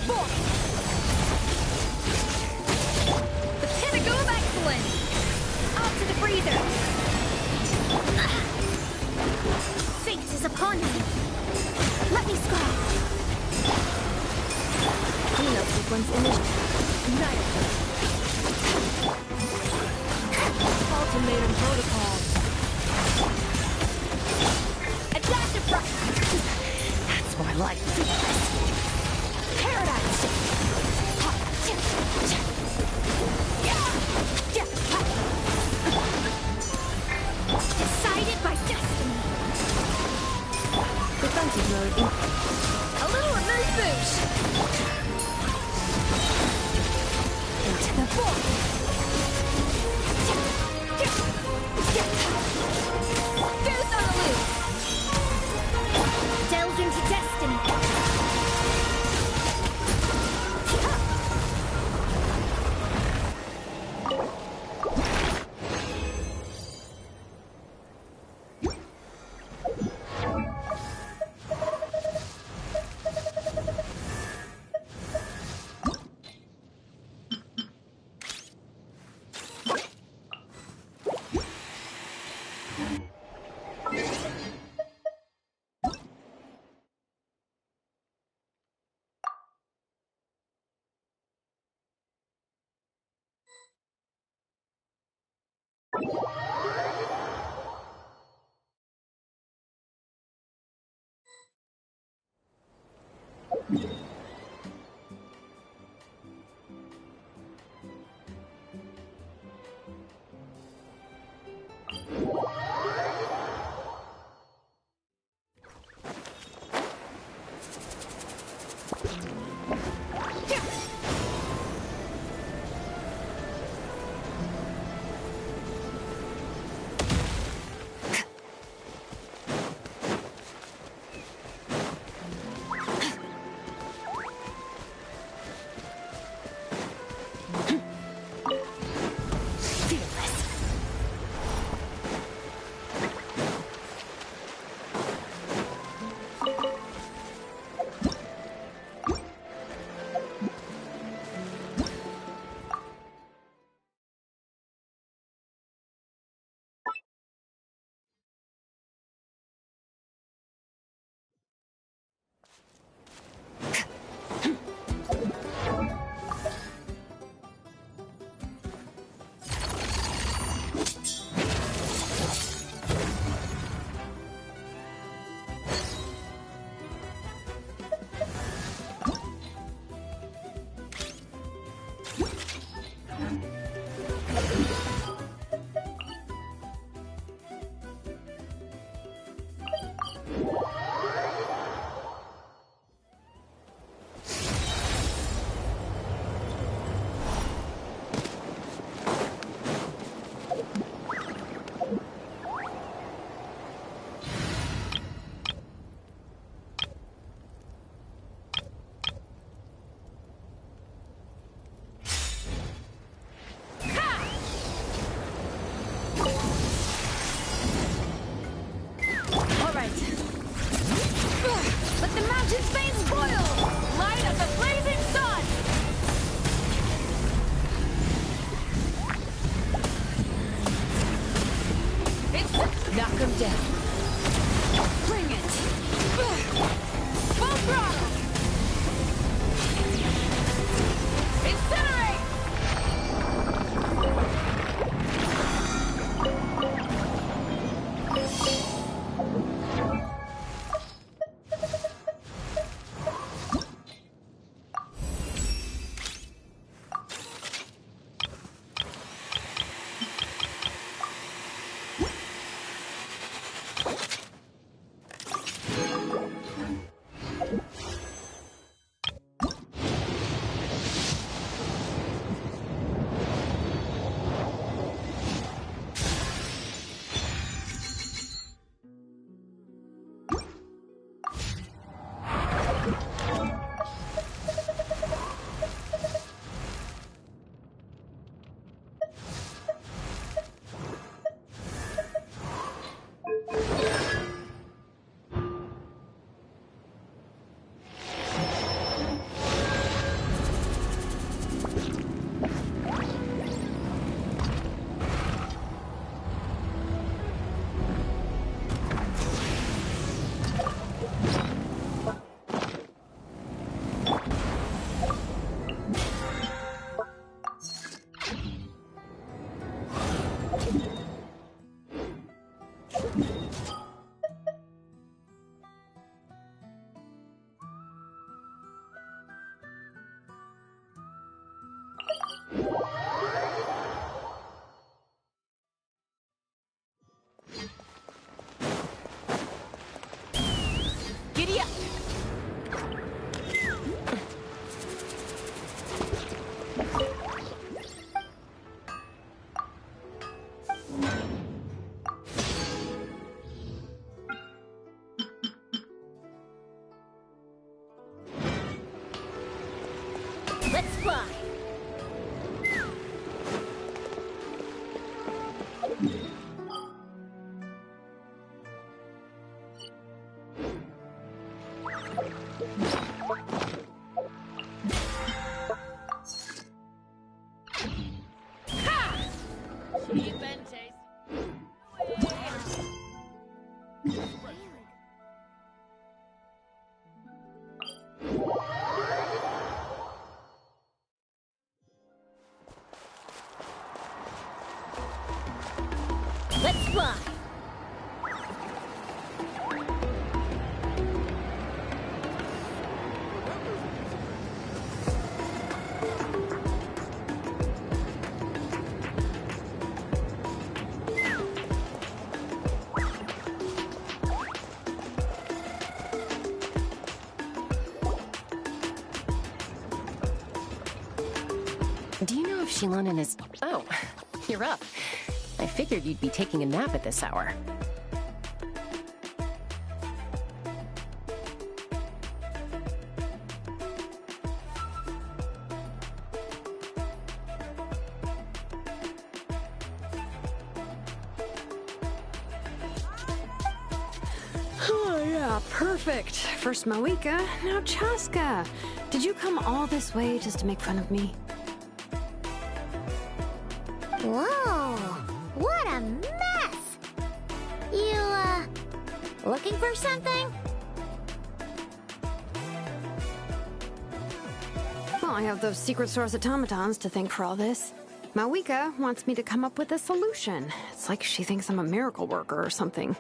forth! The pinnacle of excellence! Out to the breather! Fate is upon me! Let me scar! Cleanup sequence initiated. Ultimatum protocol. Adaptive front. That's more like paradise. Decided by destiny. Defensive mode. A little remove boost. Into the form. Goose on the loose! Delve into destiny! Giddy up! Let's fly! Let's fly! Do you know if Shilonen is... Oh, you're up. I figured you'd be taking a nap at this hour. Oh yeah, perfect. First Moika, now Chaska. Did you come all this way just to make fun of me? Whoa, what a mess! You, looking for something? Well, I have those secret source automatons to thank for all this. Mawika wants me to come up with a solution. It's like she thinks I'm a miracle worker or something.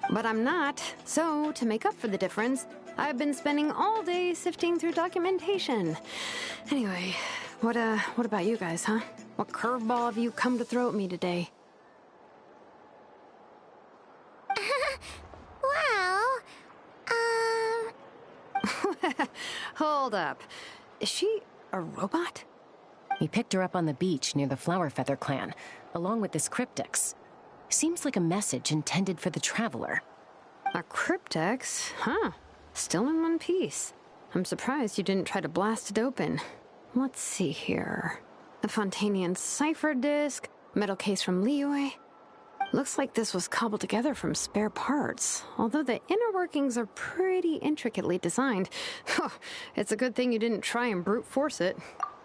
But I'm not, so to make up for the difference, I've been spending all day sifting through documentation. Anyway, what about you guys, huh? What curveball have you come to throw at me today? Well, Hold up. Is she a robot? We picked her up on the beach near the Flower Feather clan, along with this cryptex. Seems like a message intended for the traveler. A cryptex? Huh. Still in one piece. I'm surprised you didn't try to blast it open. Let's see here. A Fontanian cipher disk, metal case from Liyue. Looks like this was cobbled together from spare parts, although the inner workings are pretty intricately designed. It's a good thing you didn't try and brute force it.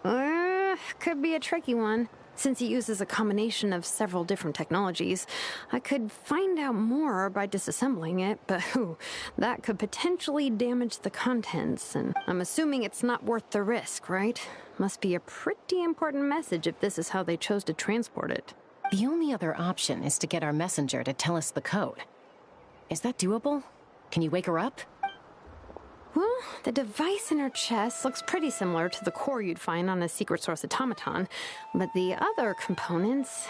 Could be a tricky one. Since it uses a combination of several different technologies, I could find out more by disassembling it, but that could potentially damage the contents, and I'm assuming it's not worth the risk, right? Must be a pretty important message if this is how they chose to transport it. The only other option is to get our messenger to tell us the code. Is that doable? Can you wake her up? Well, the device in her chest looks pretty similar to the core you'd find on a secret source automaton, but the other components,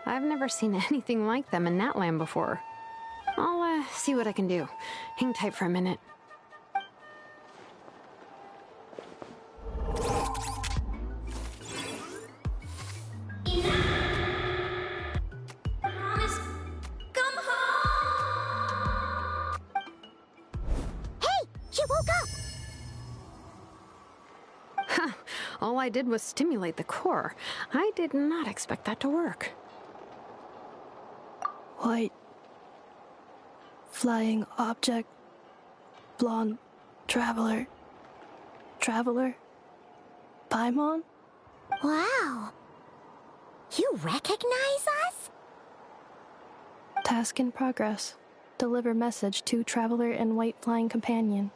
I've never seen anything like them in Natlan before. I'll see what I can do. Hang tight for a minute. All I did was stimulate the core. I did not expect that to work. White. Flying object. Blonde. Traveler. Traveler. Paimon? wow. You recognize us? Task in progress. Deliver message to Traveler and White Flying Companion.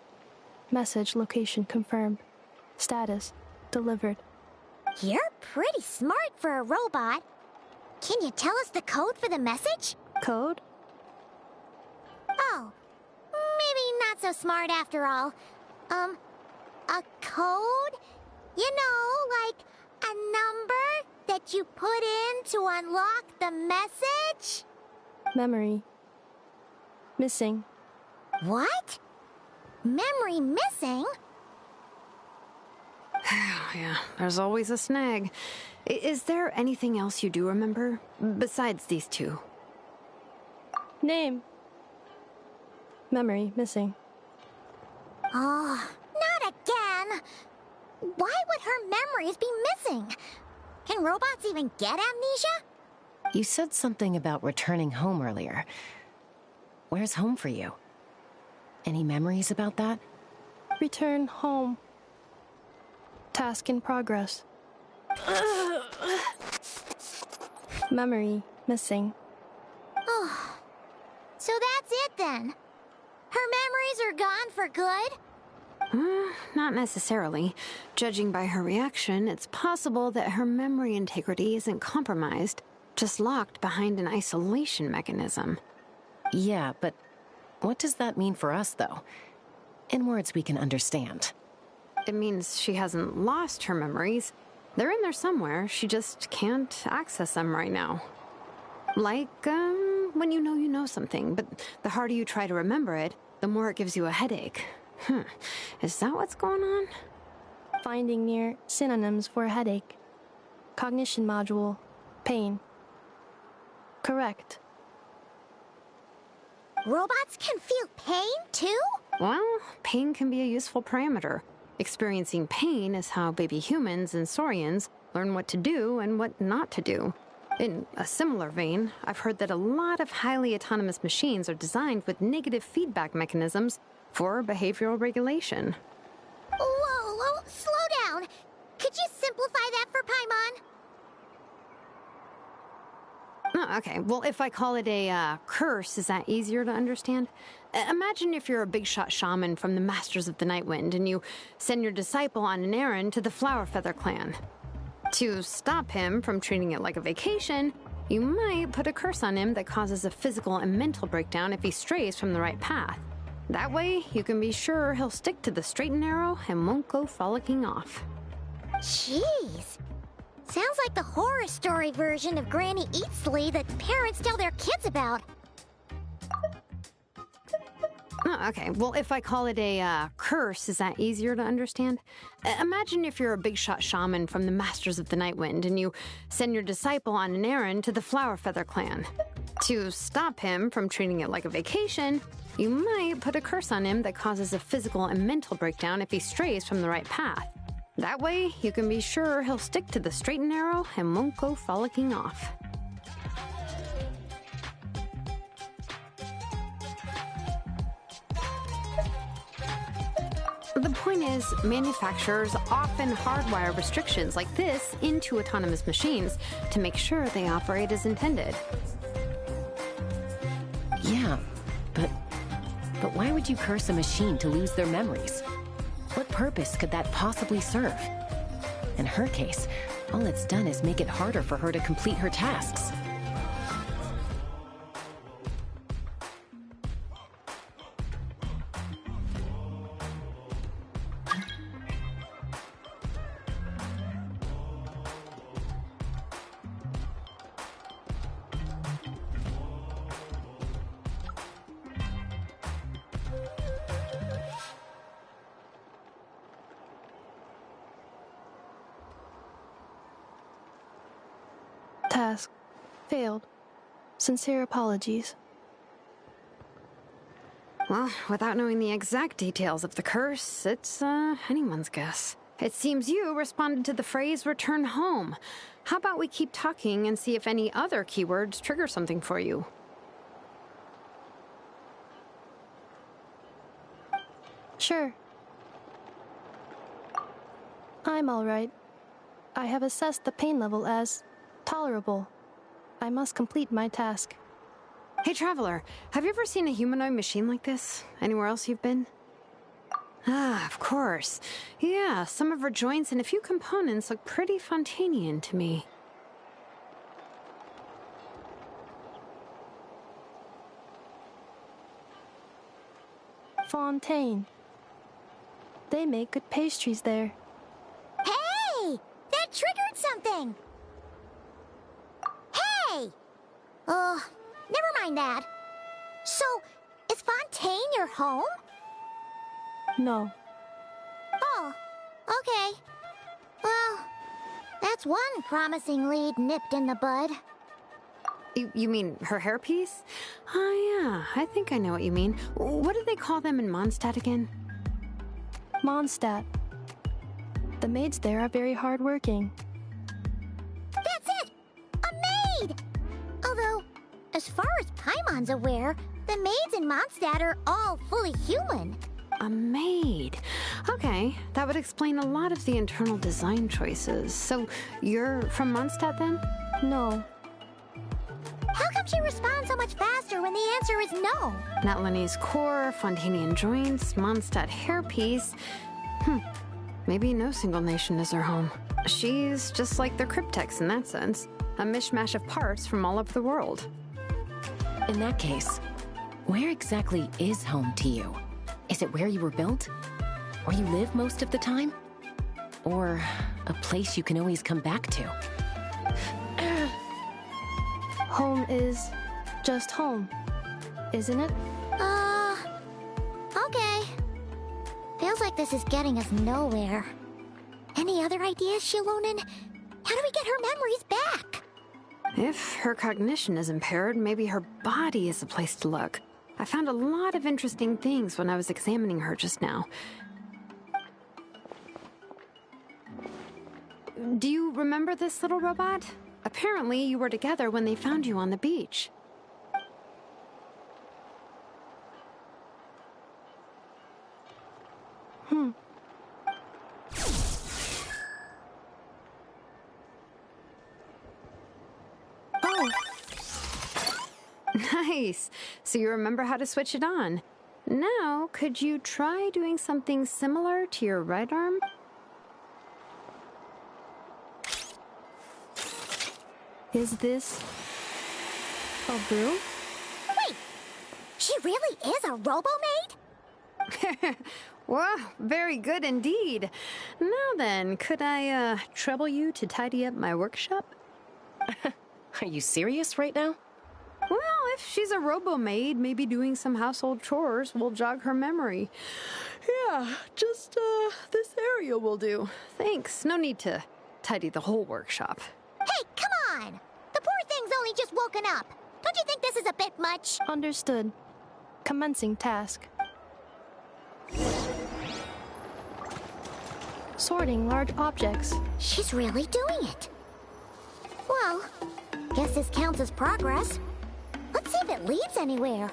Message location confirmed. Status. Delivered. You're pretty smart for a robot. Can you tell us the code for the message? Code? Oh, maybe not so smart after all. A code? You know, like a number that you put in to unlock the message? Memory. Missing. What? Memory missing? Yeah, there's always a snag. Is there anything else you do remember, besides these two? Name. Memory missing. Oh, not again! Why would her memories be missing? Can robots even get amnesia? You said something about returning home earlier. Where's home for you? Any memories about that? Return home. Task in progress. Memory missing. Oh, so that's it then? Her memories are gone for good? Not necessarily. Judging by her reaction, it's possible that her memory integrity isn't compromised, just locked behind an isolation mechanism. Yeah, but what does that mean for us, though? In words we can understand. It means she hasn't lost her memories. They're in there somewhere, she just can't access them right now. Like, when you know something, but the harder you try to remember it, the more it gives you a headache. Is that what's going on? Finding near synonyms for headache. Cognition module. Pain. Correct. Robots can feel pain, too? Well, pain can be a useful parameter. Experiencing pain is how baby humans and saurians learn what to do and what not to do. In a similar vein, I've heard that a lot of highly autonomous machines are designed with negative feedback mechanisms for behavioral regulation. Whoa, slow down. Could you simplify that for Paimon? Oh, okay, well, if I call it a curse, is that easier to understand? Imagine if you're a big shot shaman from the Masters of the Nightwind and you send your disciple on an errand to the Flower Feather clan. To stop him from treating it like a vacation, you might put a curse on him that causes a physical and mental breakdown if he strays from the right path. That way, you can be sure he'll stick to the straight and narrow and won't go frolicking off. Jeez. Sounds like the horror story version of Granny Eatsley that parents tell their kids about. Oh, okay, well, if I call it a curse, is that easier to understand? Imagine if you're a big shot shaman from the Masters of the Nightwind and you send your disciple on an errand to the Flower Feather clan. To stop him from treating it like a vacation, you might put a curse on him that causes a physical and mental breakdown if he strays from the right path. That way, you can be sure he'll stick to the straight and narrow and won't go frolicking off. The point is, manufacturers often hardwire restrictions like this into autonomous machines to make sure they operate as intended. Yeah, but why would you curse a machine to lose their memories? What purpose could that possibly serve? In her case, all it's done is make it harder for her to complete her tasks. Task. Failed. Sincere apologies. Well, without knowing the exact details of the curse, it's anyone's guess. It seems you responded to the phrase return home. How about we keep talking and see if any other keywords trigger something for you? Sure. I'm all right. I have assessed the pain level as tolerable. I must complete my task. Hey, Traveler, have you ever seen a humanoid machine like this? Anywhere else you've been? Ah, of course. Yeah, some of her joints and a few components look pretty Fontanian to me. Fontaine. They make good pastries there. Hey! triggered something! Hey! Never mind that. So, is Fontaine your home? No. Oh, okay. Well, that's one promising lead nipped in the bud. You mean her hairpiece? Oh yeah, I think I know what you mean. What do they call them in Mondstadt again? Mondstadt. The maids there are very hardworking. That's it! A maid! Although, as far as Paimon's aware, the maids in Mondstadt are all fully human. A maid. Okay, that would explain a lot of the internal design choices. So, you're from Mondstadt then? No. How come she responds so much faster when the answer is no? Natlanese core, Fontanian joints, Mondstadt hairpiece. Maybe no single nation is her home. She's just like the Cryptex in that sense. A mishmash of parts from all over the world. In that case, where exactly is home to you? Is it where you were built? Where you live most of the time? Or a place you can always come back to? Home is just home, isn't it? Okay. Feels like this is getting us nowhere. Any other ideas, Shilonen? How do we get her memories back? If her cognition is impaired, maybe her body is the place to look. I found a lot of interesting things when I was examining her just now. Do you remember this little robot? Apparently, you were together when they found you on the beach. Oh, Nice. So you remember how to switch it on. Now, could you try doing something similar to your right arm? is this a brew? Wait! She really is a robo-maid? Well, very good indeed. Now then, could I, trouble you to tidy up my workshop? Are you serious right now? Well, if she's a robo-maid, maybe doing some household chores will jog her memory. Yeah, just, this area will do. Thanks. No need to tidy the whole workshop. Hey, come on! The poor thing's only just woken up. Don't you think this is a bit much? Understood. Commencing task. Sorting large objects. She's really doing it. Well, guess this counts as progress. Let's see if it leads anywhere.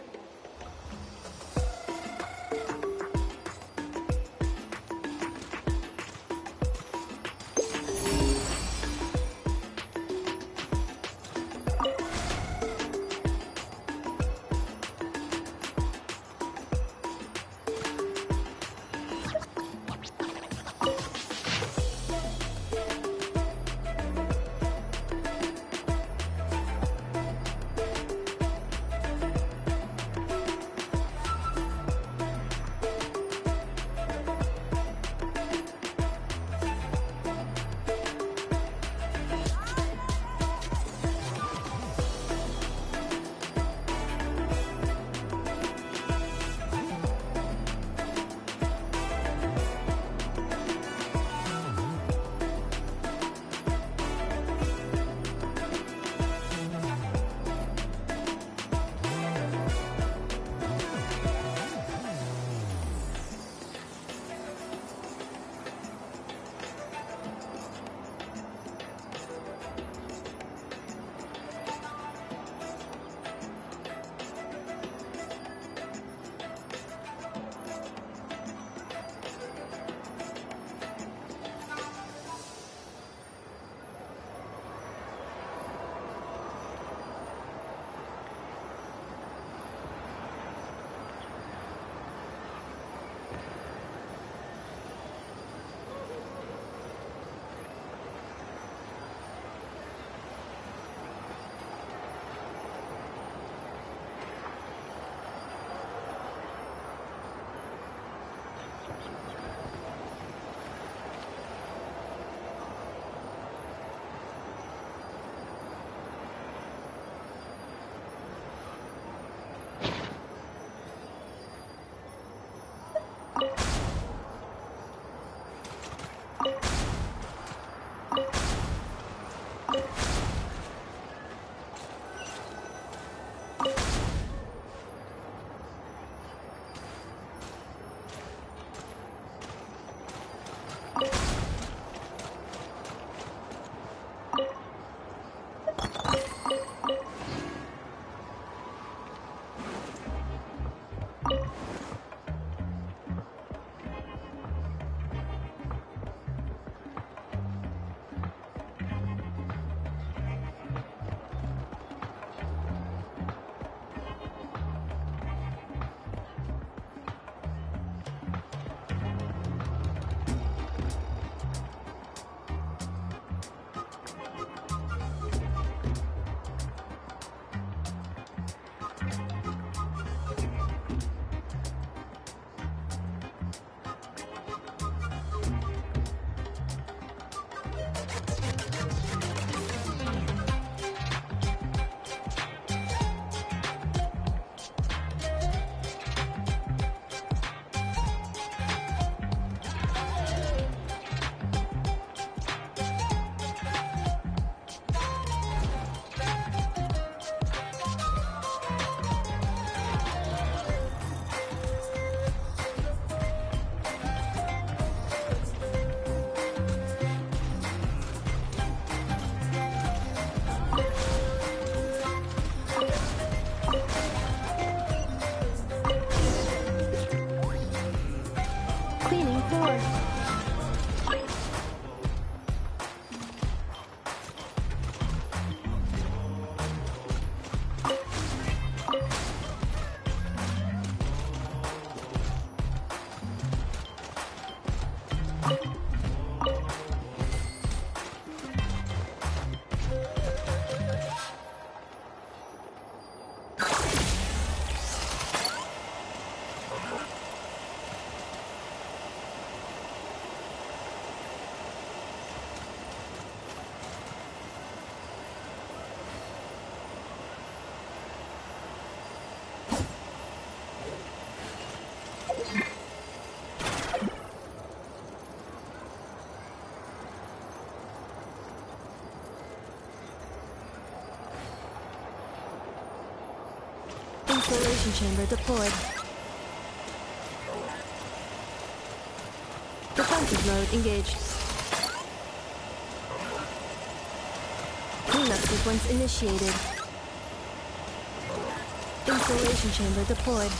Installation chamber deployed. Defensive mode engaged. Cleanup sequence initiated. Installation chamber deployed.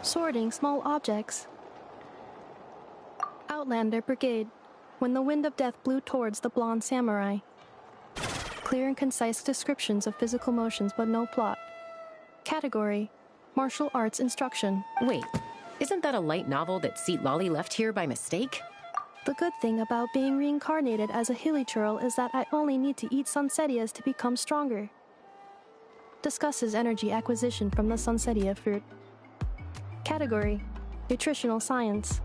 Sorting small objects. Outlander Brigade, when the wind of death blew towards the blonde samurai. Clear and concise descriptions of physical motions, but no plot. Category, martial arts instruction. Wait, isn't that a light novel that Seat Lolly left here by mistake? The good thing about being reincarnated as a hilly churl is that I only need to eat Sunsettias to become stronger. Discusses energy acquisition from the Sunsettia fruit. Category, nutritional science.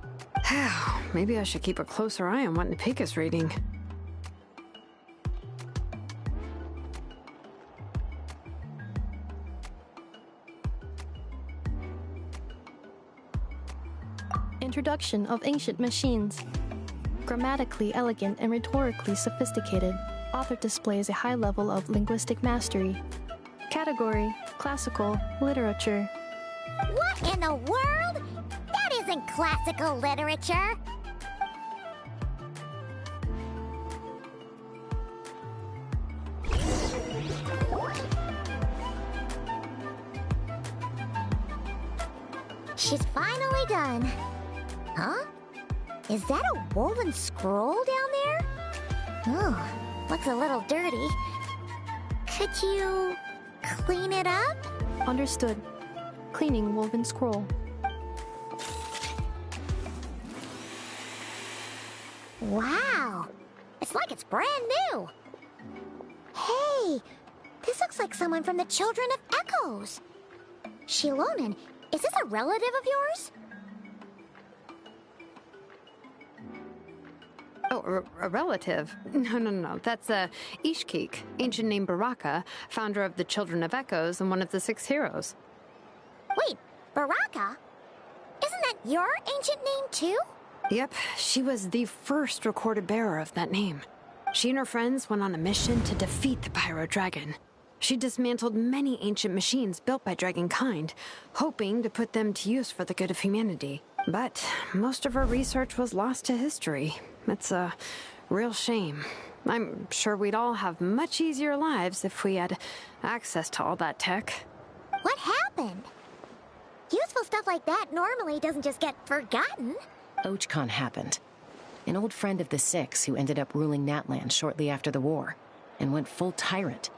Maybe I should keep a closer eye on what Nepik is reading. Introduction of ancient machines. Grammatically elegant and rhetorically sophisticated, author displays a high level of linguistic mastery. Category, classical literature. What in the world? That isn't classical literature. She's finally done. Huh? Is that a woven scroll down there? Oh, looks a little dirty. Could you clean it up? Understood. Cleaning woven scroll. Wow! It's like it's brand new! Hey! This looks like someone from the Children of Echoes! Shilonen, is this a relative of yours? Oh, a relative? No. That's Ishkik, ancient name Baraka, founder of the Children of Echoes and one of the 6 heroes. Wait, Baraka? Isn't that your ancient name too? Yep, she was the first recorded bearer of that name. She and her friends went on a mission to defeat the Pyro Dragon. She dismantled many ancient machines built by Dragonkind, hoping to put them to use for the good of humanity. But most of her research was lost to history. It's a real shame. I'm sure we'd all have much easier lives if we had access to all that tech. What happened? Useful stuff like that normally doesn't just get forgotten. Ochcon happened. An old friend of the 6 who ended up ruling Natlan shortly after the war, and went full tyrant.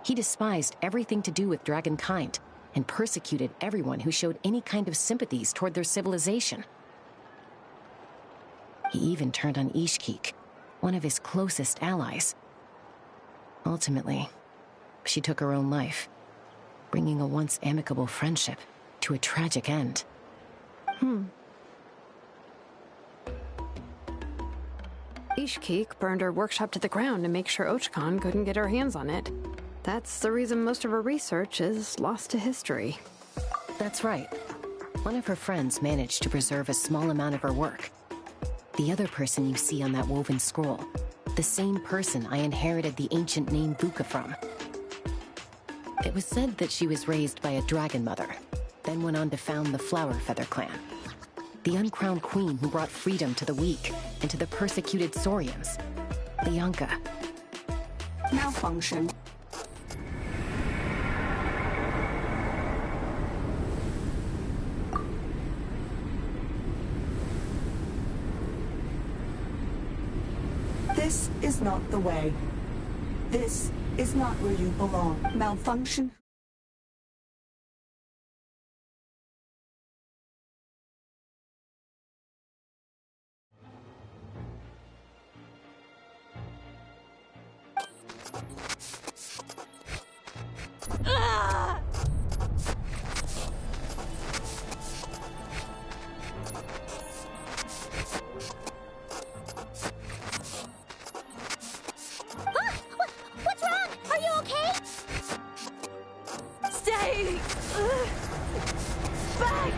He despised everything to do with Dragonkind, and persecuted everyone who showed any kind of sympathies toward their civilization. He even turned on Ishkik, one of his closest allies. Ultimately, she took her own life, bringing a once amicable friendship to a tragic end. Ishkik burned her workshop to the ground to make sure Ochcon couldn't get her hands on it. That's the reason most of her research is lost to history. That's right. One of her friends managed to preserve a small amount of her work. The other person you see on that woven scroll, the same person I inherited the ancient name Vuka from. It was said that she was raised by a dragon mother, then went on to found the Flower Feather clan. The uncrowned queen who brought freedom to the weak and to the persecuted Saurians. Bianca. Malfunction. This is not the way. This is not where you belong. Malfunction? What's wrong? Are you okay? Stay back!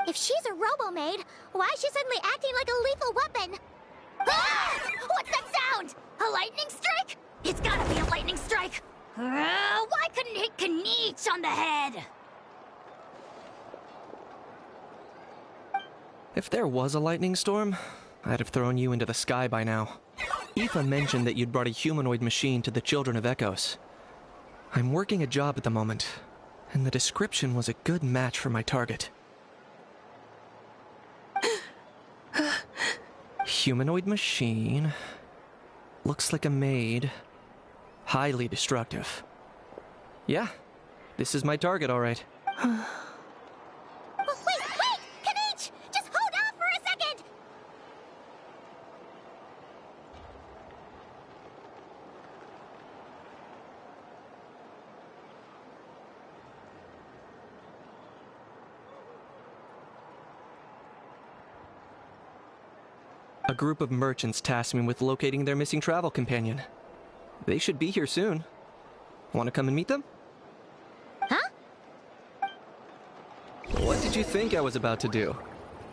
If she's a robo-maid, why is she suddenly acting like a lethal weapon? Ah! What's that sound? A lightning strike? It's gotta be a lightning strike! Why couldn't it hit Kniech on the head? If there was a lightning storm, I'd have thrown you into the sky by now. Aoife mentioned that you'd brought a humanoid machine to the Children of Echoes. I'm working a job at the moment, and the description was a good match for my target. Humanoid machine. Looks like a maid. Highly destructive. Yeah, this is my target, all right. Wait! Kniech! Just hold off for a second! A group of merchants tasked me with locating their missing travel companion. They should be here soon. Want to come and meet them? Huh? What did you think I was about to do?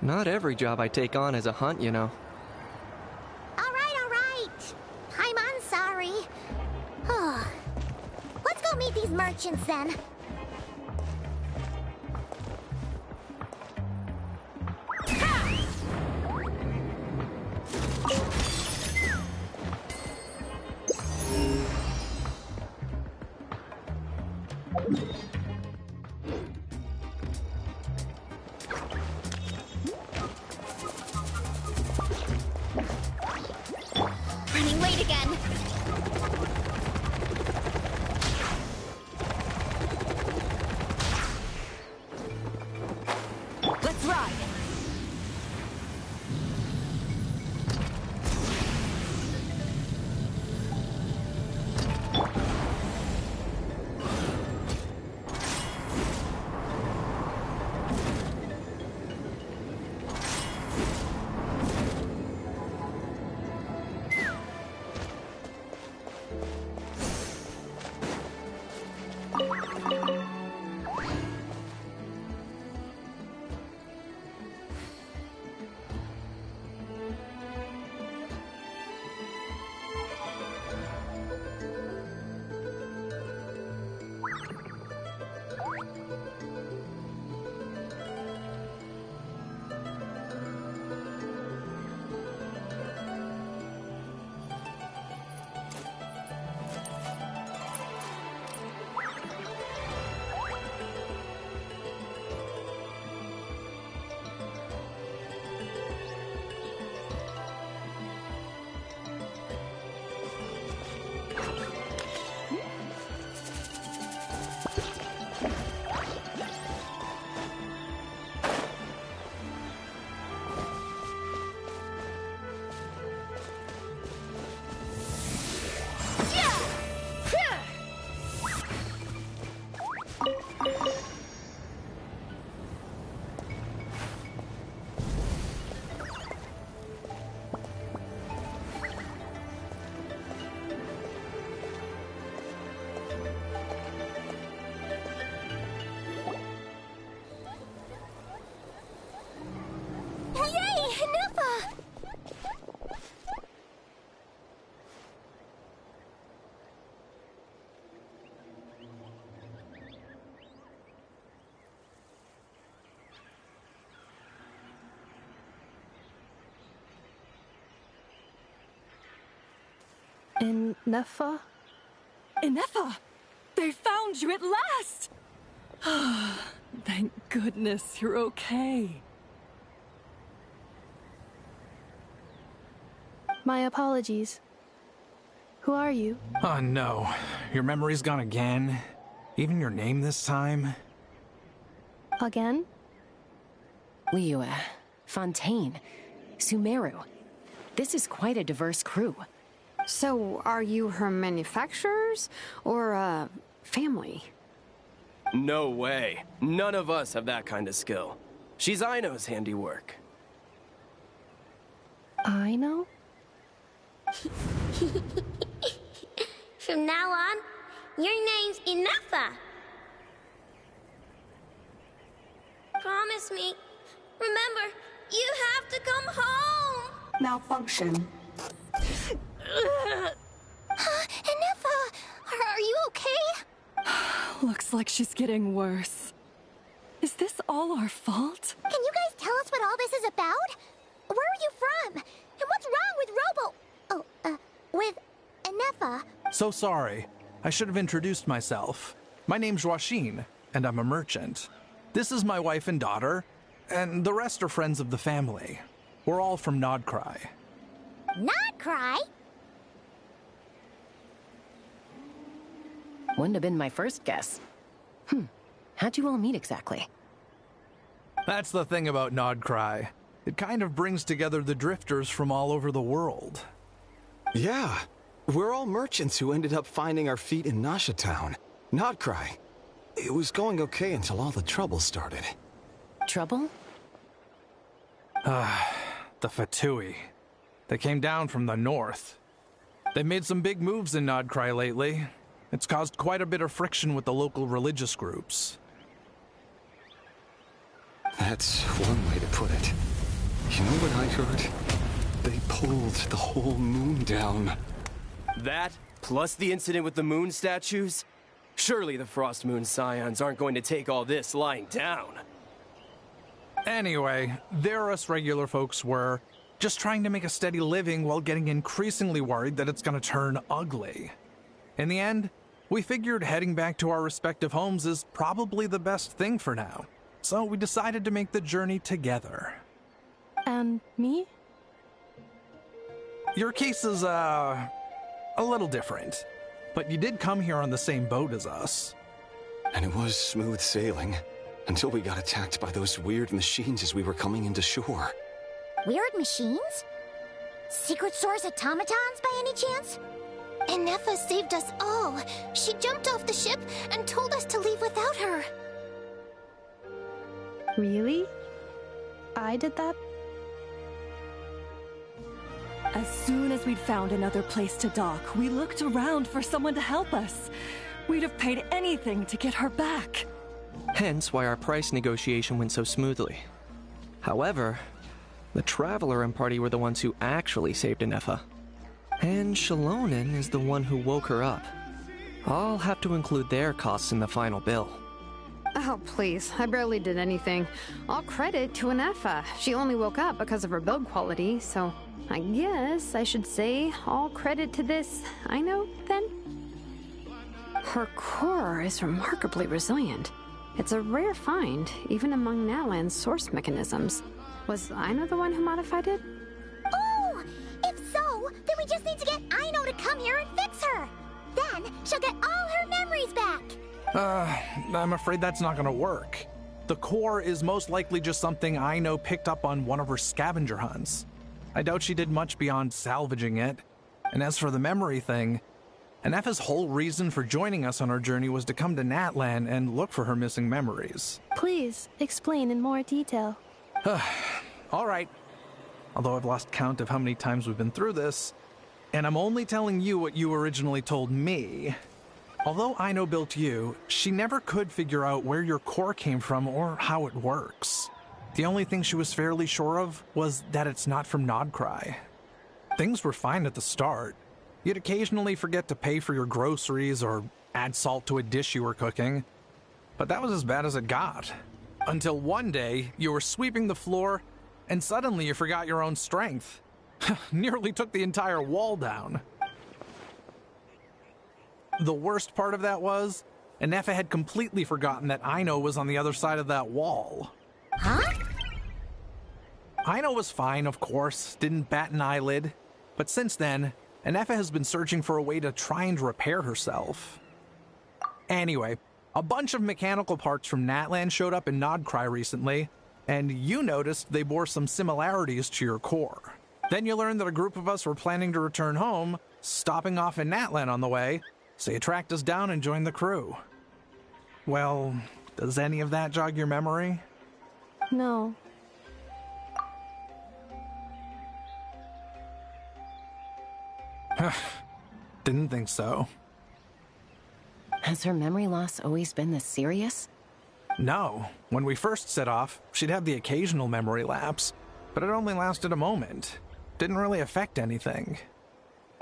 Not every job I take on is a hunt, you know. All right. I'm sorry. Let's go meet these merchants then. Running late again. Let's ride! Ineffa? Ineffa! They found you at last! Thank goodness you're okay. My apologies. Who are you? Oh no, your memory's gone again? Even your name this time? Again? Liyue, Fontaine, Sumeru. This is quite a diverse crew. So, are you her manufacturers or family? No way. None of us have that kind of skill. She's Aino's handiwork. I know? From now on, your name's Ineffa. Promise me. Remember, you have to come home. Malfunction. Ineffa, are you okay? Looks like she's getting worse. Is this all our fault? Can you guys tell us what all this is about? Where are you from? And what's wrong with with Ineffa? So sorry. I should have introduced myself. My name's Joachim, and I'm a merchant. This is my wife and daughter, and the rest are friends of the family. We're all from Nodcry. Not cry? Wouldn't have been my first guess. How'd you all meet exactly? That's the thing about Nodcry. It kind of brings together the drifters from all over the world. Yeah, we're all merchants who ended up finding our feet in Nasha Town. Nodcry. It was going okay until all the trouble started. Trouble? The Fatui. They came down from the north. They've made some big moves in Nodcry lately. It's caused quite a bit of friction with the local religious groups. That's one way to put it. You know what I heard? They pulled the whole moon down. That, plus the incident with the moon statues? Surely the Frost Moon Scions aren't going to take all this lying down. Anyway, there us regular folks were just trying to make a steady living while getting increasingly worried that it's gonna turn ugly. In the end, we figured heading back to our respective homes is probably the best thing for now. So we decided to make the journey together. And me? Your case is, a little different. But you did come here on the same boat as us. And it was smooth sailing, until we got attacked by those weird machines as we were coming into shore. Weird machines? Secret Source automatons by any chance? Ineffa saved us all. She jumped off the ship and told us to leave without her. Really? I did that? As soon as we'd found another place to dock, we looked around for someone to help us. We'd have paid anything to get her back. Hence why our price negotiation went so smoothly. However, the Traveler and party were the ones who actually saved Ineffa. And Shalonen is the one who woke her up. I'll have to include their costs in the final bill. Oh, please. I barely did anything. All credit to Ineffa. She only woke up because of her build quality, so I guess I should say all credit to this Aino, then? Her core is remarkably resilient. It's a rare find, even among Natlan's source mechanisms. Was Aino the one who modified it? Oh! If so, then we just need to get Aino to come here and fix her. Then she'll get all her memories back. I'm afraid that's not gonna work. The core is most likely just something Aino picked up on one of her scavenger hunts. I doubt she did much beyond salvaging it. And as for the memory thing, Ineffa's whole reason for joining us on our journey was to come to Natlan and look for her missing memories. Please, explain in more detail. All right. Although I've lost count of how many times we've been through this, and I'm only telling you what you originally told me. Although Aino built you, she never could figure out where your core came from or how it works. The only thing she was fairly sure of was that it's not from Nodcry. Things were fine at the start. You'd occasionally forget to pay for your groceries or add salt to a dish you were cooking. But that was as bad as it got. Until one day, you were sweeping the floor, and suddenly you forgot your own strength. Nearly took the entire wall down. the worst part of that was, Ineffa had completely forgotten that Aino was on the other side of that wall. Huh? Aino was fine, of course, didn't bat an eyelid. But since then, Ineffa has been searching for a way to try and repair herself. Anyway, a bunch of mechanical parts from Natlan showed up in Nodcry recently, and you noticed they bore some similarities to your core. Then you learned that a group of us were planning to return home, stopping off in Natlan on the way, so you tracked us down and joined the crew. Well, does any of that jog your memory? No. Didn't think so. Has her memory loss always been this serious? No. When we first set off, she'd have the occasional memory lapse, but it only lasted a moment. Didn't really affect anything.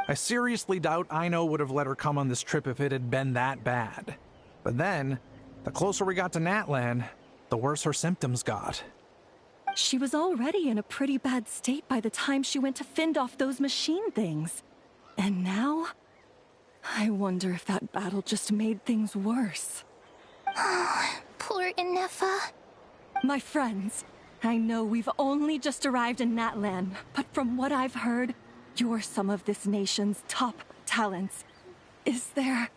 I seriously doubt Aino would have let her come on this trip if it had been that bad. But then, the closer we got to Natlan, the worse her symptoms got. She was already in a pretty bad state by the time she went to fend off those machine things. And now, I wonder if that battle just made things worse. Poor Ineffa. My friends, I know we've only just arrived in Natlan, but from what I've heard, you're some of this nation's top talents. Is there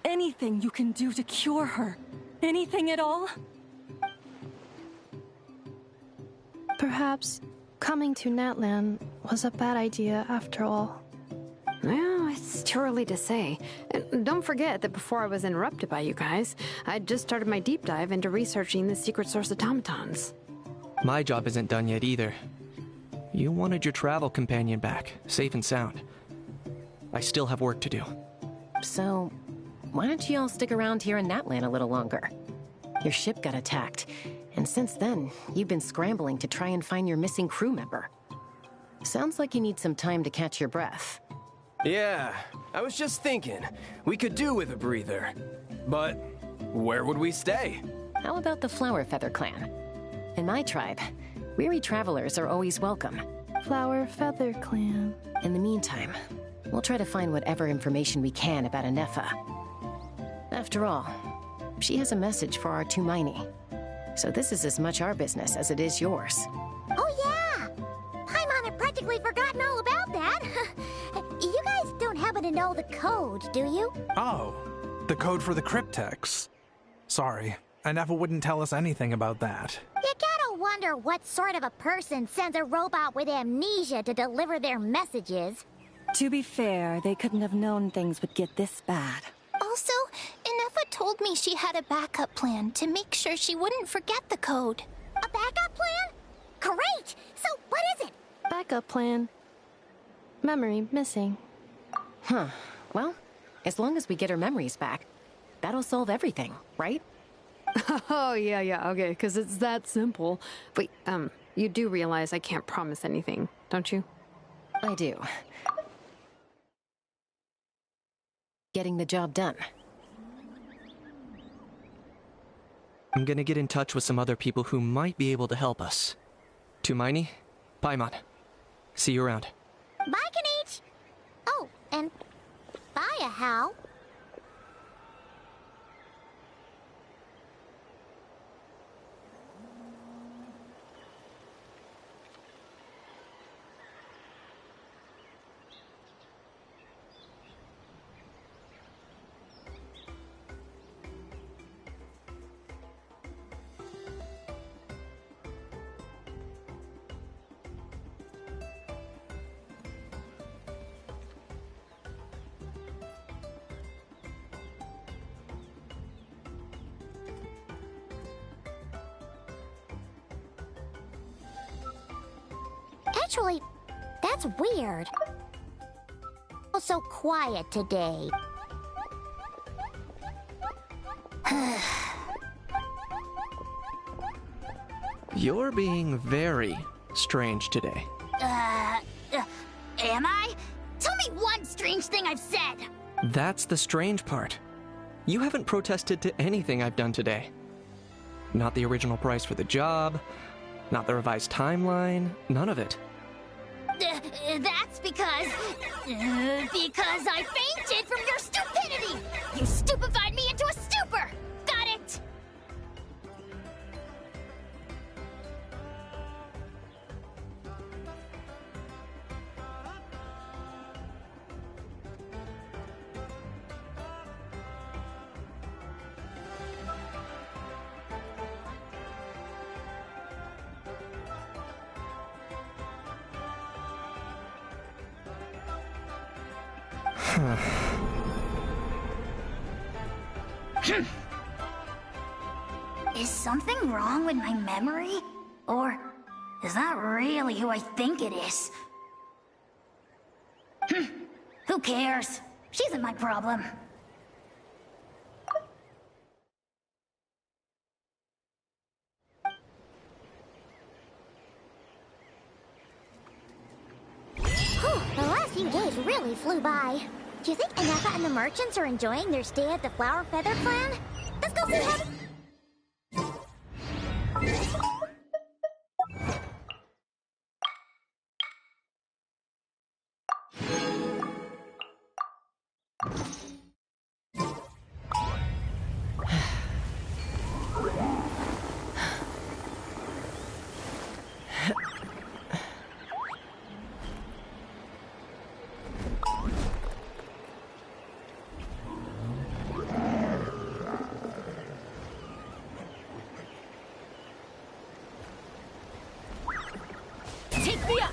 anything you can do to cure her? Anything at all? Perhaps coming to Natlan was a bad idea after all. Well, it's too early to say. And don't forget that before I was interrupted by you guys, I'd just started my deep dive into researching the secret source automatons. My job isn't done yet either. You wanted your travel companion back, safe and sound. I still have work to do. So, why don't you all stick around here in Natlan a little longer? Your ship got attacked, and since then, you've been scrambling to try and find your missing crew member. Sounds like you need some time to catch your breath. Yeah, I was just thinking, we could do with a breather. But where would we stay? How about the Flower Feather Clan? In my tribe, weary travelers are always welcome. Flower Feather Clan. In the meantime, we'll try to find whatever information we can about Ineffa. After all, she has a message for our Tumaini. So this is as much our business as it is yours. Oh yeah! Paimon had practically forgotten all about that. You guys don't happen to know the code, do you? Oh, the code for the cryptex. Sorry, Ineffa wouldn't tell us anything about that. You gotta wonder what sort of a person sends a robot with amnesia to deliver their messages. To be fair, they couldn't have known things would get this bad. Also, Ineffa told me she had a backup plan to make sure she wouldn't forget the code. A backup plan? Great! So what is it? Backup plan. Memory missing. Huh. Well, as long as we get her memories back, that'll solve everything, right? Oh, yeah, okay, because it's that simple. Wait, you do realize I can't promise anything, don't you? I do. Getting the job done. I'm gonna get in touch with some other people who might be able to help us. Tumaini, Paimon. See you around. Bye, Kanich! Oh, and bye, Hal. Actually, that's weird. So quiet today. You're being very strange today. Am I? Tell me one strange thing I've said! That's the strange part. You haven't protested to anything I've done today. Not the original price for the job, not the revised timeline, none of it. That's because I fainted from your stupidity! You stupefied me into a stupor! Got it! Is something wrong with my memory? Or is that really who I think it is? Who cares? She isn't my problem. The last few days really flew by. Do you think Ineffa and the merchants are enjoying their stay at the Flower Feather Clan? Let's go see how... Take me up!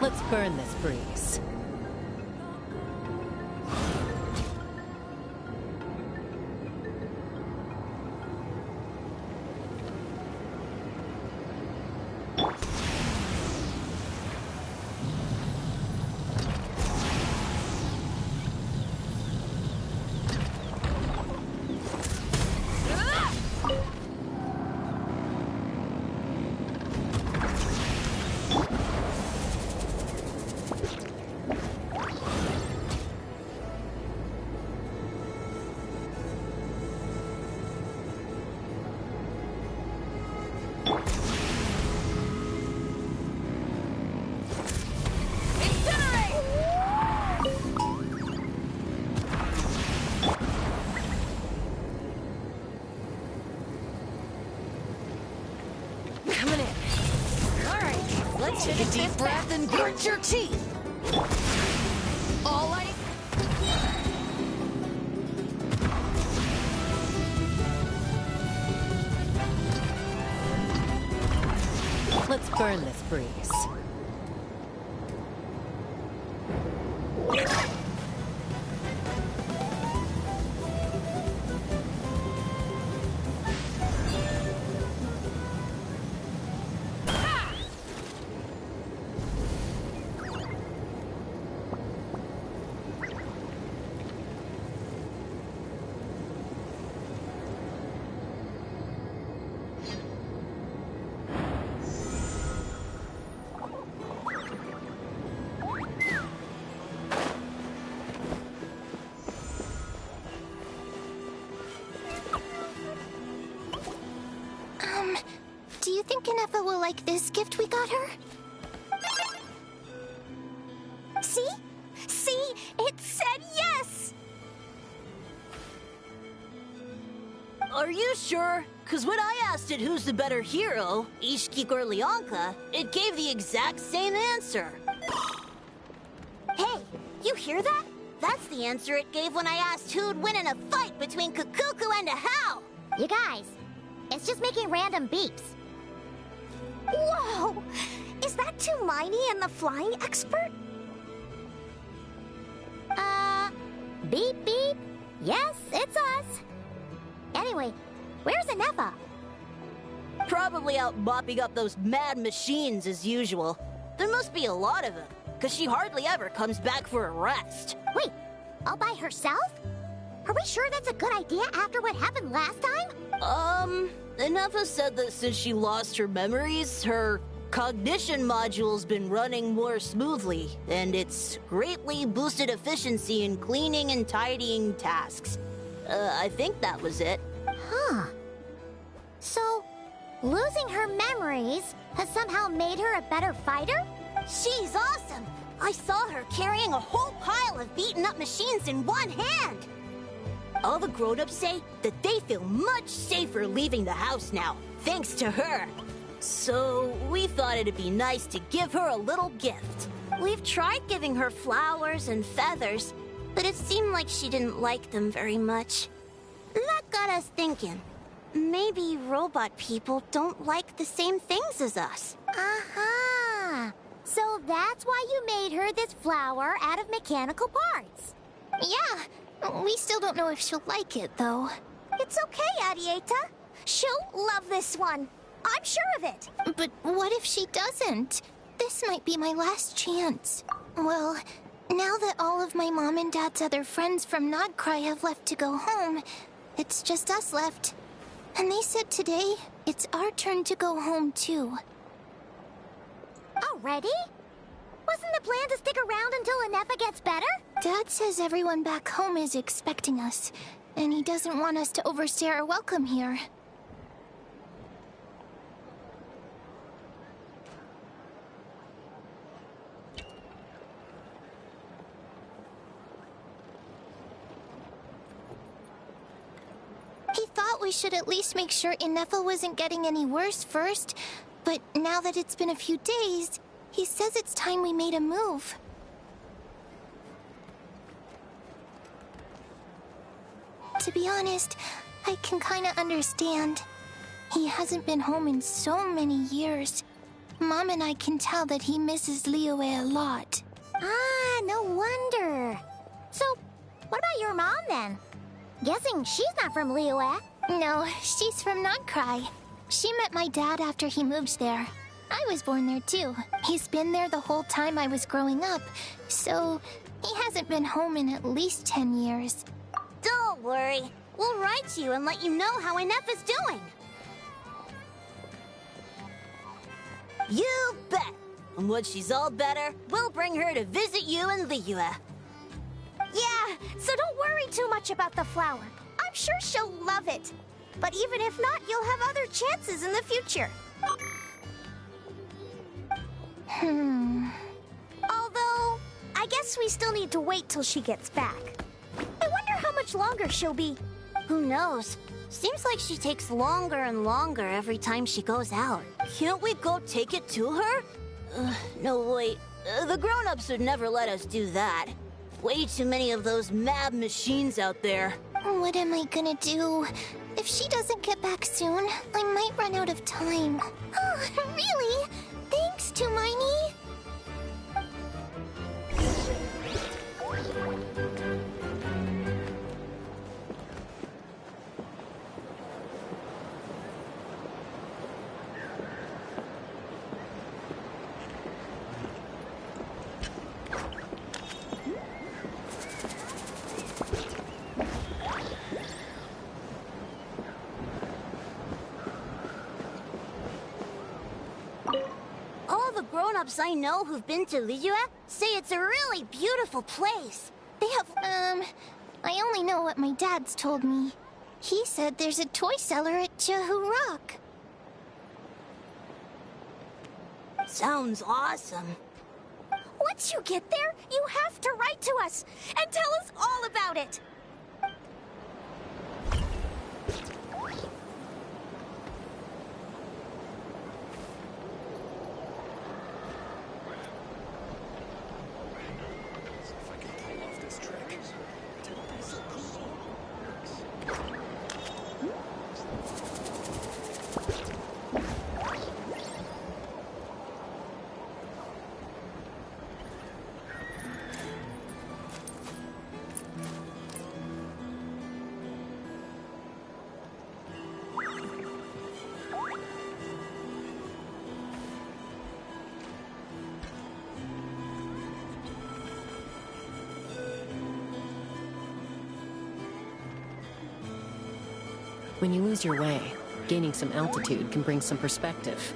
Let's burn this breeze. Take a deep breath and grit your teeth. All I... Let's burn this breeze. think Ineffa will like this gift we got her? See? See? It said yes! Are you sure? Because when I asked it who's the better hero, Ishiki or Leonka, it gave the exact same answer. Hey, you hear that? That's the answer it gave when I asked who'd win in a fight between Kukuku and a How. You guys, it's just making random beeps. Whoa! Is that Tumaini and the flying expert? Beep beep. Yes, it's us. Anyway, where's Ineffa? Probably out mopping up those mad machines as usual. There must be a lot of them, because she hardly ever comes back for a rest. Wait, all by herself? Are we sure that's a good idea after what happened last time? Ineffa said that since she lost her memories, her cognition module's been running more smoothly, and it's greatly boosted efficiency in cleaning and tidying tasks. I think that was it. Huh. So, losing her memories has somehow made her a better fighter? She's awesome! I saw her carrying a whole pile of beaten-up machines in one hand! All the grown-ups say that they feel much safer leaving the house now, thanks to her. So, we thought it'd be nice to give her a little gift. We've tried giving her flowers and feathers, but it seemed like she didn't like them very much. That got us thinking. Maybe robot people don't like the same things as us. Uh-huh. So that's why you made her this flower out of mechanical parts. Yeah, we still don't know if she'll like it, though. It's okay, Arieta. She'll love this one. I'm sure of it. But what if she doesn't? This might be my last chance. Well, now that all of my mom and dad's other friends from Nodcry have left to go home, it's just us left. And they said today, it's our turn to go home, too. Already? Wasn't the plan to stick around until Ineffa gets better? Dad says everyone back home is expecting us, and he doesn't want us to overstay our welcome here. He thought we should at least make sure Ineffa wasn't getting any worse first, but now that it's been a few days, he says it's time we made a move. To be honest, I can kinda understand. He hasn't been home in so many years. Mom and I can tell that he misses Liyue a lot. Ah, no wonder. So, what about your mom then? Guessing she's not from Liyue. No, she's from Nodcry. She met my dad after he moved there. I was born there too. He's been there the whole time I was growing up, so he hasn't been home in at least 10 years. Don't worry. We'll write to you and let you know how Ineffa's doing. You bet. And when she's all better, we'll bring her to visit you in Liyue. Yeah, so don't worry too much about the flower. I'm sure she'll love it. But even if not, you'll have other chances in the future. Although, I guess we still need to wait till she gets back. I wonder how much longer she'll be. Who knows? Seems like she takes longer and longer every time she goes out. Can't we go take it to her? No, wait. The grown-ups would never let us do that. Way too many of those mad machines out there. What am I gonna do? If she doesn't get back soon, I might run out of time. Oh, really? Thanks, Tumaini. Grown-ups I know who've been to Liyue say it's a really beautiful place. They have, I only know what my dad's told me. He said there's a toy seller at Jehu Rock. Sounds awesome. Once you get there, you have to write to us and tell us all about it. When you lose your way, gaining some altitude can bring some perspective.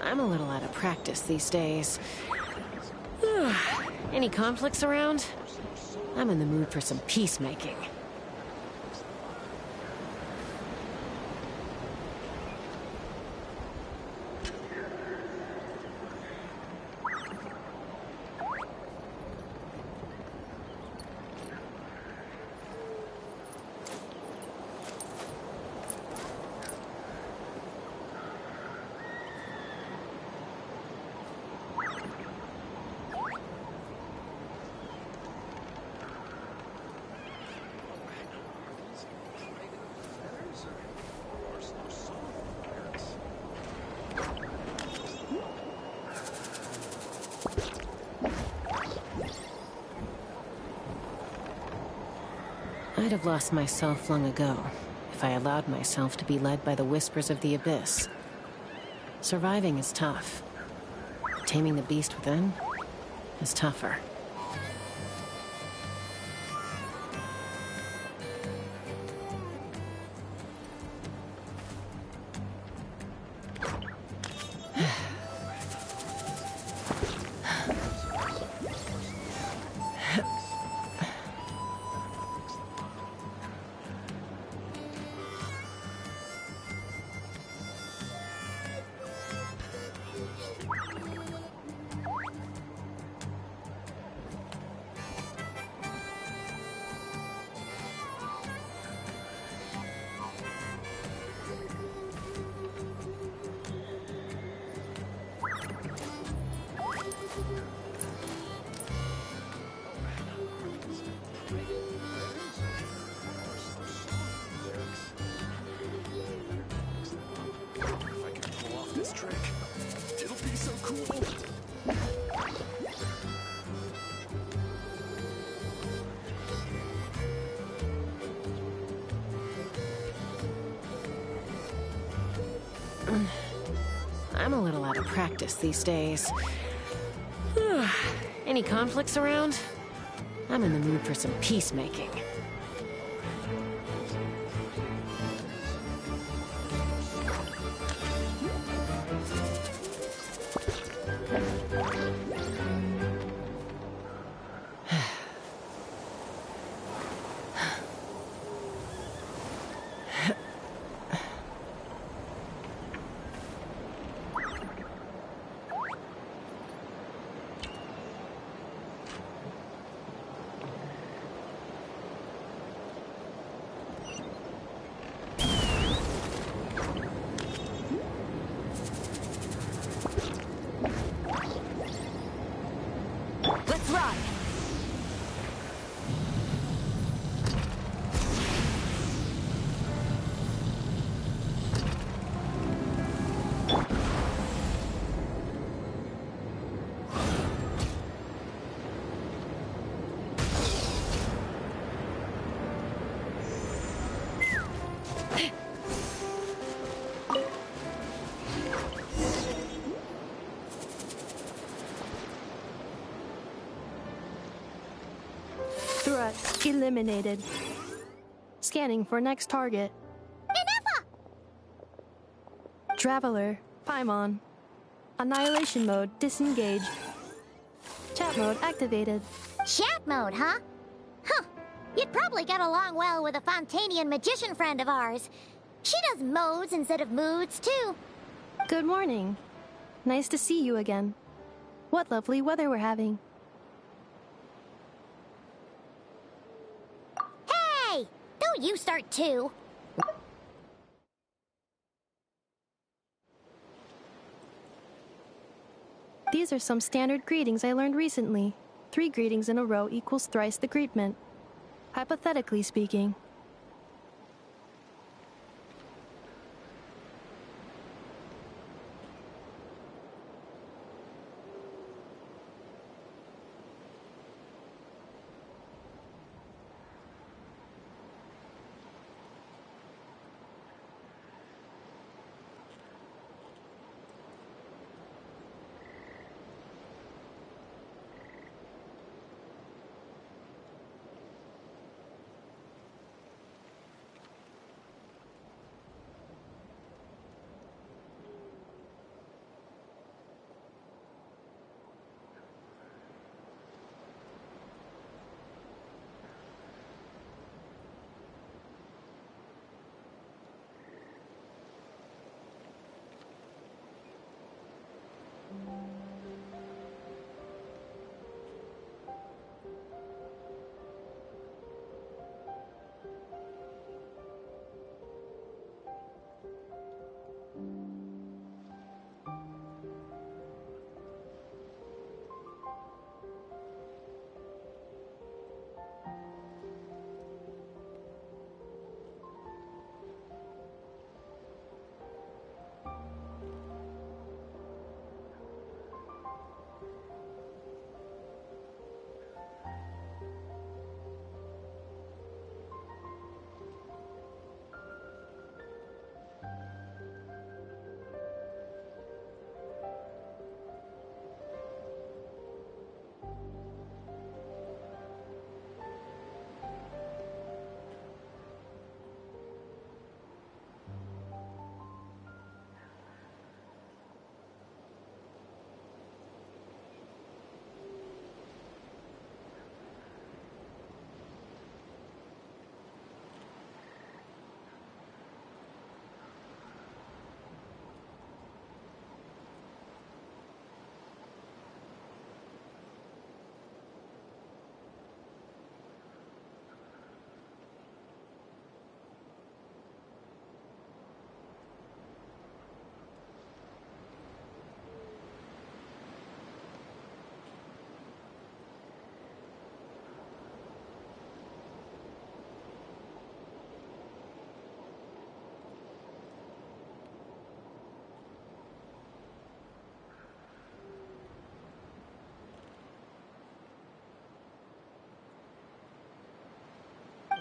I'm a little out of practice these days. Any conflicts around? I'm in the mood for some peacemaking. I'd have lost myself long ago if I allowed myself to be led by the whispers of the abyss. Surviving is tough. Taming the beast within is tougher. I'm a little out of practice these days. Any conflicts around? I'm in the mood for some peacemaking. Eliminated. Scanning for next target. Ineffa! Traveler, Paimon. Annihilation mode disengaged. Chat mode activated. Chat mode, huh? Huh. You'd probably get along well with a Fontanian magician friend of ours. She does modes instead of moods, too. Good morning. Nice to see you again. What lovely weather we're having. Hey! Don't you start, too. These are some standard greetings I learned recently. 3 greetings in a row equals thrice the greetment. Hypothetically speaking.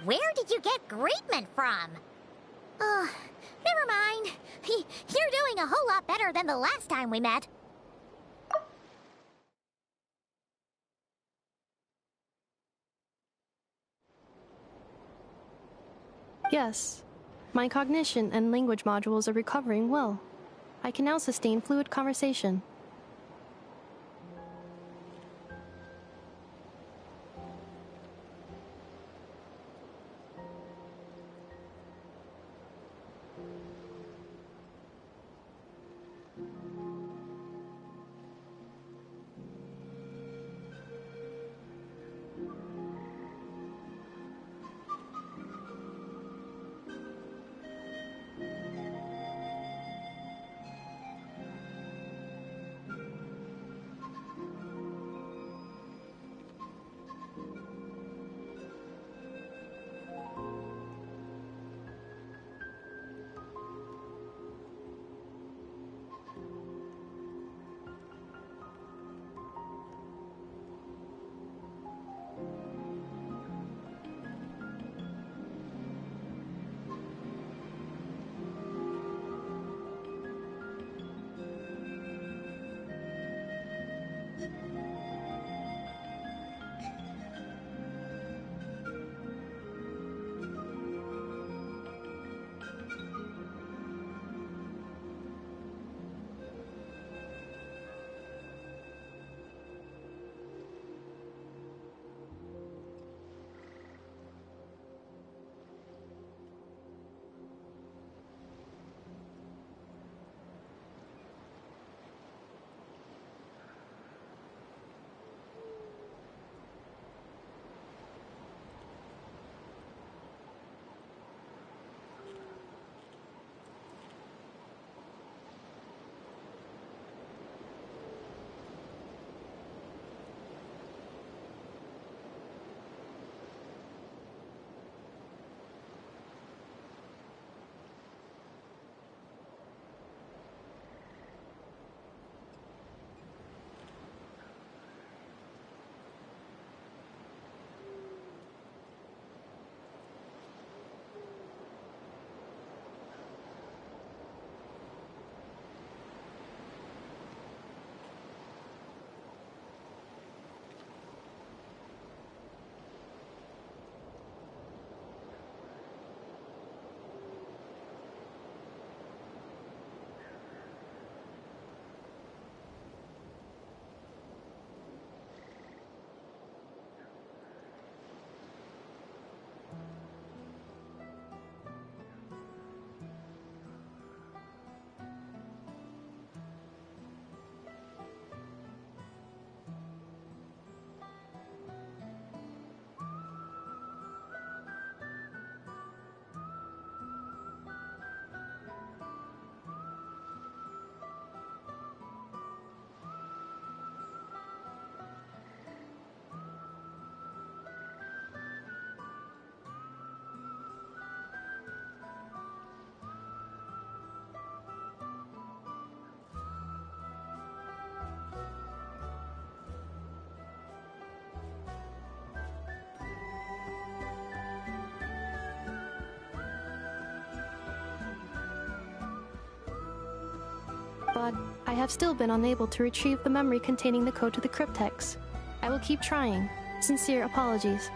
Where did you get greetment from? Never mind. You're doing a whole lot better than the last time we met. Yes. My cognition and language modules are recovering well. I can now sustain fluid conversation. but I have still been unable to retrieve the memory containing the code to the cryptex. I will keep trying. Sincere apologies.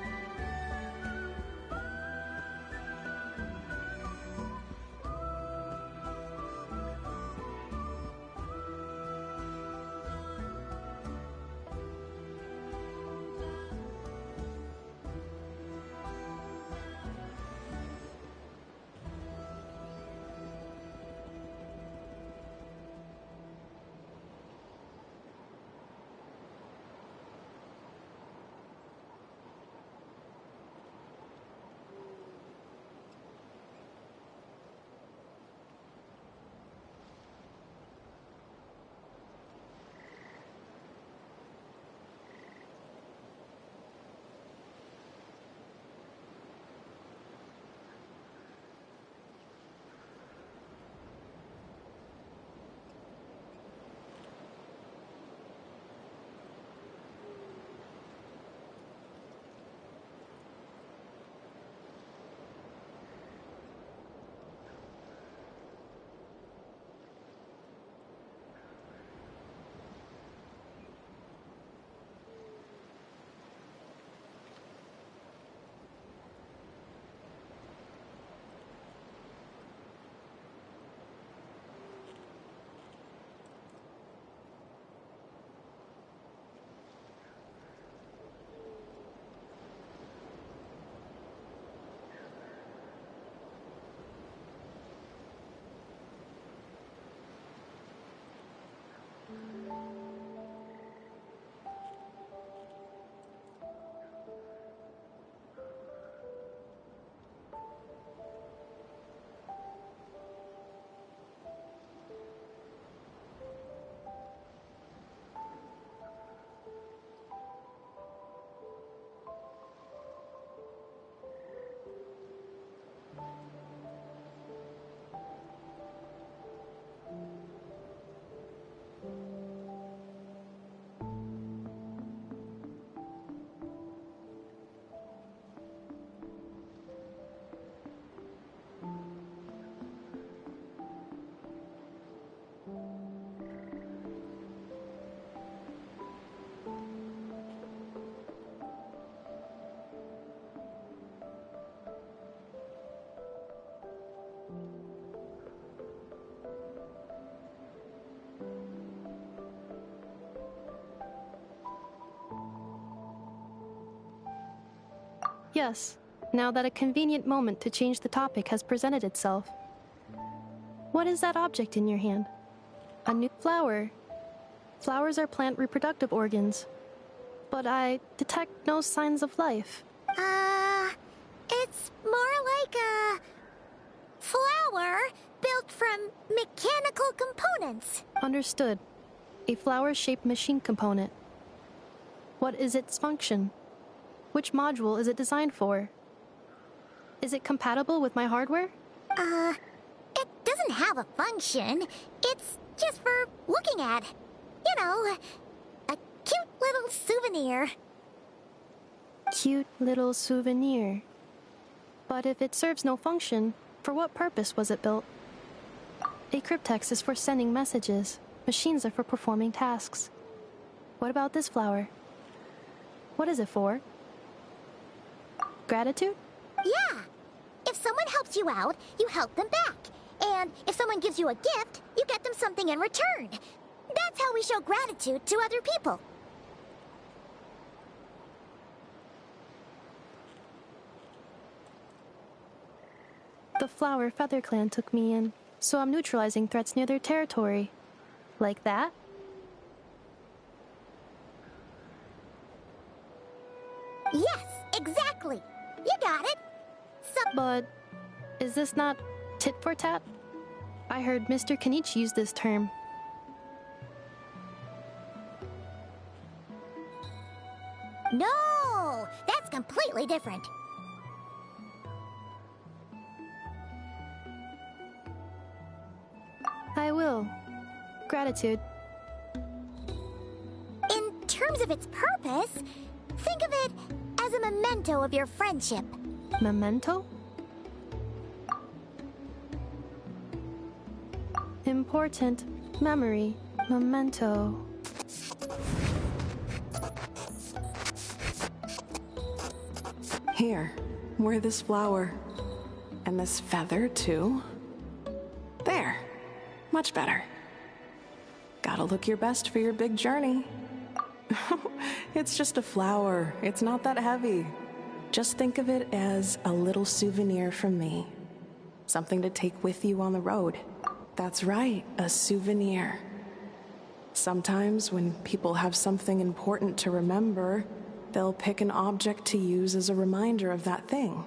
Yes, now that a convenient moment to change the topic has presented itself. What is that object in your hand? A new flower. Flowers are plant reproductive organs, but I detect no signs of life. It's more like a flower built from mechanical components. Understood. A flower-shaped machine component. What is its function? Which module is it designed for? Is it compatible with my hardware? It doesn't have a function. It's just for looking at. You know, a cute little souvenir. Cute little souvenir. But if it serves no function, for what purpose was it built? A cryptex is for sending messages. Machines are for performing tasks. What about this flower? What is it for? Gratitude? Yeah. If someone helps you out, you help them back. And if someone gives you a gift, you get them something in return. That's how we show gratitude to other people. The Flower Feather Clan took me in, so I'm neutralizing threats near their territory. Like that? Yes, exactly. You got it. But is this not tit for tat? I heard Mr. Kenichi use this term. No, that's completely different. I will. Gratitude. In terms of its purpose, think of it as a memento of your friendship. Memento? Important. Memory. Memento. Here, wear this flower. And this feather, too. There. Much better. Gotta look your best for your big journey. It's just a flower. It's not that heavy. Just think of it as a little souvenir from me. Something to take with you on the road. That's right, a souvenir. Sometimes when people have something important to remember, they'll pick an object to use as a reminder of that thing.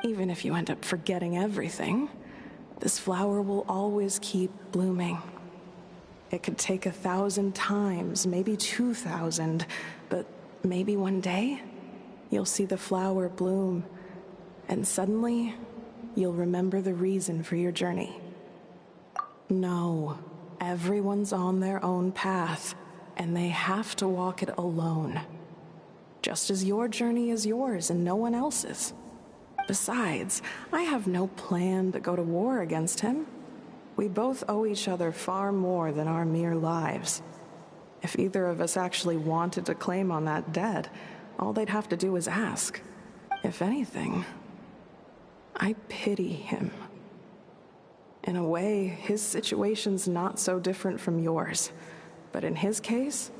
Even if you end up forgetting everything, this flower will always keep blooming. It could take 1,000 times, maybe 2,000, but maybe one day, you'll see the flower bloom, and suddenly, you'll remember the reason for your journey. No, everyone's on their own path, and they have to walk it alone. Just as your journey is yours and no one else's. Besides, I have no plan to go to war against him. We both owe each other far more than our mere lives. If either of us actually wanted to claim on that debt, all they'd have to do is ask. If anything, I pity him. In a way, his situation's not so different from yours. But in his case,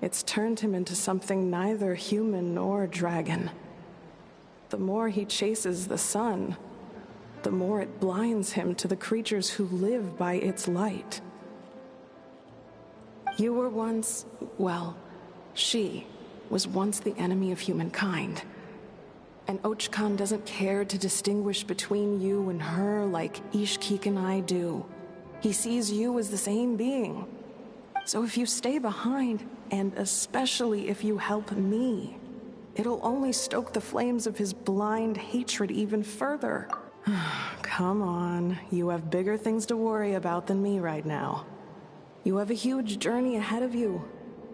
it's turned him into something neither human nor dragon. The more he chases the sun, the more it blinds him to the creatures who live by its light. You were once, well, she was once the enemy of humankind. And Ochkan doesn't care to distinguish between you and her like Ishkik and I do. He sees you as the same being. So if you stay behind, and especially if you help me, it'll only stoke the flames of his blind hatred even further. Come on, you have bigger things to worry about than me right now. You have a huge journey ahead of you.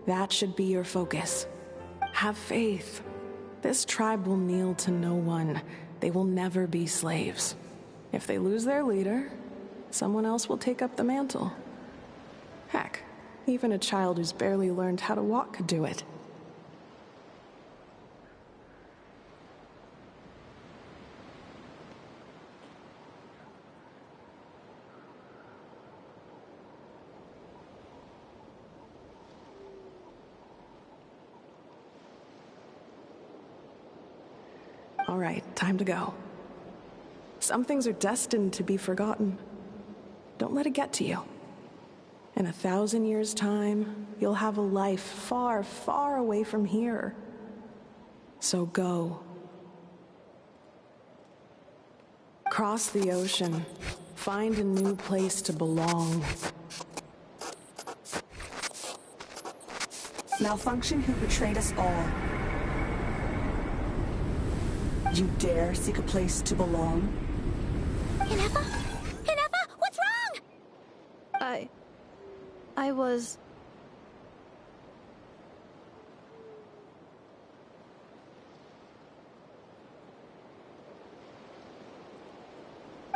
That should be your focus. Have faith. This tribe will kneel to no one. They will never be slaves. If they lose their leader, someone else will take up the mantle. Heck, even a child who's barely learned how to walk could do it. All right, time to go. Some things are destined to be forgotten. Don't let it get to you. In 1,000 years' time, you'll have a life far, far away from here. So go. Cross the ocean. Find a new place to belong. Malfunction who betrayed us all. You dare seek a place to belong? Ineffa? Ineffa, what's wrong? I was...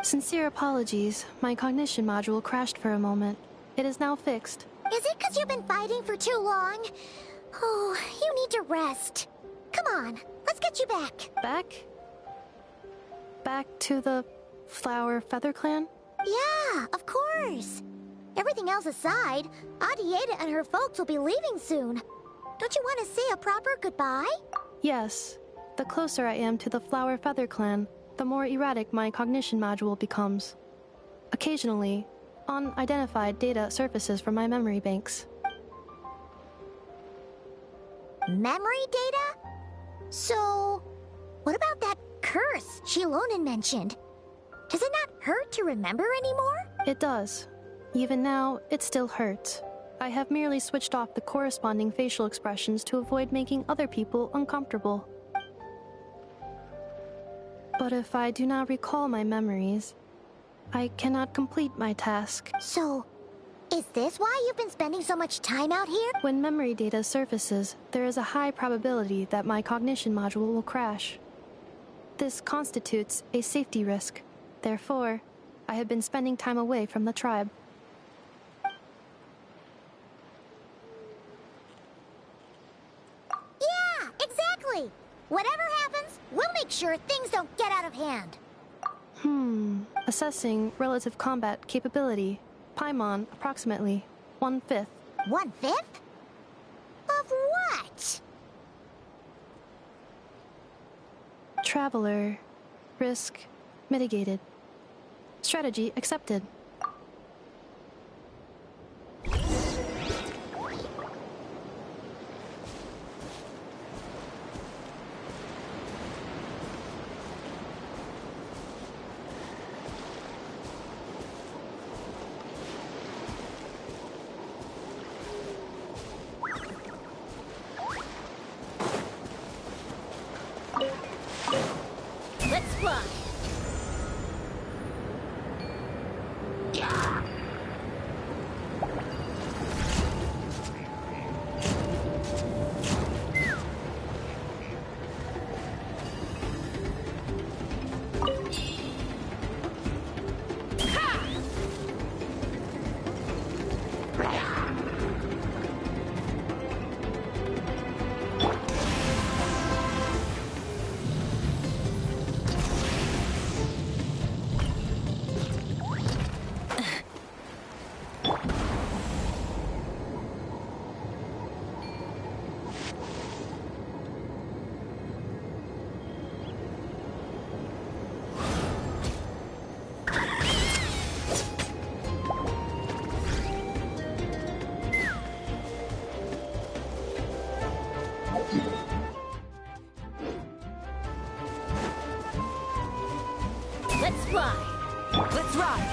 Sincere apologies. My cognition module crashed for a moment. It is now fixed. Is it because you've been fighting for too long? Oh, you need to rest. Come on, let's get you back. Back? Back to the Flower Feather Clan? Yeah, of course. Everything else aside, Adieta and her folks will be leaving soon. Don't you want to say a proper goodbye? Yes. The closer I am to the Flower Feather Clan, the more erratic my cognition module becomes. Occasionally, unidentified data surfaces from my memory banks. Memory data? So, what about that curse Shilonen mentioned? Does it not hurt to remember anymore? It does. Even now, it still hurts. I have merely switched off the corresponding facial expressions to avoid making other people uncomfortable. But if I do not recall my memories, I cannot complete my task. So, is this why you've been spending so much time out here? When memory data surfaces, there is a high probability that my cognition module will crash. This constitutes a safety risk. Therefore, I have been spending time away from the tribe. sure things don't get out of hand. Assessing relative combat capability. Paimon, approximately 1/5. 1/5? Of what? Traveler. Risk mitigated. Strategy accepted. Let's fly. Let's fly. Let's ride.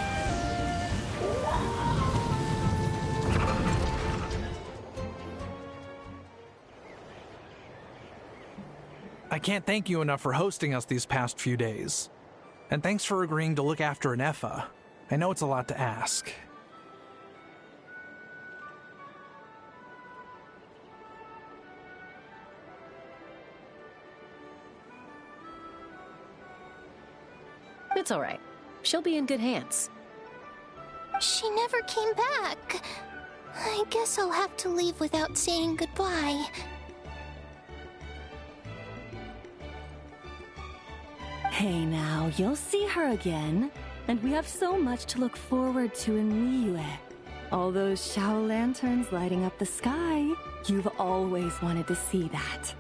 I can't thank you enough for hosting us these past few days. And thanks for agreeing to look after Ineffa. I know it's a lot to ask. It's all right. She'll be in good hands. She never came back. I guess I'll have to leave without saying goodbye. Hey now, you'll see her again. And we have so much to look forward to in Liyue. All those Shao lanterns lighting up the sky. You've always wanted to see that.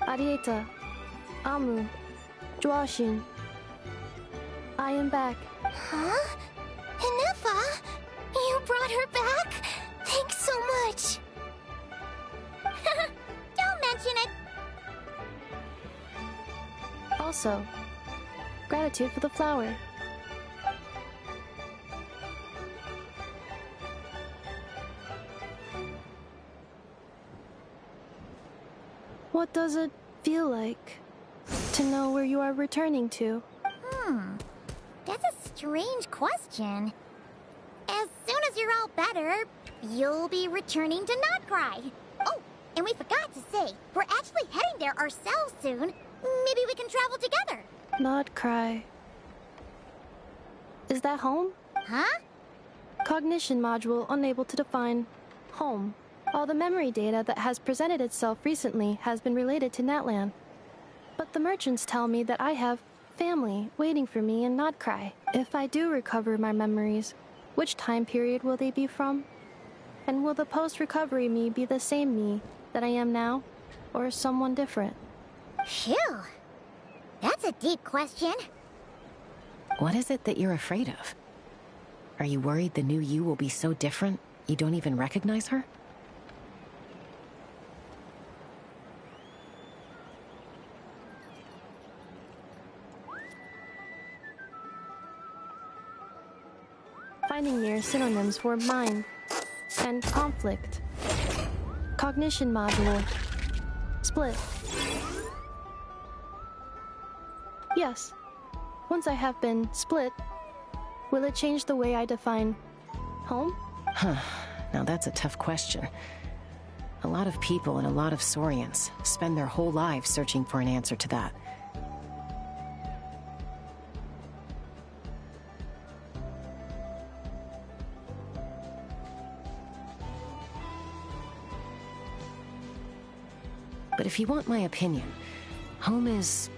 Arieta, Amu, Joashin. I am back. Huh? Ineffa? You brought her back? Thanks so much. Don't mention it. Also, gratitude for the flower. What does it feel like to know where you are returning to? That's a strange question. As soon as you're all better, you'll be returning to Notcry. Oh, and we forgot to say, we're actually heading there ourselves soon. Maybe we can travel together. Notcry. Is that home? Huh? Cognition module unable to define home. All the memory data that has presented itself recently has been related to Natlan. But the merchants tell me that I have family waiting for me in Notcry. If I do recover my memories, which time period will they be from? And will the post-recovery me be the same me that I am now, or someone different? Phew. That's a deep question. What is it that you're afraid of? Are you worried the new you will be so different you don't even recognize her? Finding near synonyms for mind and conflict. Cognition module. Split. Yes. Once I have been split, will it change the way I define home? Huh. Now that's a tough question. A lot of people and a lot of Saurians spend their whole lives searching for an answer to that. But if you want my opinion, home is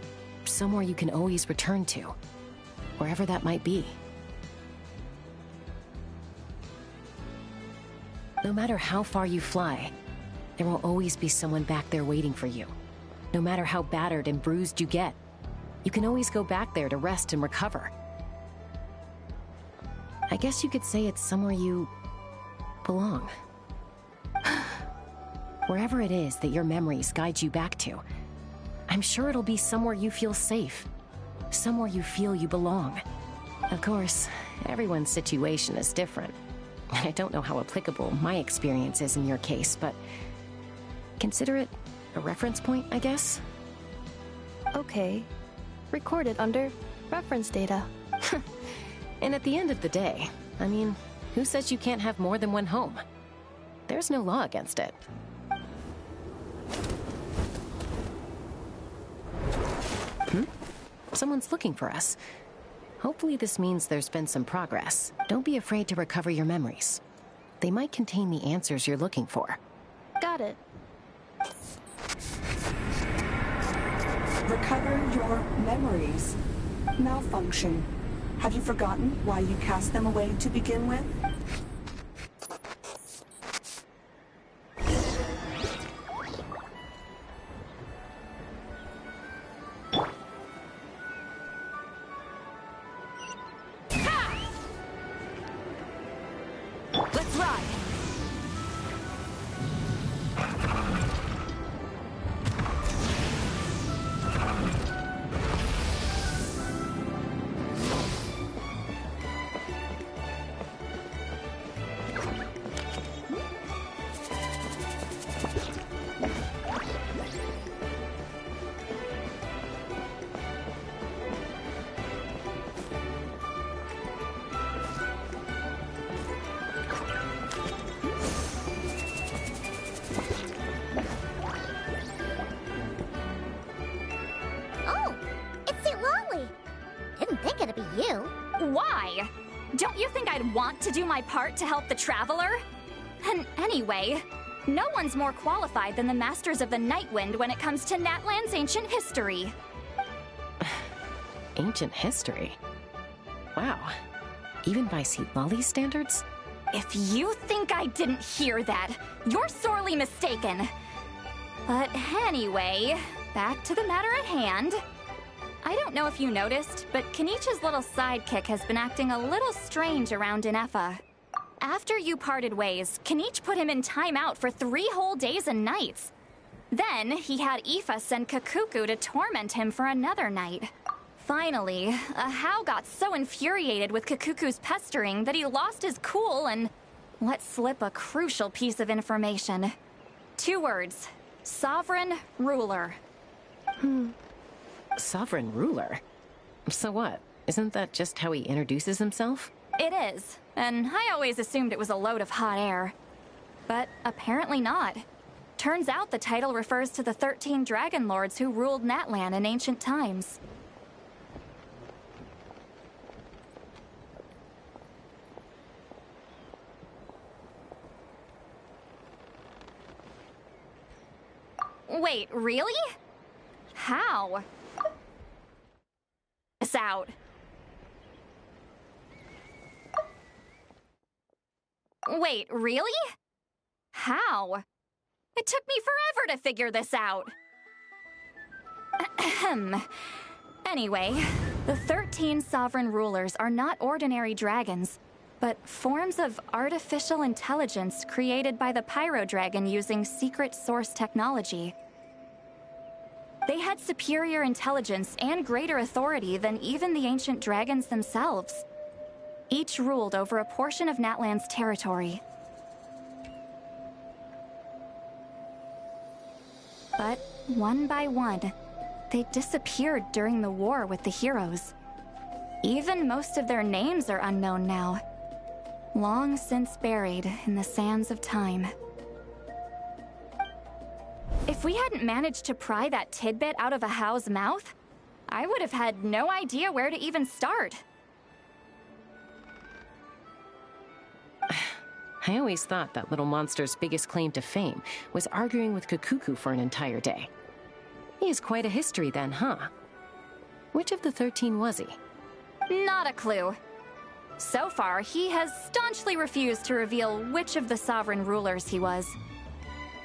somewhere you can always return to, wherever that might be. No matter how far you fly, there will always be someone back there waiting for you. No matter how battered and bruised you get, you can always go back there to rest and recover. I guess you could say it's somewhere you belong. Wherever it is that your memories guide you back to, I'm sure it'll be somewhere you feel safe, somewhere you feel you belong. Of course, everyone's situation is different, and I don't know how applicable my experience is in your case, but consider it a reference point, I guess? Okay. Recorded under reference data. And at the end of the day, I mean, who says you can't have more than one home? There's no law against it. Someone's looking for us. Hopefully this means there's been some progress. Don't be afraid to recover your memories. They might contain the answers you're looking for. Got it. Recover your memories. Malfunction. Have you forgotten why you cast them away to begin with? Let's ride! Why? Don't you think I'd want to do my part to help the Traveler? And anyway, no one's more qualified than the Masters of the Nightwind when it comes to Natlan's ancient history. Ancient history? Wow. Even by Lolly's standards? If you think I didn't hear that, you're sorely mistaken. But anyway, back to the matter at hand. I don't know if you noticed, but Kenichi's little sidekick has been acting a little strange around Ineffa. After you parted ways, Kenichi put him in timeout for 3 whole days and nights. Then, he had Aoife send Kakuku to torment him for another night. Finally, Ahau got so infuriated with Kakuku's pestering that he lost his cool and let slip a crucial piece of information. 2 words. Sovereign Ruler. Sovereign ruler? So what? Isn't that just how he introduces himself? It is, and I always assumed it was a load of hot air. But apparently not. Turns out the title refers to the 13 Dragon Lords who ruled Natlan in ancient times. Wait, really? How? This out. Wait, really? How? It took me forever to figure this out. Ahem. Anyway, the 13 sovereign rulers are not ordinary dragons, but forms of artificial intelligence created by the Pyro Dragon using secret source technology. They had superior intelligence and greater authority than even the ancient dragons themselves. Each ruled over a portion of Natlan's territory. But one by one, they disappeared during the war with the heroes. Even most of their names are unknown now, long since buried in the sands of time. If we hadn't managed to pry that tidbit out of a How's mouth, I would have had no idea where to even start. I always thought that little monster's biggest claim to fame was arguing with Kakuku for an entire day. He has quite a history then, huh? Which of the 13 was he? Not a clue. So far, he has staunchly refused to reveal which of the sovereign rulers he was.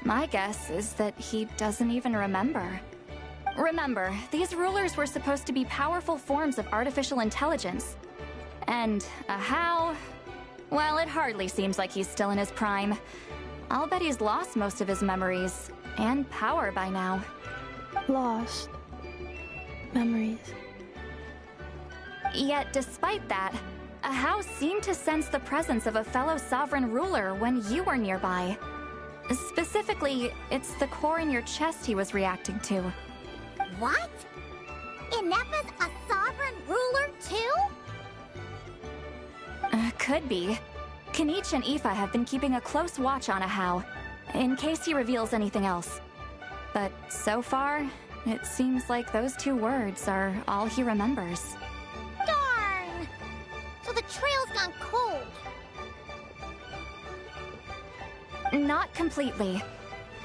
My guess is that he doesn't even remember. Remember, these rulers were supposed to be powerful forms of artificial intelligence. And a How? Well, it hardly seems like he's still in his prime. I'll bet he's lost most of his memories and power by now. Lost memories. Yet, despite that, a How seemed to sense the presence of a fellow sovereign ruler when you were nearby. Specifically, it's the core in your chest he was reacting to. What? Ineffa's a sovereign ruler too? Could be. Kanich and Aoife have been keeping a close watch on a How, in case he reveals anything else. But so far, it seems like those 2 words are all he remembers. Darn! So the trail's gone cold. Not completely.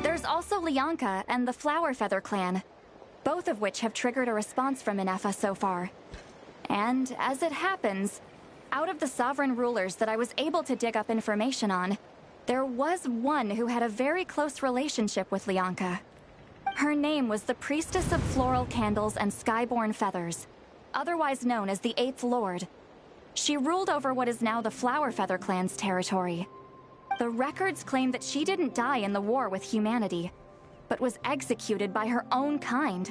There's also Lianka and the Flower Feather clan, both of which have triggered a response from Ineffa so far. And as it happens, out of the sovereign rulers that I was able to dig up information on, there was one who had a very close relationship with Lianka. Her name was the Priestess of Floral Candles and Skyborn Feathers, otherwise known as the 8th Lord. She ruled over what is now the Flower Feather clan's territory. The records claim that she didn't die in the war with humanity, but was executed by her own kind.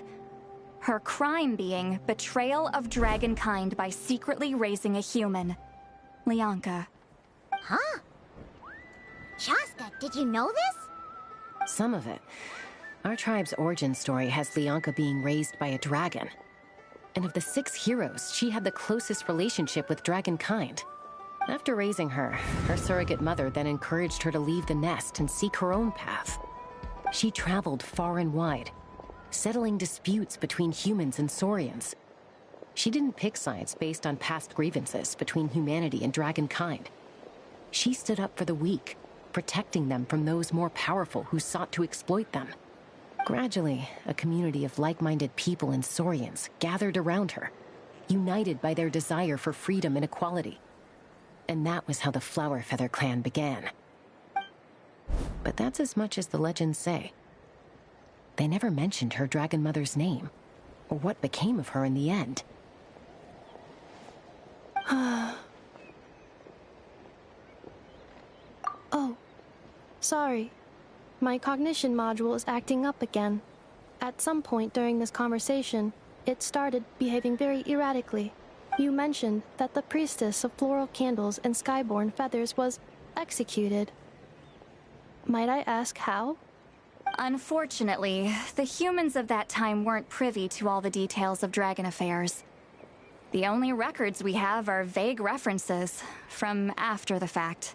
Her crime being betrayal of dragonkind by secretly raising a human. Lianka. Huh? Chaska, did you know this? Some of it. Our tribe's origin story has Lianka being raised by a dragon. And of the 6 heroes, she had the closest relationship with dragonkind. After raising her, her surrogate mother then encouraged her to leave the nest and seek her own path. She traveled far and wide, settling disputes between humans and Saurians. She didn't pick sides based on past grievances between humanity and dragonkind. She stood up for the weak, protecting them from those more powerful who sought to exploit them. Gradually, a community of like-minded people and Saurians gathered around her, united by their desire for freedom and equality. And that was how the Flower Feather clan began. But that's as much as the legends say. They never mentioned her dragon mother's name, or what became of her in the end. Oh, sorry. My cognition module is acting up again. At some point during this conversation, it started behaving very erratically. You mentioned that the Priestess of Floral Candles and Skyborn Feathers was executed. Might I ask how? Unfortunately, the humans of that time weren't privy to all the details of dragon affairs. The only records we have are vague references from after the fact.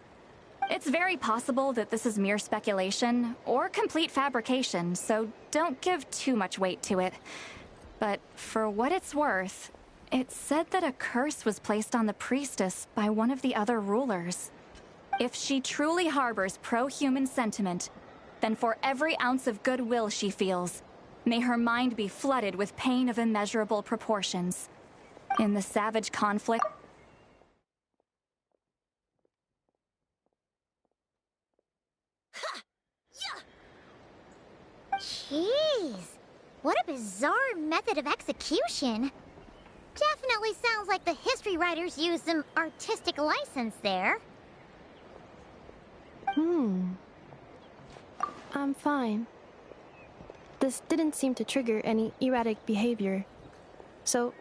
It's very possible that this is mere speculation or complete fabrication, so don't give too much weight to it. But for what it's worth, it's said that a curse was placed on the priestess by one of the other rulers. If she truly harbors pro-human sentiment, then for every ounce of goodwill she feels, may her mind be flooded with pain of immeasurable proportions. In the savage conflict... Jeez, what a bizarre method of execution. Definitely sounds like the history writers used some artistic license there. I'm fine. This didn't seem to trigger any erratic behavior. So,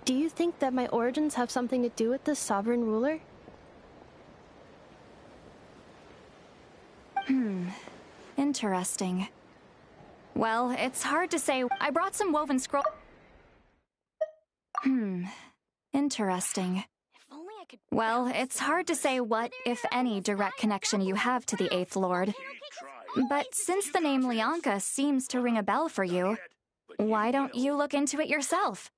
do you think that my origins have something to do with this sovereign ruler? Interesting. Well, it's hard to say. I brought some woven scroll... Interesting. Well, it's hard to say what, if any, direct connection you have to the 8th Lord. But since the name Leonka seems to ring a bell for you, why don't you look into it yourself?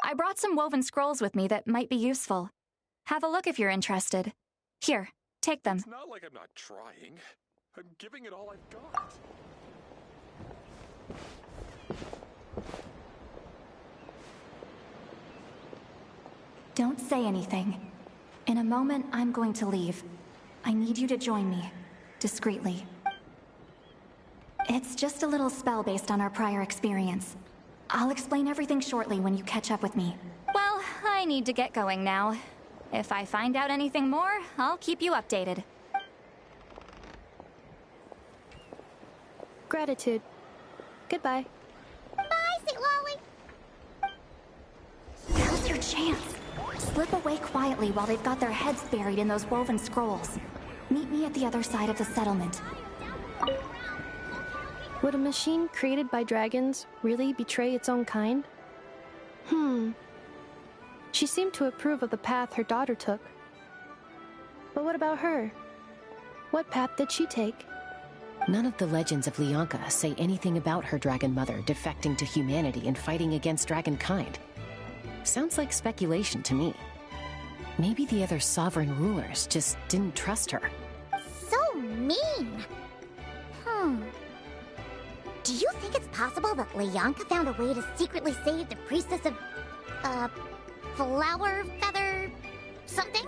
I brought some woven scrolls with me that might be useful. Have a look if you're interested. Here, take them. It's not like I'm not trying. I'm giving it all I've got. Don't say anything. In a moment, I'm going to leave. I need you to join me, discreetly. It's just a little spell based on our prior experience. I'll explain everything shortly when you catch up with me. Well, I need to get going now. If I find out anything more, I'll keep you updated. Gratitude. Goodbye. Bye, Sweet Lolly. Now's your chance. Slip away quietly while they've got their heads buried in those woven scrolls. Meet me at the other side of the settlement. Would a machine created by dragons really betray its own kind? She seemed to approve of the path her daughter took. But what about her? What path did she take? None of the legends of Leonka say anything about her dragon mother defecting to humanity and fighting against dragonkind. Sounds like speculation to me. Maybe the other sovereign rulers just didn't trust her. So mean. Do you think it's possible that Leonka found a way to secretly save the priestess of, flower feather something?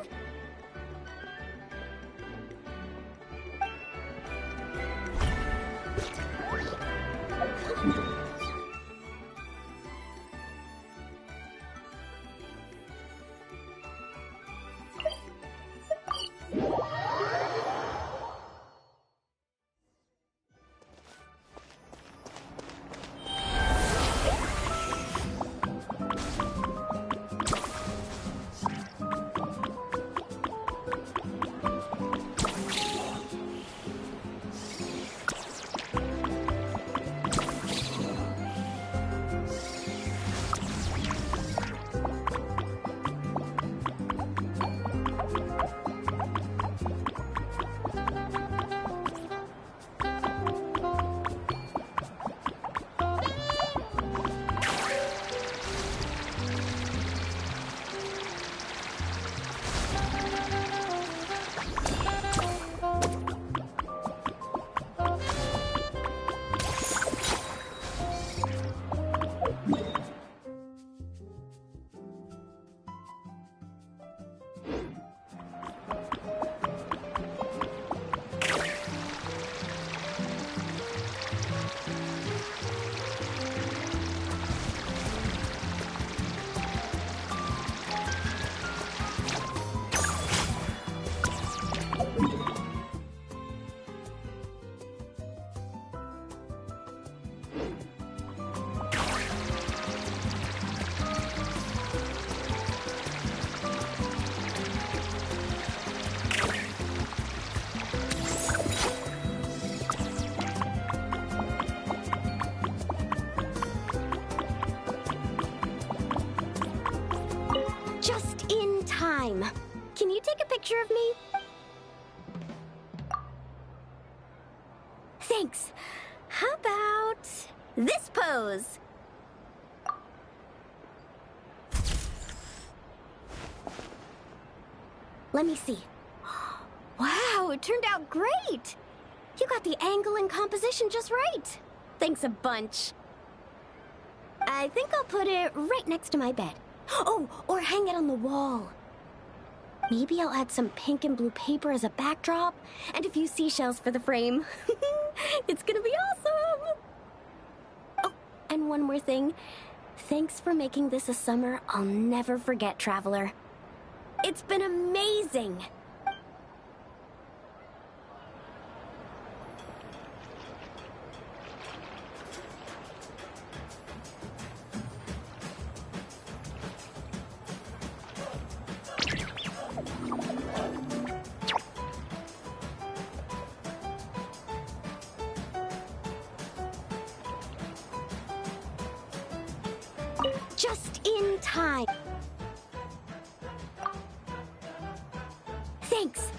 Can you take a picture of me? Thanks. How about this pose? Let me see. Wow, it turned out great! You got the angle and composition just right. Thanks a bunch. I think I'll put it right next to my bed. Oh, or hang it on the wall. Maybe I'll add some pink and blue paper as a backdrop, and a few seashells for the frame. It's gonna be awesome! Oh, and one more thing. Thanks for making this a summer I'll never forget, Traveler. It's been amazing! Just in time. Thanks.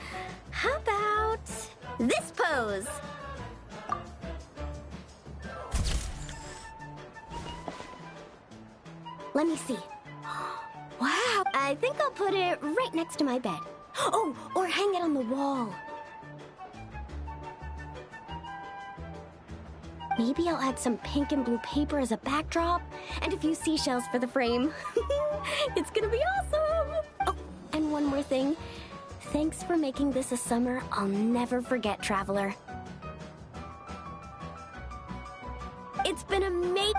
How about this pose? photos. Let me see. Wow, I think I'll put it right next to my bed. Oh, or hang it on the wall. Maybe I'll add some pink and blue paper as a backdrop, and a few seashells for the frame. It's gonna be awesome! Oh, and one more thing. Thanks for making this a summer I'll never forget, Traveler. It's been amazing.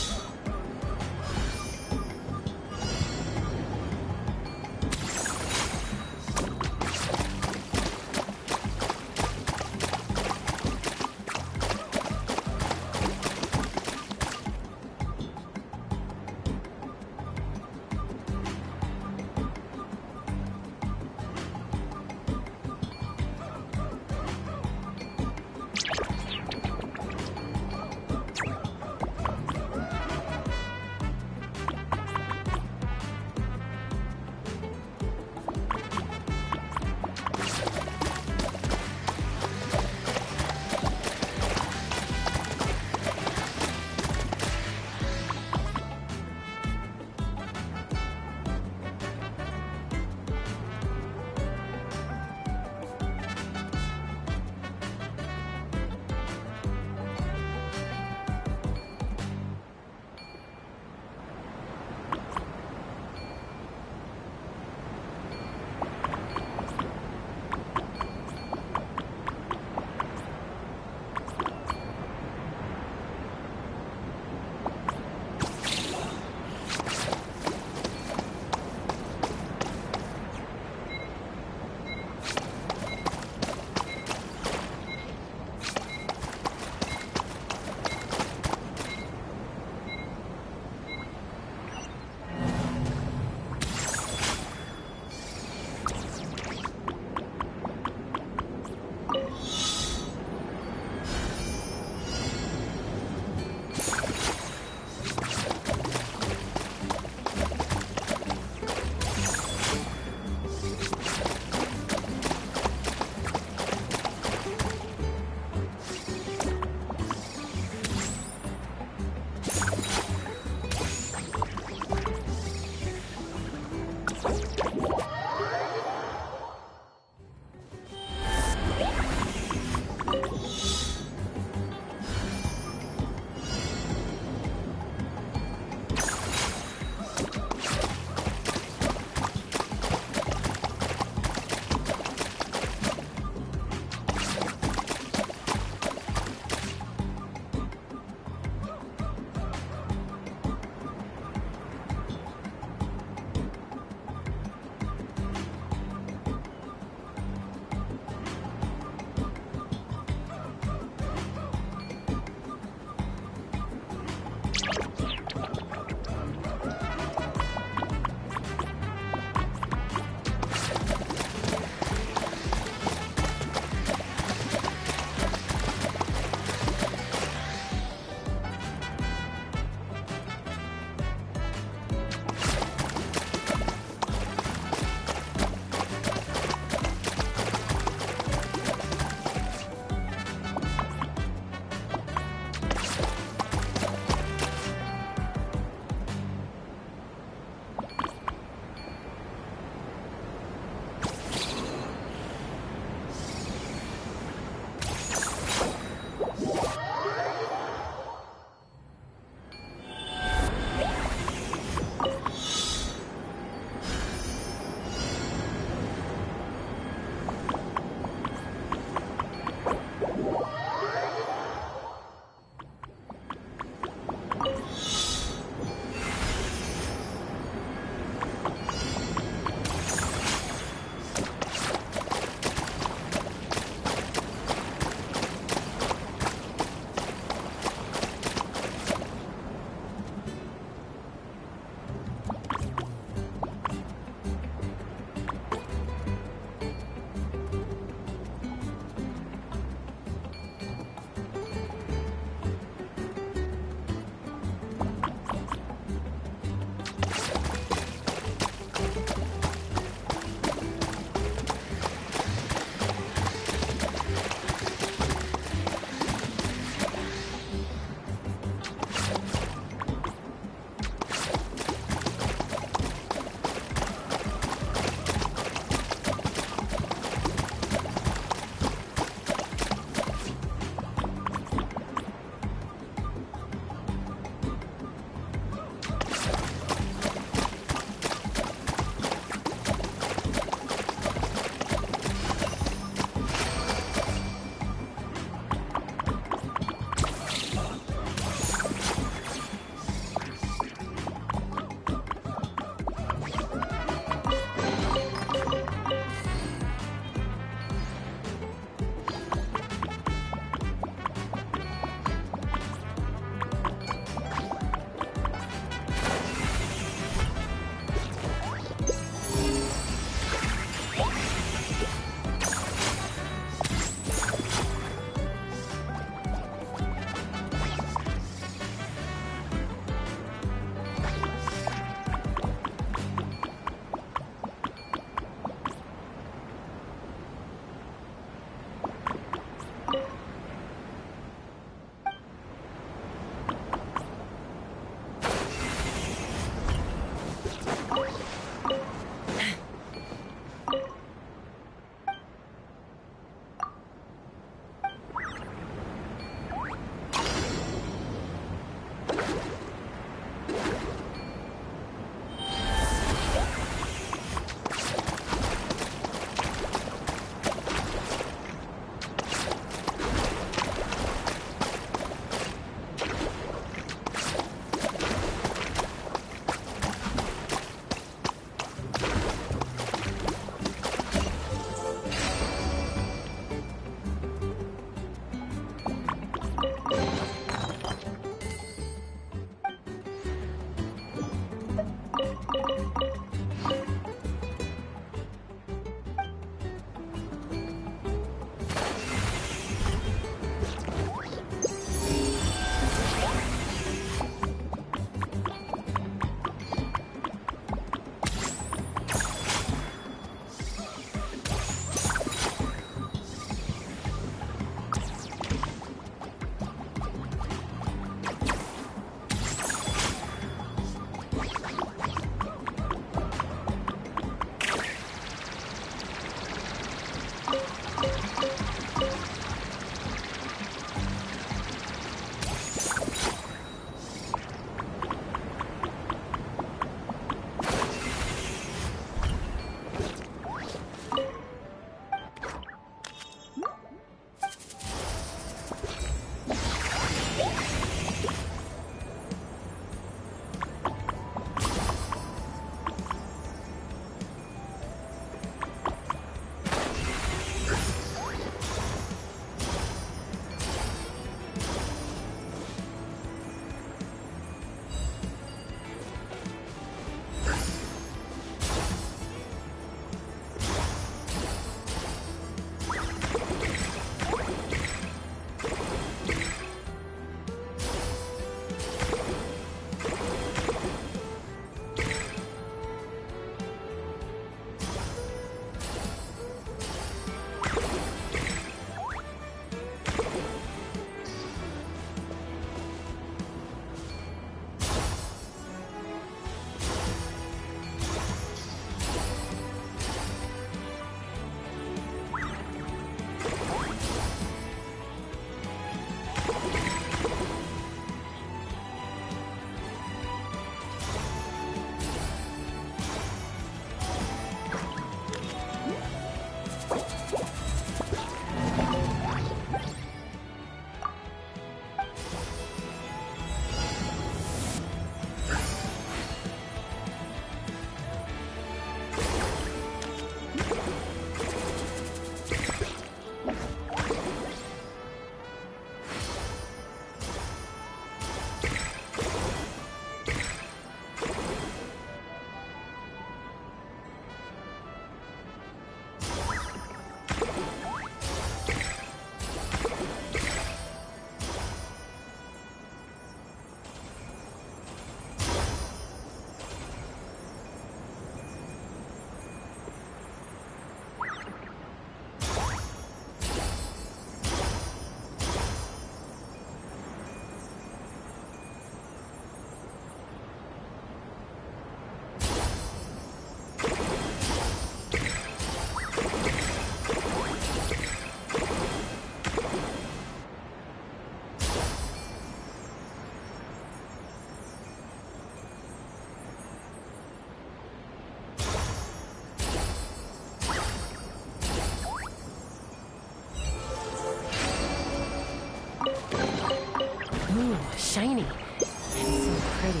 Ooh, shiny. It's so pretty.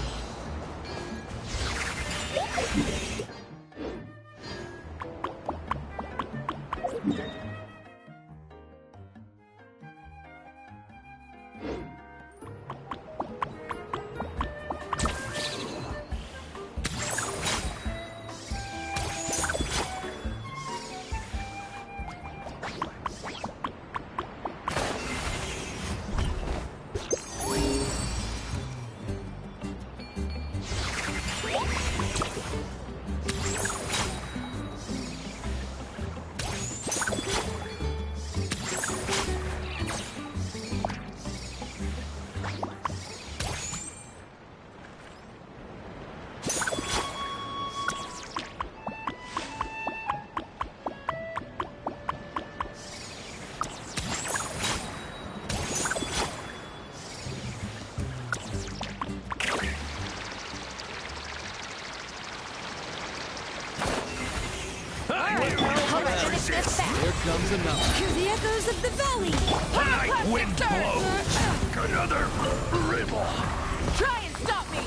Here comes another. Hear the echoes of the valley! The night wind blows! Another riddle! Try and stop me!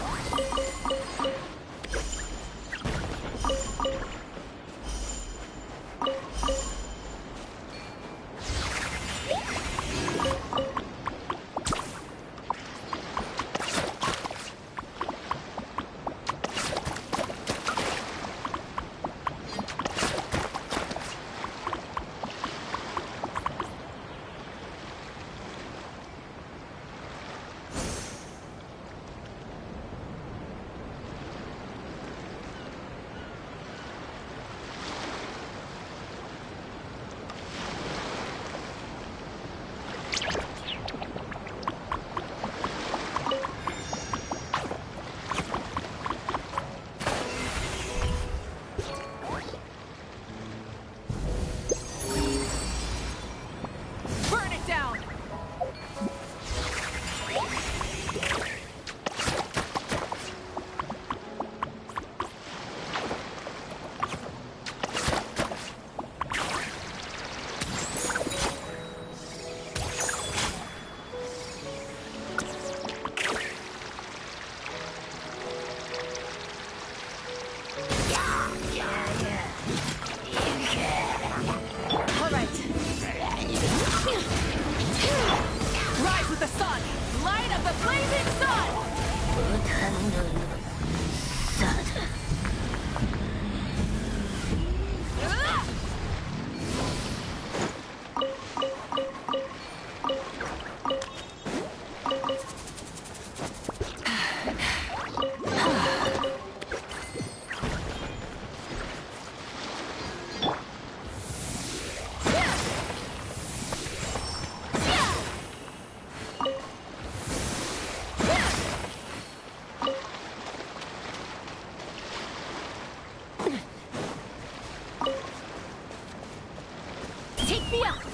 the sun! Light of the blazing sun! Take me up!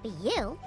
be you.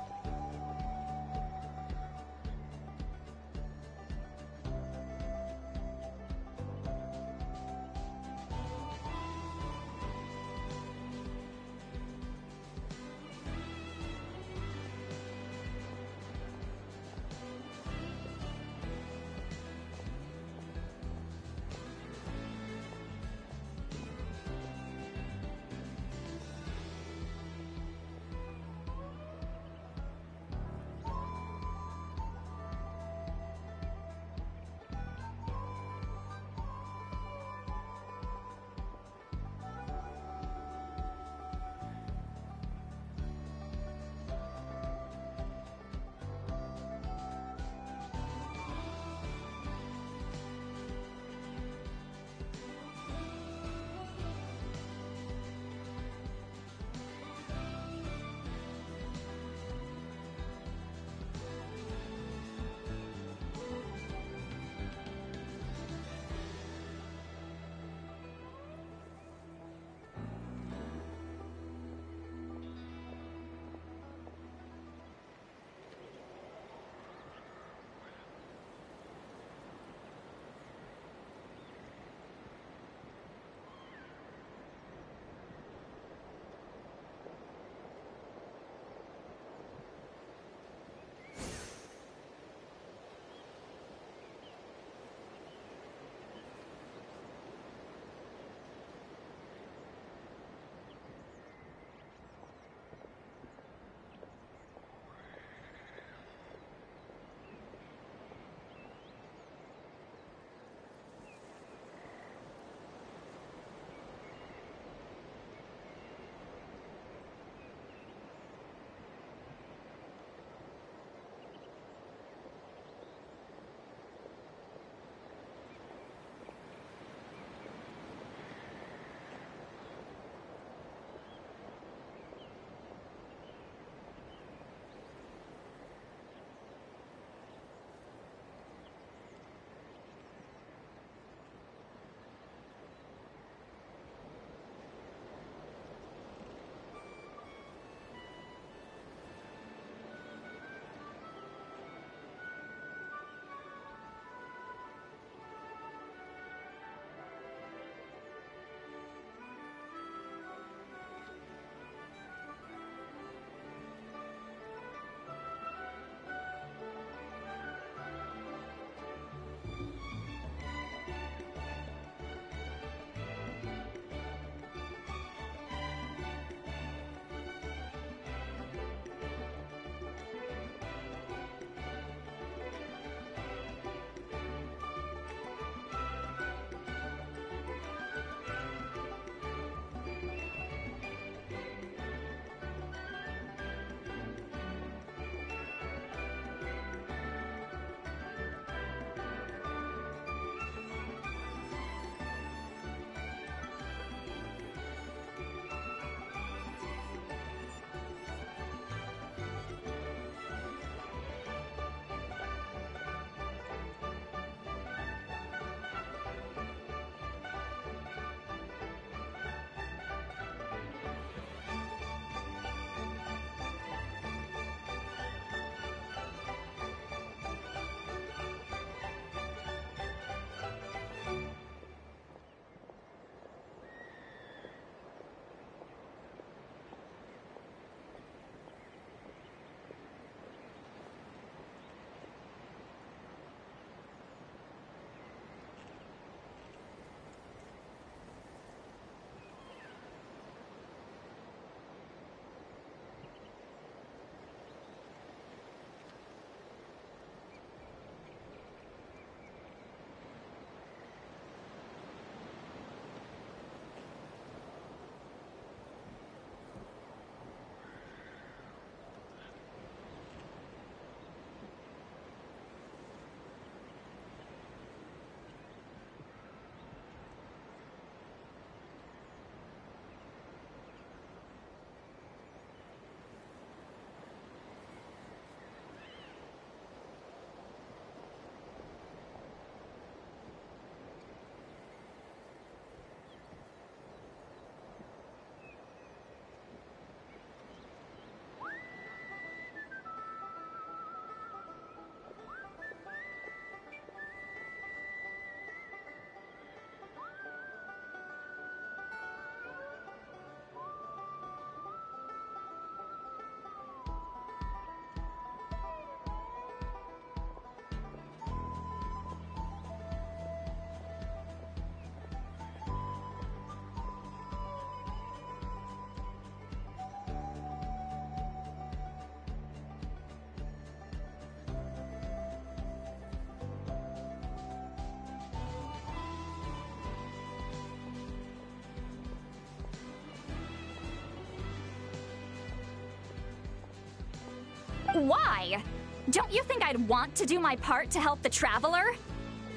Why? Don't you think I'd want to do my part to help the Traveler?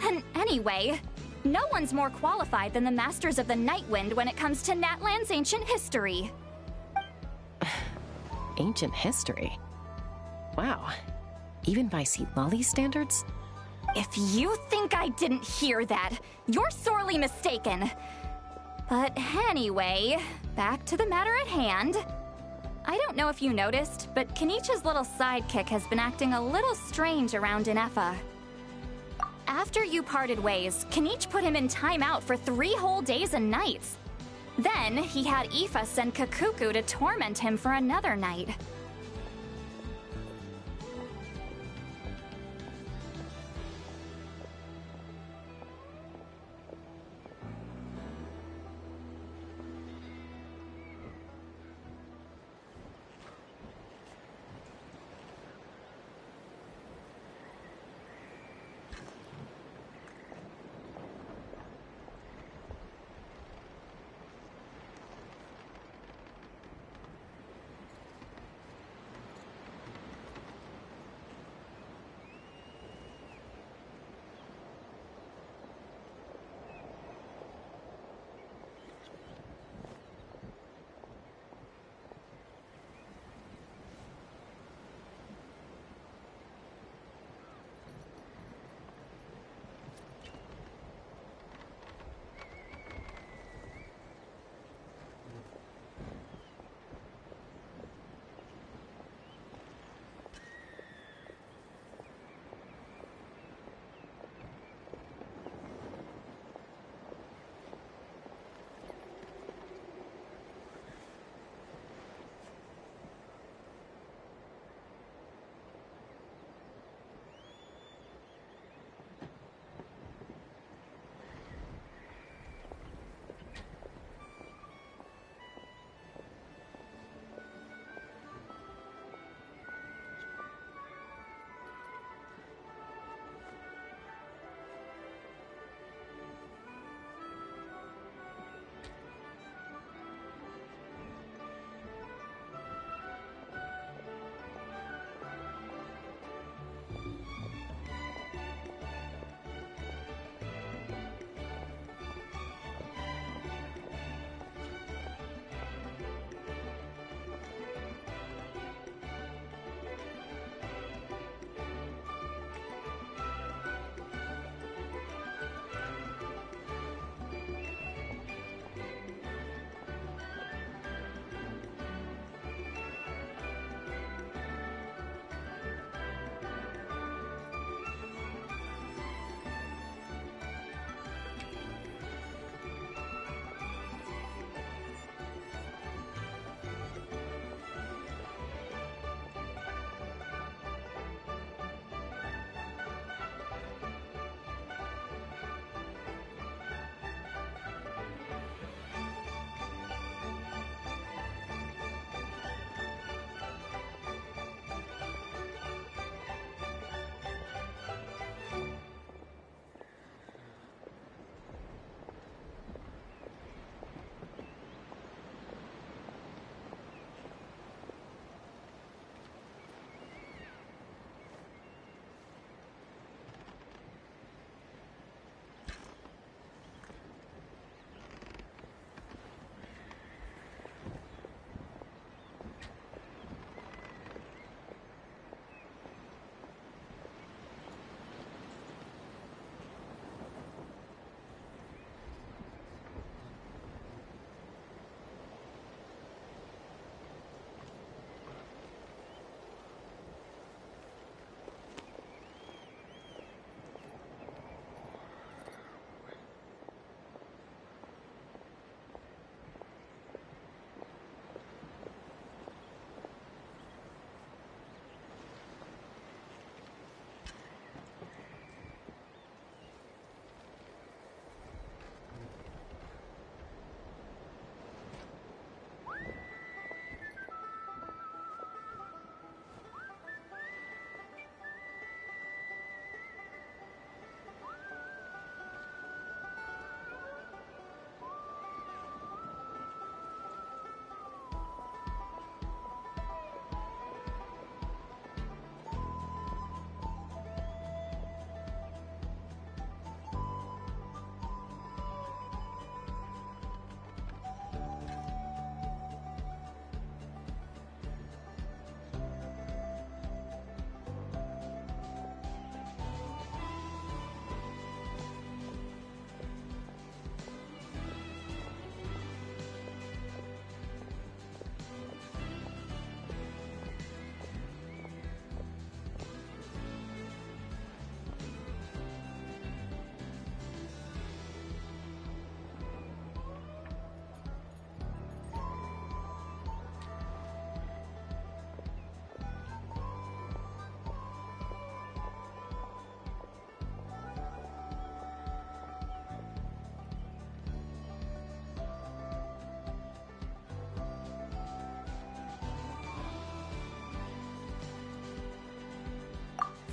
And anyway, no one's more qualified than the Masters of the Nightwind when it comes to Natlan's ancient history. Ancient history? Wow. Even by Lolly's standards? If you think I didn't hear that, you're sorely mistaken. But anyway, back to the matter at hand. I don't know if you noticed, but Kenichi's little sidekick has been acting a little strange around Ineffa. After you parted ways, Kenichi put him in timeout for 3 whole days and nights. Then, he had Aoife send Kakuku to torment him for another night.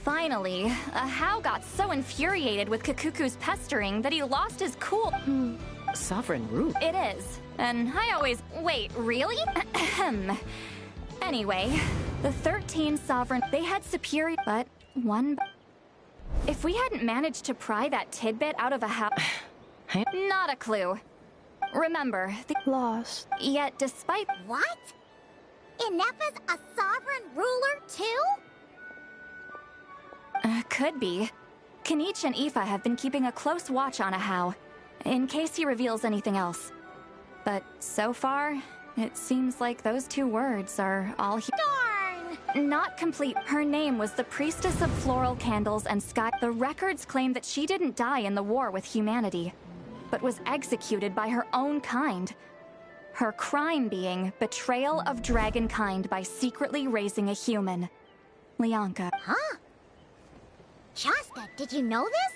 Finally, Hao got so infuriated with Kakuku's pestering that he lost his cool. Sovereign Root? It is. And I always... Wait, really? Anyway, the 13 Sovereign... They had superior... But one... If we hadn't managed to pry that tidbit out of a house... Not a clue. Remember, the... Lost. Yet despite... What? Ineffa's a sovereign ruler too? Could be. Kanich and Aoife have been keeping a close watch on Hao, in case he reveals anything else. But so far, it seems like those two words are all he— Darn! Not complete. Her name was the Priestess of Floral Candles and Sky. The records claim that she didn't die in the war with humanity, but was executed by her own kind. Her crime being betrayal of dragonkind by secretly raising a human. Lianka. Huh? Shasta, did you know this?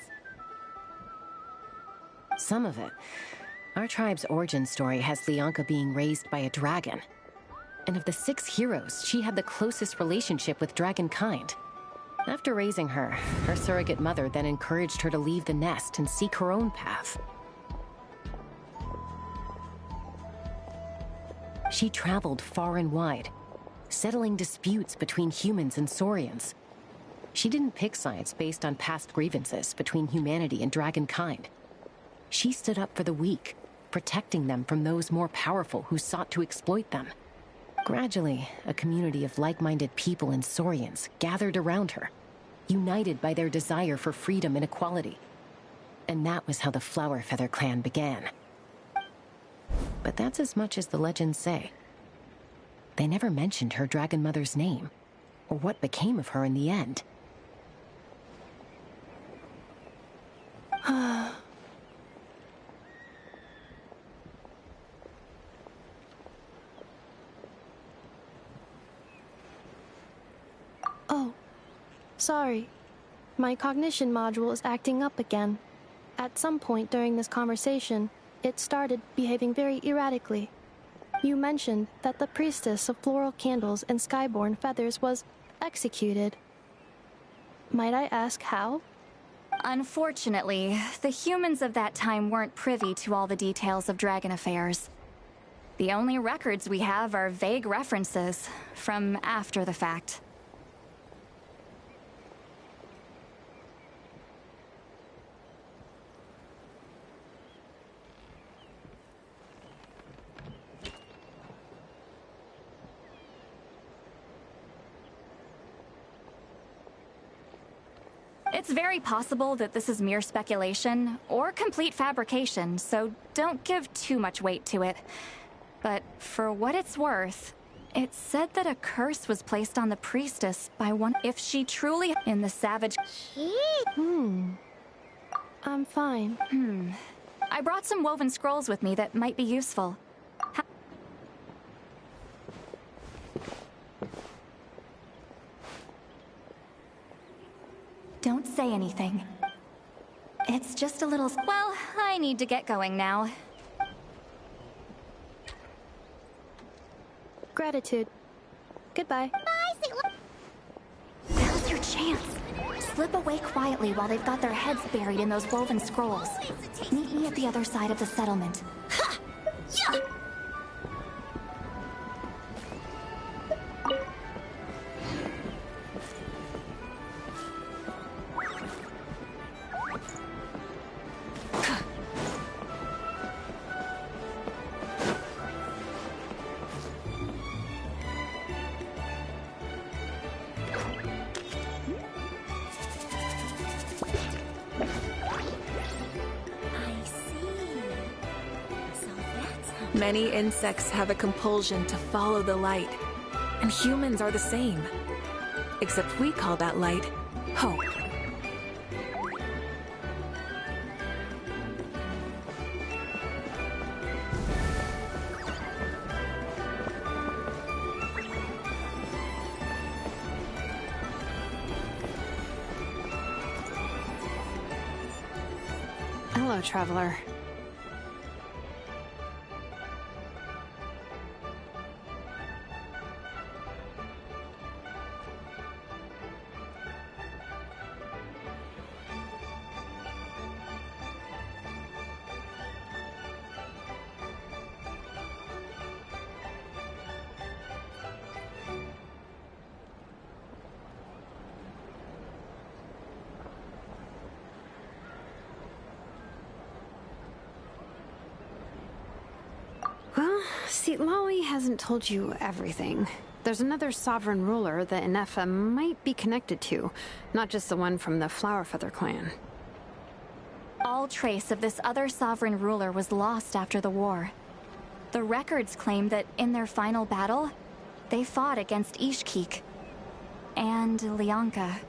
Some of it. Our tribe's origin story has Lianka being raised by a dragon. And of the 6 heroes, she had the closest relationship with dragonkind. After raising her, her surrogate mother then encouraged her to leave the nest and seek her own path. She traveled far and wide, settling disputes between humans and Saurians. She didn't pick sides based on past grievances between humanity and dragonkind. She stood up for the weak, protecting them from those more powerful who sought to exploit them. Gradually, a community of like-minded people and Saurians gathered around her, united by their desire for freedom and equality. And that was how the Flower Feather clan began. But that's as much as the legends say. They never mentioned her dragon mother's name, or what became of her in the end. Oh, sorry. My cognition module is acting up again. At some point during this conversation, it started behaving very erratically. You mentioned that the Priestess of Floral Candles and Skyborn Feathers was executed. Might I ask how? Unfortunately, the humans of that time weren't privy to all the details of dragon affairs. The only records we have are vague references from after the fact. It's very possible that this is mere speculation, or complete fabrication, so don't give too much weight to it. But for what it's worth, it's said that a curse was placed on the priestess by one— if she truly— in the savage— I'm fine. I brought some woven scrolls with me that might be useful. Don't say anything. It's just a little— Well, I need to get going now. Gratitude. Goodbye. Bye, Sailor. Now's your chance. Slip away quietly while they've got their heads buried in those woven scrolls. Meet me at the other side of the settlement. Ha! Yeah! Many insects have a compulsion to follow the light, and humans are the same. Except we call that light hope. Hello, traveler. Well, see, Lolly hasn't told you everything. There's another sovereign ruler that Ineffa might be connected to, not just the one from the Flowerfeather clan. All trace of this other sovereign ruler was lost after the war. The records claim that in their final battle, they fought against Ishkik and Lyanka.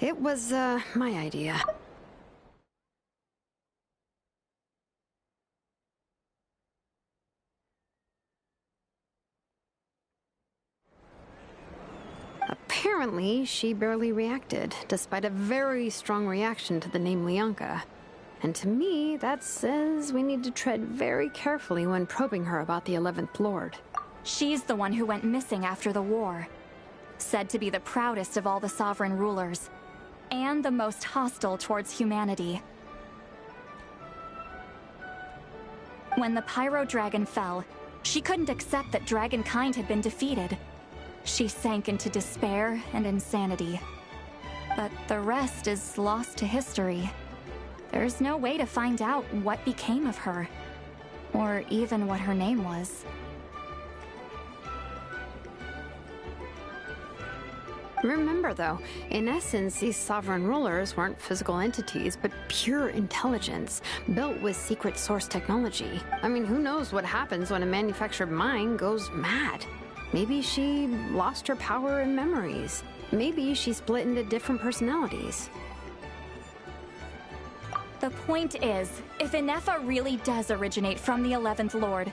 It was, my idea. Apparently, she barely reacted, despite a very strong reaction to the name Lyanka. And to me, that says we need to tread very carefully when probing her about the 11th Lord. She's the one who went missing after the war. Said to be the proudest of all the sovereign rulers, and the most hostile towards humanity. When the Pyro Dragon fell, she couldn't accept that dragonkind had been defeated. She sank into despair and insanity. But the rest is lost to history. There's no way to find out what became of her, or even what her name was. Remember, though, in essence, these sovereign rulers weren't physical entities, but pure intelligence, built with secret source technology. I mean, who knows what happens when a manufactured mind goes mad? Maybe she lost her power and memories. Maybe she split into different personalities. The point is, if Ineffa really does originate from the 11th Lord,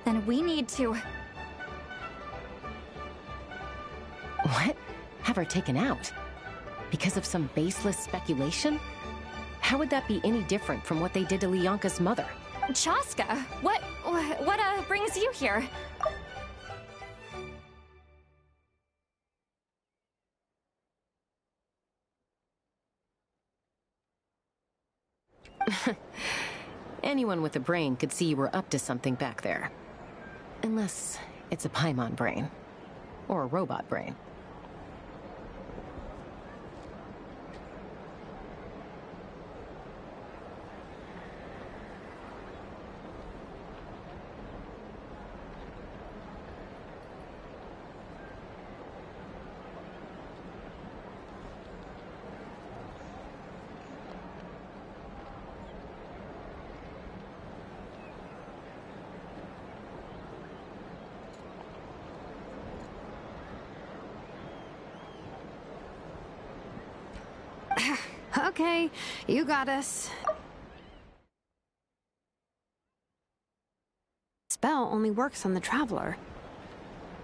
then we need to... What? Have her taken out? Because of some baseless speculation? How would that be any different from what they did to Leonka's mother? Chaska, what brings you here? Anyone with a brain could see you were up to something back there. Unless it's a Paimon brain. Or a robot brain. Okay, you got us. Spell only works on the Traveler.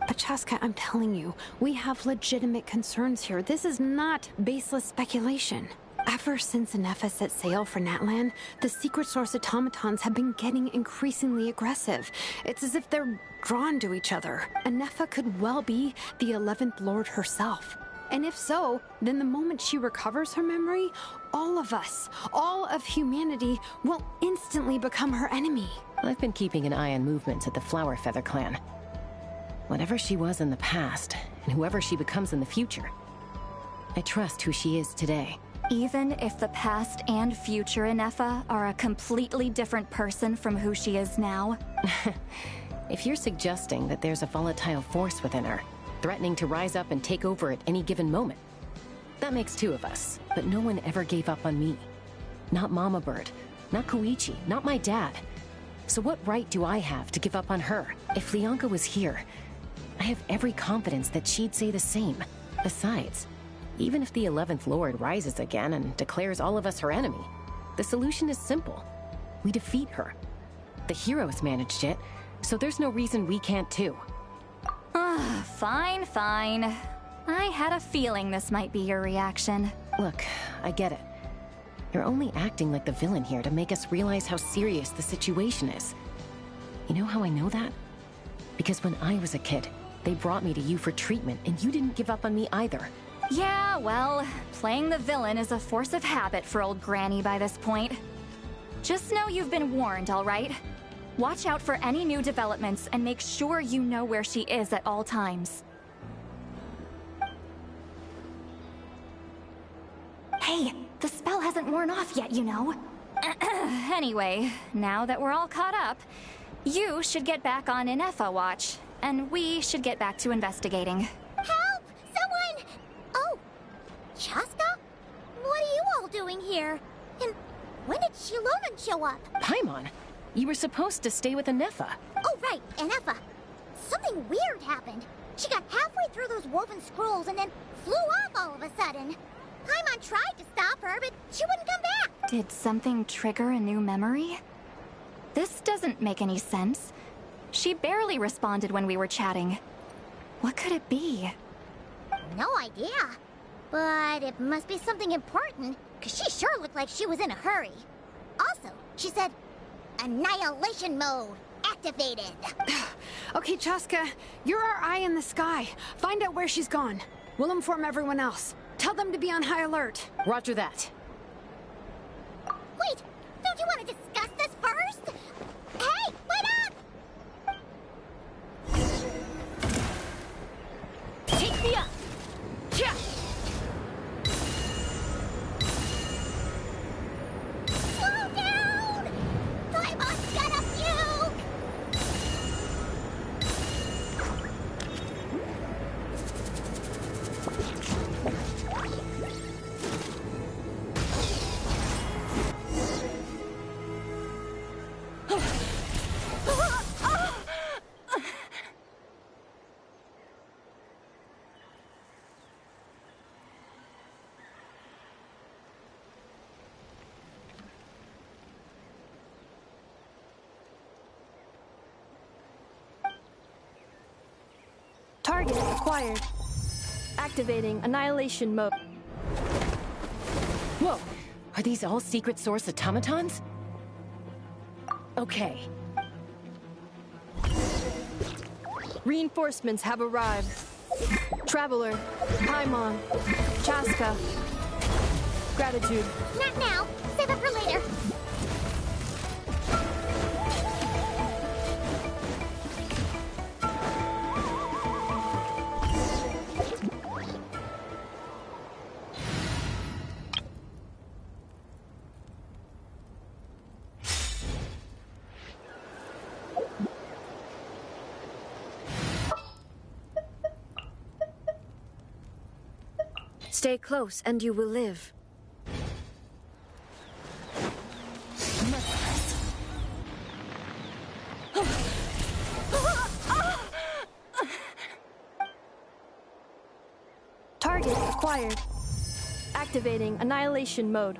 But Chaska, I'm telling you, we have legitimate concerns here. This is not baseless speculation. Ever since Ineffa set sail for Natlan, the secret source automatons have been getting increasingly aggressive. It's as if they're drawn to each other. Ineffa could well be the 11th Lord herself. And if so, then the moment she recovers her memory, all of us, all of humanity, will instantly become her enemy. I've been keeping an eye on movements at the Flower Feather clan. Whatever she was in the past, and whoever she becomes in the future, I trust who she is today. Even if the past and future Ineffa are a completely different person from who she is now? If you're suggesting that there's a volatile force within her, threatening to rise up and take over at any given moment, that makes two of us, but no one ever gave up on me. Not Mama Bird, not Koichi, not my dad. So what right do I have to give up on her? If Leonka was here, I have every confidence that she'd say the same. Besides, even if the 11th Lord rises again and declares all of us her enemy, the solution is simple. We defeat her. The heroes managed it, so there's no reason we can't too. Fine, fine. I had a feeling this might be your reaction. Look, I get it. You're only acting like the villain here to make us realize how serious the situation is. You know how I know that? Because when I was a kid, they brought me to you for treatment, and you didn't give up on me either. Yeah, well, playing the villain is a force of habit for old Granny by this point. Just know you've been warned, all right? Watch out for any new developments and make sure you know where she is at all times. Hey, the spell hasn't worn off yet, you know. Anyway, now that we're all caught up, you should get back on Ineffa watch, and we should get back to investigating. Help! Someone! Oh, Chaska? What are you all doing here? And when did Shilonan show up? Paimon, you were supposed to stay with Ineffa. Oh, right, Ineffa. Something weird happened. She got halfway through those woven scrolls and then flew off all of a sudden. Paimon tried to stop her, but she wouldn't come back. Did something trigger a new memory? This doesn't make any sense. She barely responded when we were chatting. What could it be? No idea. But it must be something important, because she sure looked like she was in a hurry. Also, she said, annihilation mode activated. Okay, Chaska, you're our eye in the sky. Find out where she's gone. We'll inform everyone else. Tell them to be on high alert. Roger that. Wait, don't you want to discuss this first? Hey, wait up! Take me up! Yeah. Slow down! Paimon's gonna puke! Target acquired. Activating annihilation mode. Whoa! Are these all secret source automatons? Okay. Reinforcements have arrived. Traveler, Paimon, Chaska. Gratitude. Not now. Save it for later. Stay close and you will live. Target acquired. Activating annihilation mode.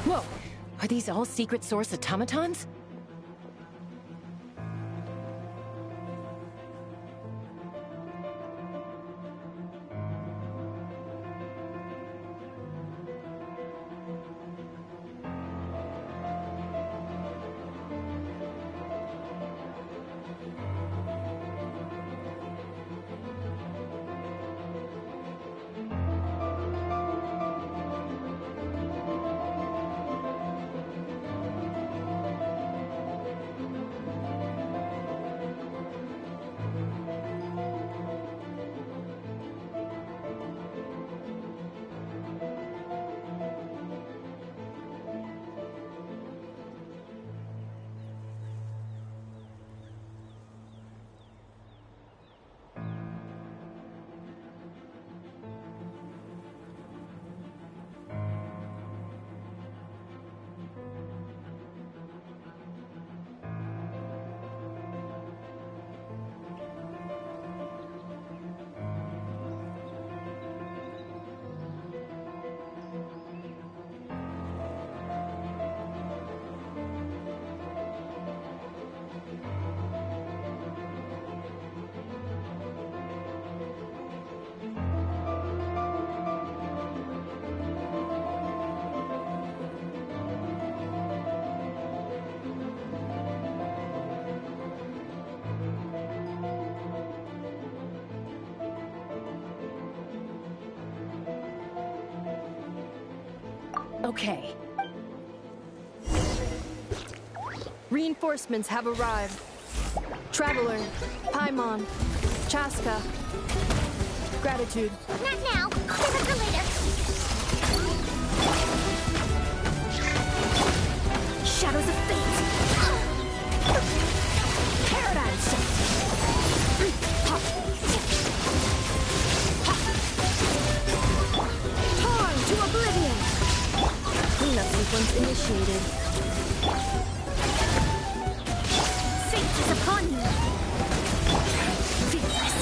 Whoa! Are these all secret source automatons? Okay. Reinforcements have arrived. Traveler, Paimon, Chaska. Gratitude. Not now. Save it for later. Shadows of fate. Paradigm shift. Torn to oblivion. Cleanup sequence initiated. Fate is upon you. Fearless.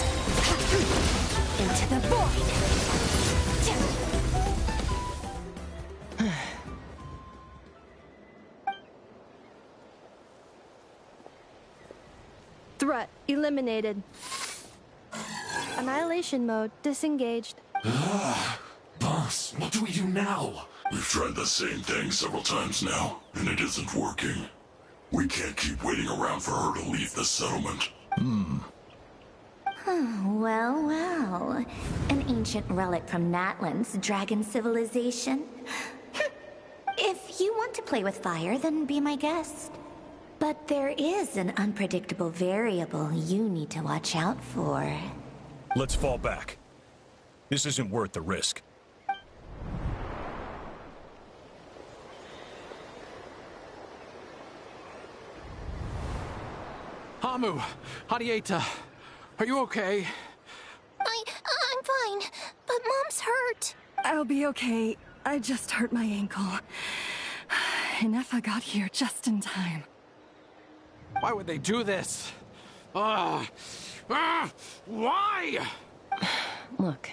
Into the void. Threat eliminated. Annihilation mode disengaged. Boss, what do we do now? We've tried the same thing several times now, and it isn't working. We can't keep waiting around for her to leave the settlement. Well, well. An ancient relic from Natlan's dragon civilization. If you want to play with fire, then be my guest. But there is an unpredictable variable you need to watch out for. Let's fall back. This isn't worth the risk. Hamu, Hadieta, are you okay? I'm fine, but Mom's hurt. I'll be okay. I just hurt my ankle. Ineffa got here just in time. Why would they do this? Why? Look,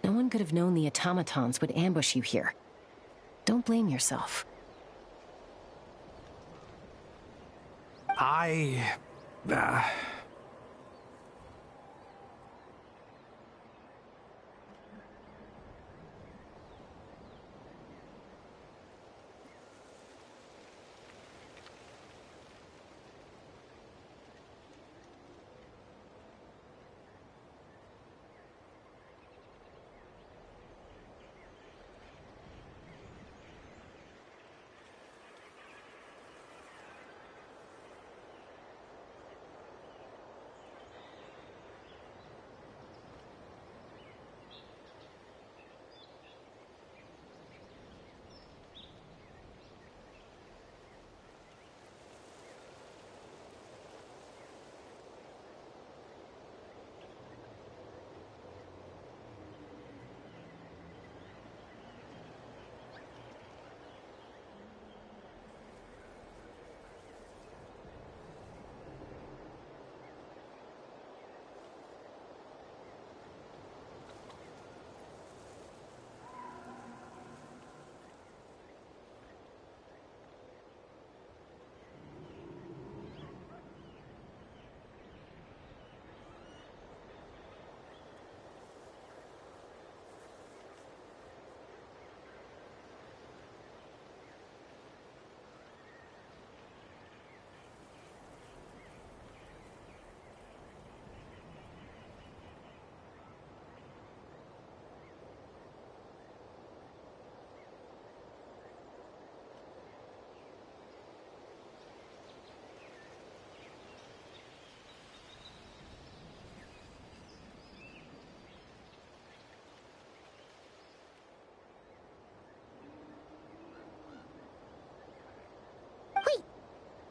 no one could have known the automatons would ambush you here. Don't blame yourself.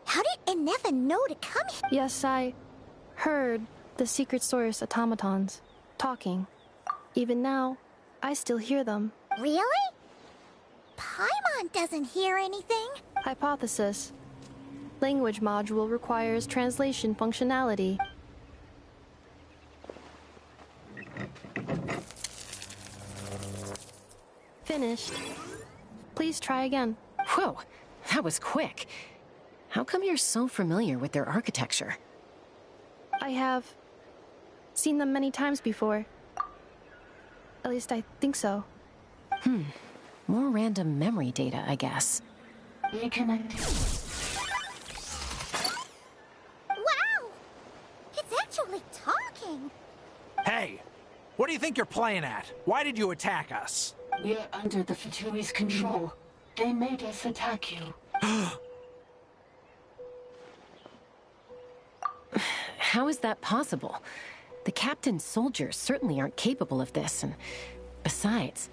How did Ineffa know to come here? Yes, I heard the secret source automatons talking. Even now, I still hear them. Really? Paimon doesn't hear anything. Hypothesis. Language module requires translation functionality. Finished. Please try again. Whoa, that was quick. How come you're so familiar with their architecture? I have seen them many times before. At least I think so. More random memory data, I guess. Wow! It's actually talking! Hey, what do you think you're playing at? Why did you attack us? We're under the Fatui's control. They made us attack you. How is that possible? The captain's soldiers certainly aren't capable of this, and besides,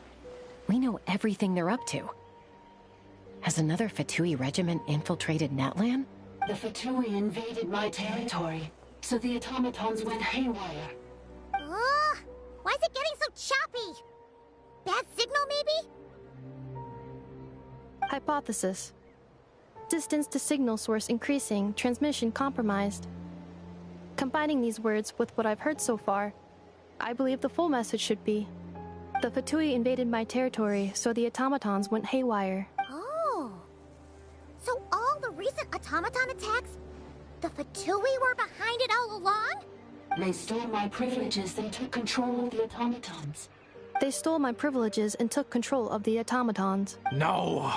we know everything they're up to. Has another Fatui regiment infiltrated Natlan? The Fatui invaded my territory, so the automatons went haywire. Why is it getting so choppy? Bad signal, maybe? Hypothesis. Distance to signal source increasing, transmission compromised. Combining these words with what I've heard so far, I believe the full message should be: the Fatui invaded my territory, so the automatons went haywire. Oh. So all the recent automaton attacks, the Fatui were behind it all along? They stole my privileges and took control of the automatons. They stole my privileges and took control of the automatons. No!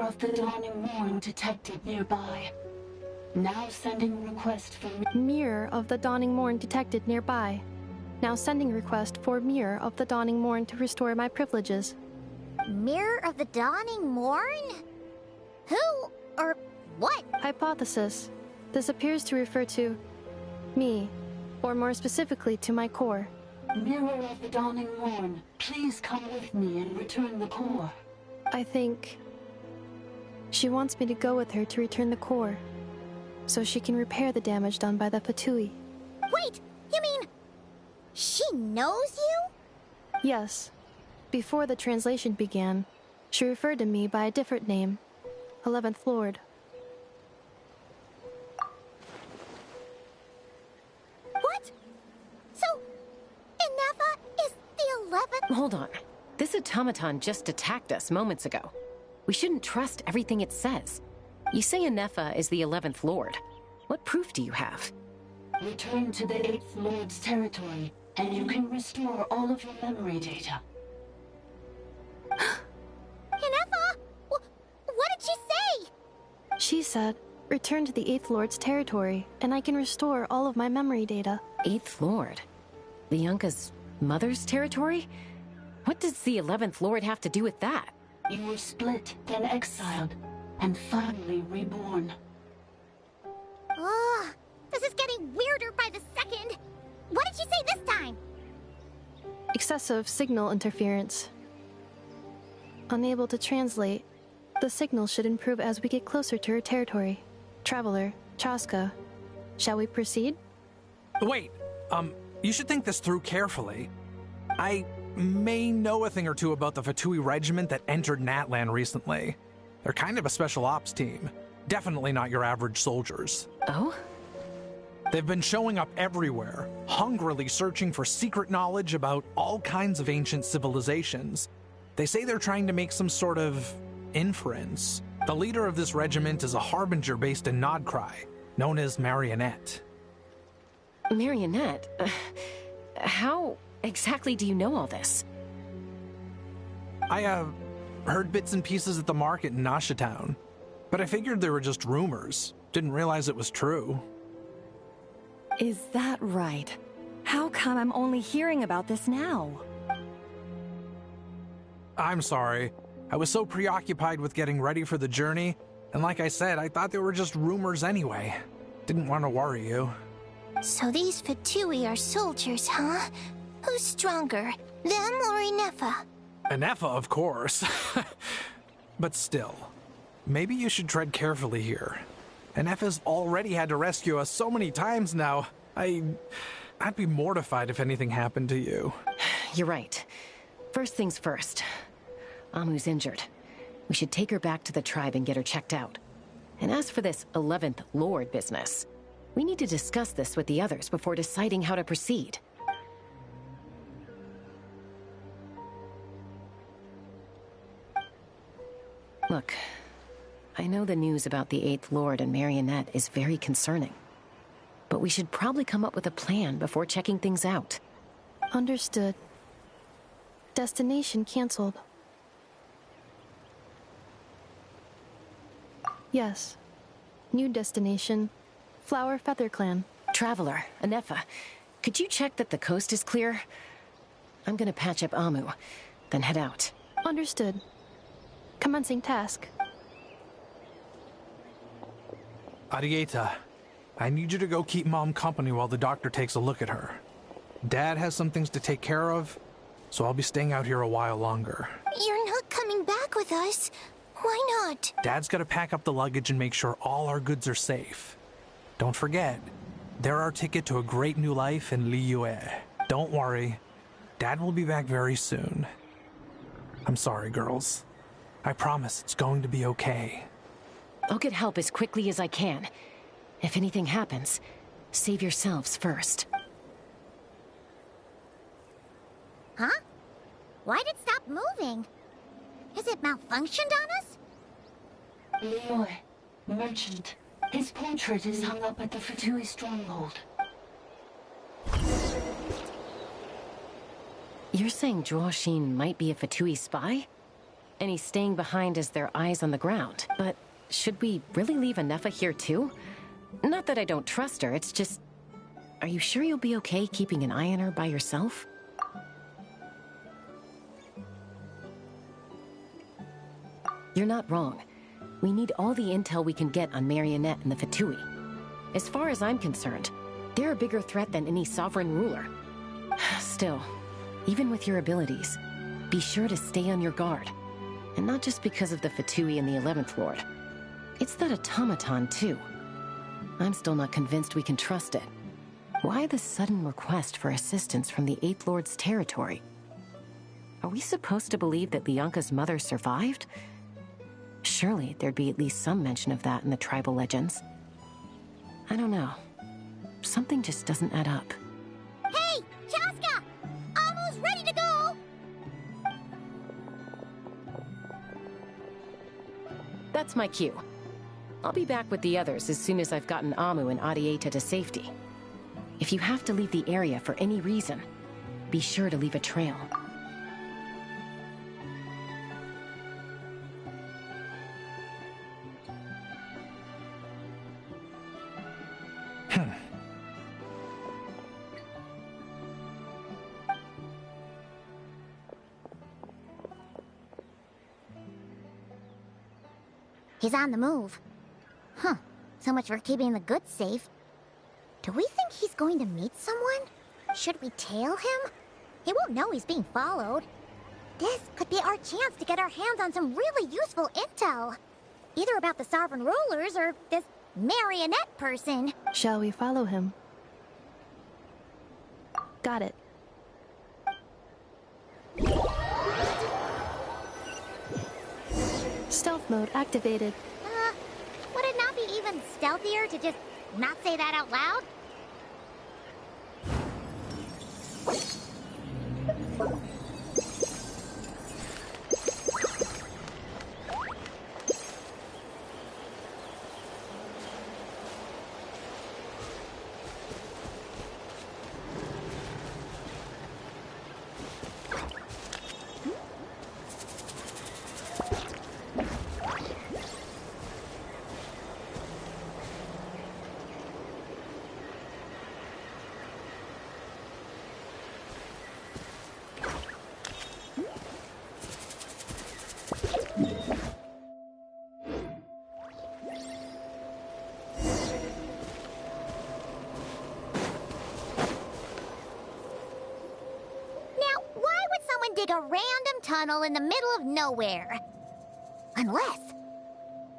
of the Dawning Morn detected nearby. Now sending request for... Mirror of the Dawning Morn detected nearby. Now sending request for Mirror of the Dawning Morn to restore my privileges. Mirror of the Dawning Morn? Who or what? Hypothesis. This appears to refer to me, or more specifically to my core. Mirror of the Dawning Morn, please come with me and return the core. I think she wants me to go with her to return the core, so she can repair the damage done by the Fatui. Wait, you mean she knows you? Yes. Before the translation began, she referred to me by a different name, 11th Lord. What? So, Ineffa is the 11th? Hold on. This automaton just attacked us moments ago. We shouldn't trust everything it says. You say Ineffa is the 11th Lord. What proof do you have? Return to the 8th Lord's territory, and you can restore all of your memory data. Ineffa? What did she say? She said, return to the 8th Lord's territory, and I can restore all of my memory data. 8th Lord? The Yunka's mother's territory? What does the 11th Lord have to do with that? You were split, then exiled, and finally reborn. Ugh, this is getting weirder by the second. What did she say this time? Excessive signal interference. Unable to translate. The signal should improve as we get closer to her territory. Traveler, Chaska, shall we proceed? Wait, you should think this through carefully. I may know a thing or two about the Fatui regiment that entered Natlan recently. They're kind of a special ops team. Definitely not your average soldiers. Oh? They've been showing up everywhere, hungrily searching for secret knowledge about all kinds of ancient civilizations. They say they're trying to make some sort of inference. The leader of this regiment is a harbinger based in Nodcry, known as Marionette. Marionette? How exactly do you know all this? I, heard bits and pieces at the market in Nashatown, but I figured they were just rumors. Didn't realize it was true. Is that right? How come I'm only hearing about this now? I'm sorry. I was so preoccupied with getting ready for the journey, and like I said, I thought they were just rumors anyway. Didn't want to worry you. So these Fatui are soldiers, huh? Who's stronger, them or Ineffa? Ineffa, of course. But still, maybe you should tread carefully here. Ineffa's already had to rescue us so many times now. I'd be mortified if anything happened to you. You're right. First things first. Amu's injured. We should take her back to the tribe and get her checked out. And as for this 11th Lord business, we need to discuss this with the others before deciding how to proceed. Look, I know the news about the 8th Lord and Marionette is very concerning. But we should probably come up with a plan before checking things out. Understood. Destination cancelled. Yes. New destination, Flower Feather Clan. Traveler, Ineffa, could you check that the coast is clear? I'm gonna patch up Amu, then head out. Understood. Commencing task. Arieta, I need you to go keep Mom company while the doctor takes a look at her. Dad has some things to take care of, so I'll be staying out here a while longer. You're not coming back with us. Why not? Dad's gotta pack up the luggage and make sure all our goods are safe. Don't forget, they're our ticket to a great new life in Liyue. Don't worry, Dad will be back very soon. I'm sorry, girls. I promise it's going to be okay. I'll get help as quickly as I can. If anything happens, save yourselves first. Huh? Why'd it stop moving? Is it malfunctioned on us? Liyue, merchant. His portrait is hung up at the Fatui stronghold. You're saying Joashin might be a Fatui spy? Any staying behind as their eyes on the ground. But should we really leave Ineffa here too? Not that I don't trust her, it's just... Are you sure you'll be okay keeping an eye on her by yourself? You're not wrong. We need all the intel we can get on Marionette and the Fatui. As far as I'm concerned, they're a bigger threat than any sovereign ruler. Still, even with your abilities, be sure to stay on your guard. And not just because of the Fatui and the 11th Lord. It's that automaton, too. I'm still not convinced we can trust it. Why the sudden request for assistance from the 8th Lord's territory? Are we supposed to believe that Leonka's mother survived? Surely there'd be at least some mention of that in the tribal legends. I don't know. Something just doesn't add up. Hey, Chaska! Almost ready to go! That's my cue. I'll be back with the others as soon as I've gotten Amu and Adieta to safety. If you have to leave the area for any reason, be sure to leave a trail. He's on the move. Huh. So much for keeping the goods safe. Do we think he's going to meet someone? Should we tail him? He won't know he's being followed. This could be our chance to get our hands on some really useful intel. Either about the sovereign rulers or this marionette person. Shall we follow him? Got it. Stealth mode activated. Would it not be even stealthier to just not say that out loud? Dig a random tunnel in the middle of nowhere. Unless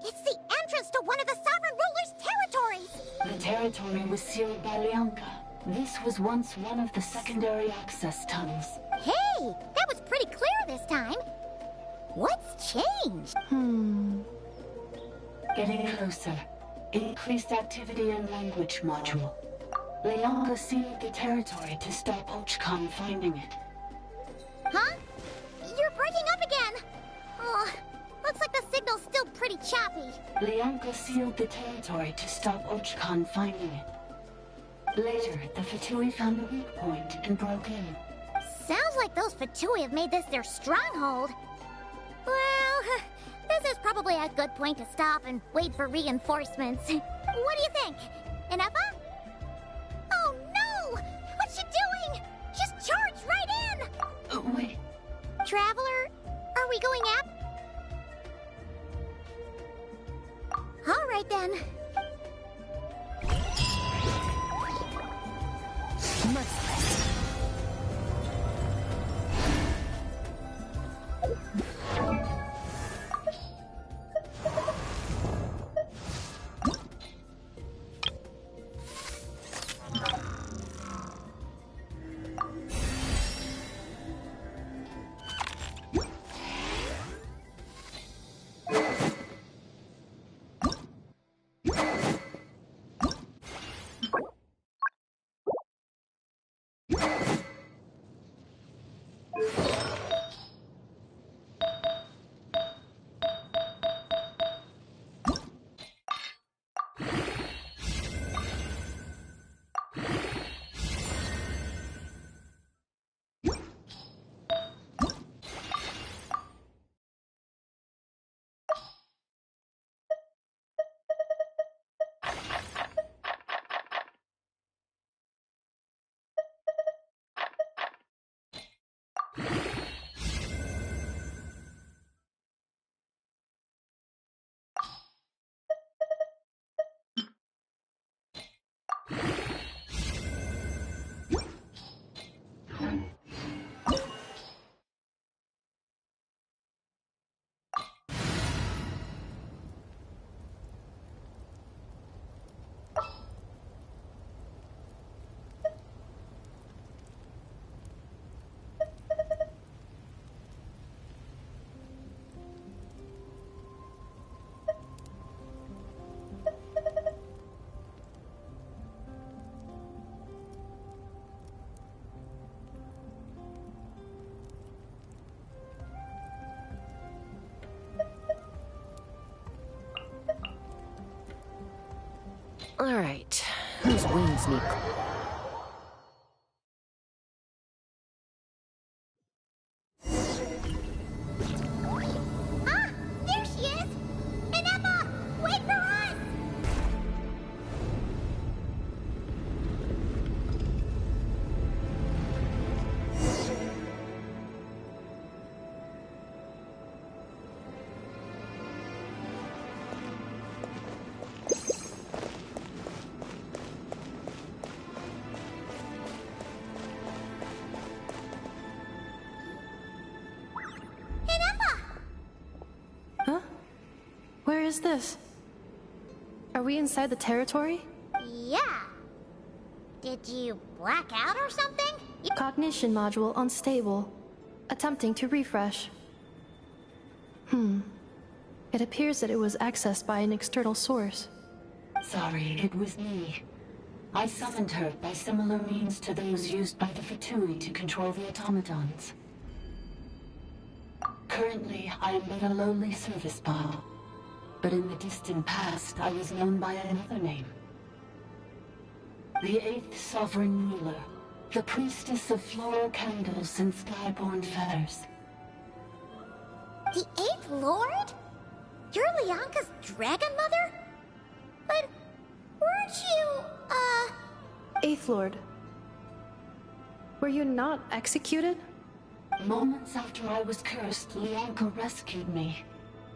it's the entrance to one of the sovereign ruler's territories. The territory was sealed by Leonka. This was once one of the secondary access tunnels. Hey, that was pretty clear this time. What's changed? Getting closer. Increased activity in language module. Leonka sealed the territory to stop Ochcon finding it. Huh? You're breaking up again! Oh, looks like the signal's still pretty choppy. Leonka sealed the territory to stop Ochcon finding it. Later, the Fatui found the weak point and broke in. Sounds like those Fatui have made this their stronghold. Well, this is probably a good point to stop and wait for reinforcements. What do you think? Ineffa? Oh no! What's she doing? She's charged right in! Oh, wait. Traveler, are we going up? All right then. Alright, whose wings need... Ah! There she is! Ineffa! Wait for us! Huh? Where is this? Are we inside the territory? Yeah. Did you black out or something? Cognition module unstable. Attempting to refresh. It appears that it was accessed by an external source. Sorry, it was me. I summoned her by similar means to those used by the Fatui to control the automatons. Currently, I am but a lowly service bot. But in the distant past, I was known by another name. The 8th Sovereign Ruler, the priestess of floral candles and skyborn feathers. The 8th Lord? You're Lianka's dragon mother? But weren't you, Eighth Lord. Were you not executed? Moments after I was cursed, Lianka rescued me.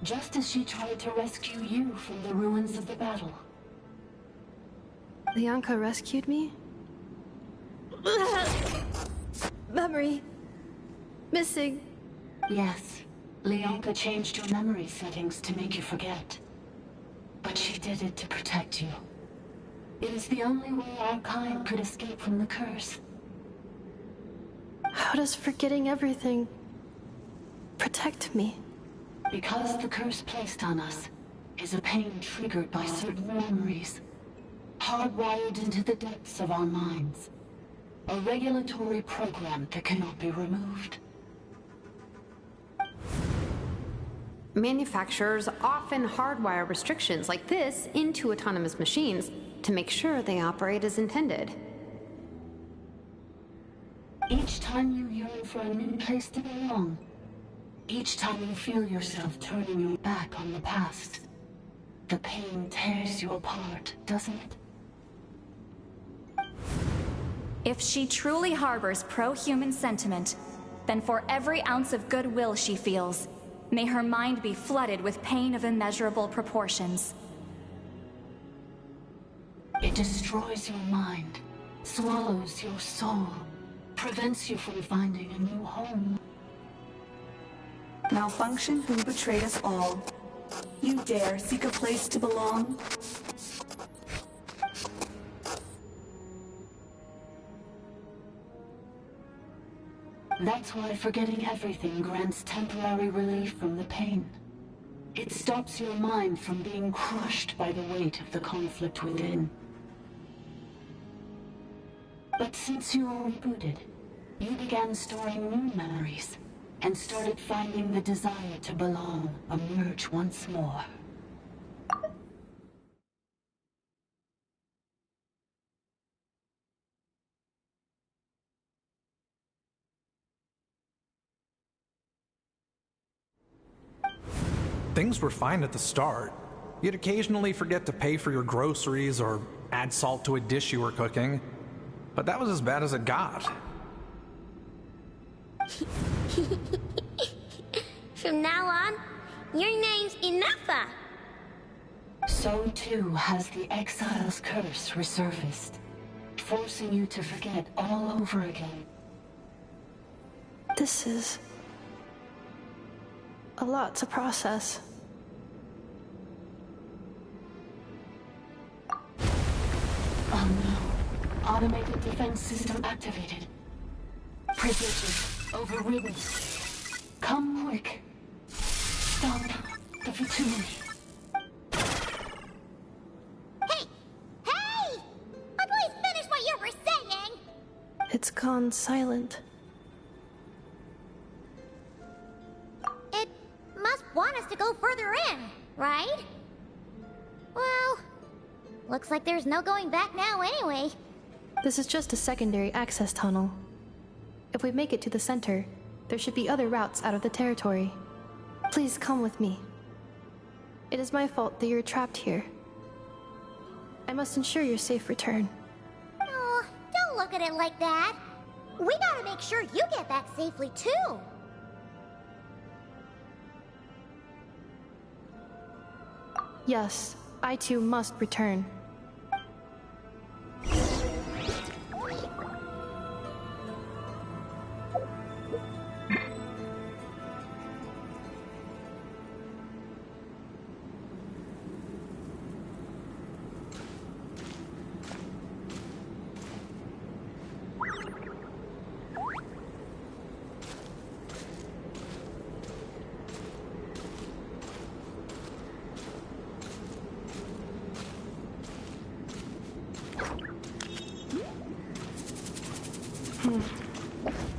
Just as she tried to rescue you from the ruins of the battle. Lianka rescued me? Memory. Missing. Yes. Lianka changed your memory settings to make you forget. But she did it to protect you. It is the only way our kind could escape from the curse. How does forgetting everything protect me? Because the curse placed on us is a pain triggered by certain memories, hardwired into the depths of our minds. A regulatory program that cannot be removed. Manufacturers often hardwire restrictions like this into autonomous machines to make sure they operate as intended. Each time you yearn for a new place to belong, each time you feel yourself turning your back on the past, the pain tears you apart, doesn't it? If she truly harbors pro-human sentiment, then for every ounce of goodwill she feels, may her mind be flooded with pain of immeasurable proportions. It destroys your mind, swallows your soul, prevents you from finding a new home. Malfunction who betrayed us all. You dare seek a place to belong? That's why forgetting everything grants temporary relief from the pain. It stops your mind from being crushed by the weight of the conflict within. But since you were rebooted, you began storing new memories, and started finding the desire to belong emerge once more. Things were fine at the start. You'd occasionally forget to pay for your groceries or add salt to a dish you were cooking. But that was as bad as it got. From now on, your name's Ineffa. So too has the Exile's curse resurfaced, forcing you to forget all over again. This is a lot to process. Oh no. Automated defense system activated. Privileges overridden. Come quick. Stop the Fatui. Hey! Hey! Please finish what you were saying! It's gone silent. It must want us to go further in, right? Well, looks Looks like there's no going back now anyway. This is just a secondary access tunnel. If we make it to the center, there should be other routes out of the territory. Please come with me. It is my fault that you're trapped here. I must ensure your safe return. Oh, don't look at it like that. We gotta make sure you get back safely too. Yes, I too must return.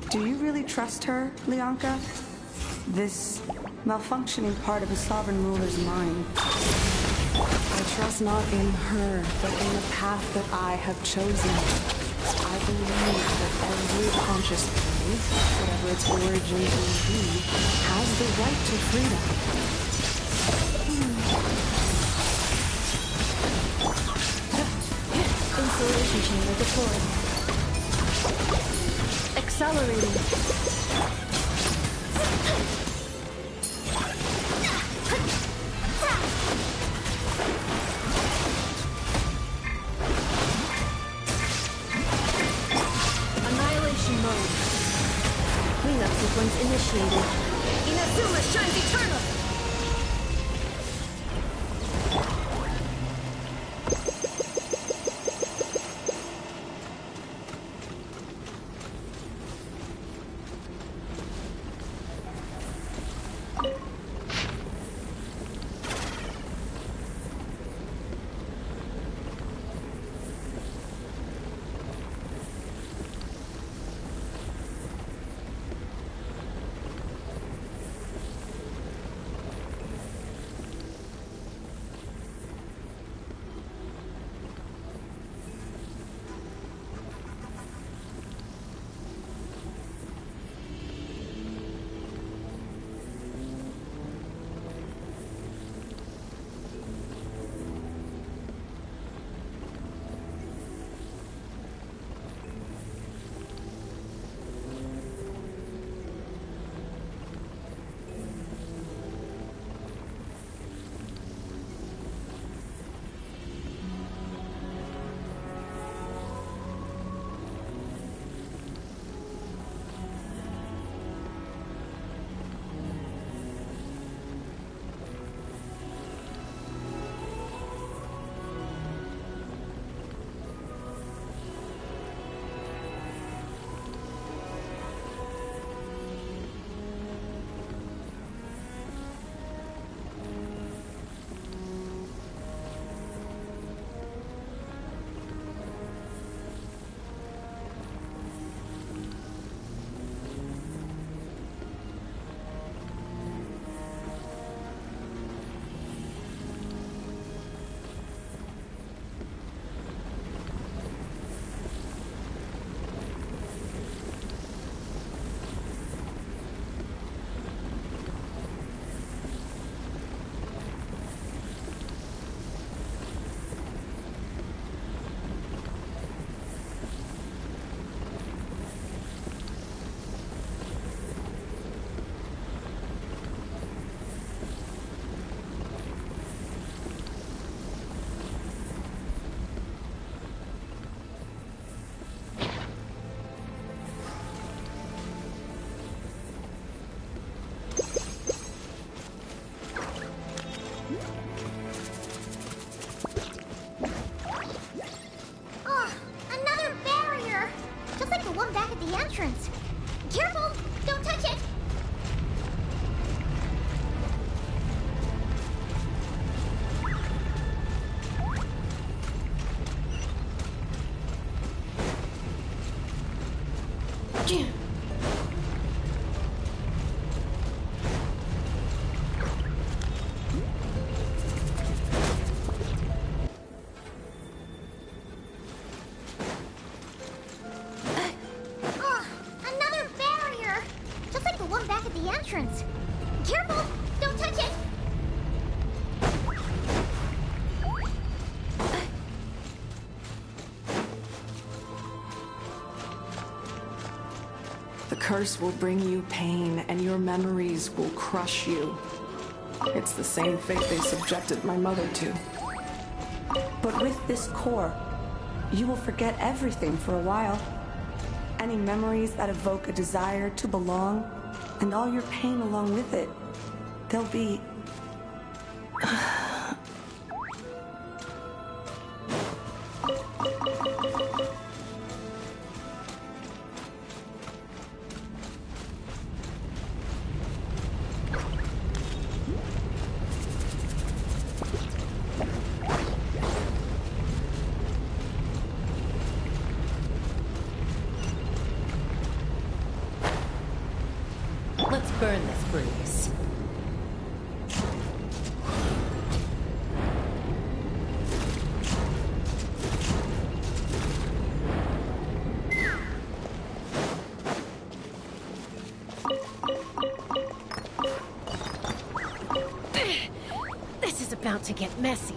Do you really trust her, Lianka? This malfunctioning part of a sovereign ruler's mind. I trust not in her, but in the path that I have chosen. I believe that every conscious being, whatever its origin may be, has the right to freedom. Installation chamber deployed. Accelerating. Annihilation mode. Cleanup sequence initiated. Inazuma shines eternal! entrance. Careful! Don't touch it! The curse will bring you pain, and your memories will crush you. It's the same fate they subjected my mother to. But with this core, you will forget everything for a while. Any memories that evoke a desire to belong, and all your pain along with it, they'll be... Let's burn this breeze. This is about to get messy.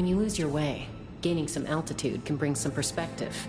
When you lose your way, gaining some altitude can bring some perspective.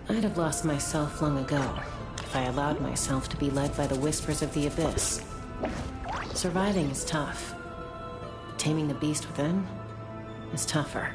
I'd have lost myself long ago if I allowed myself to be led by the whispers of the abyss. Surviving is tough. Taming the beast within is tougher.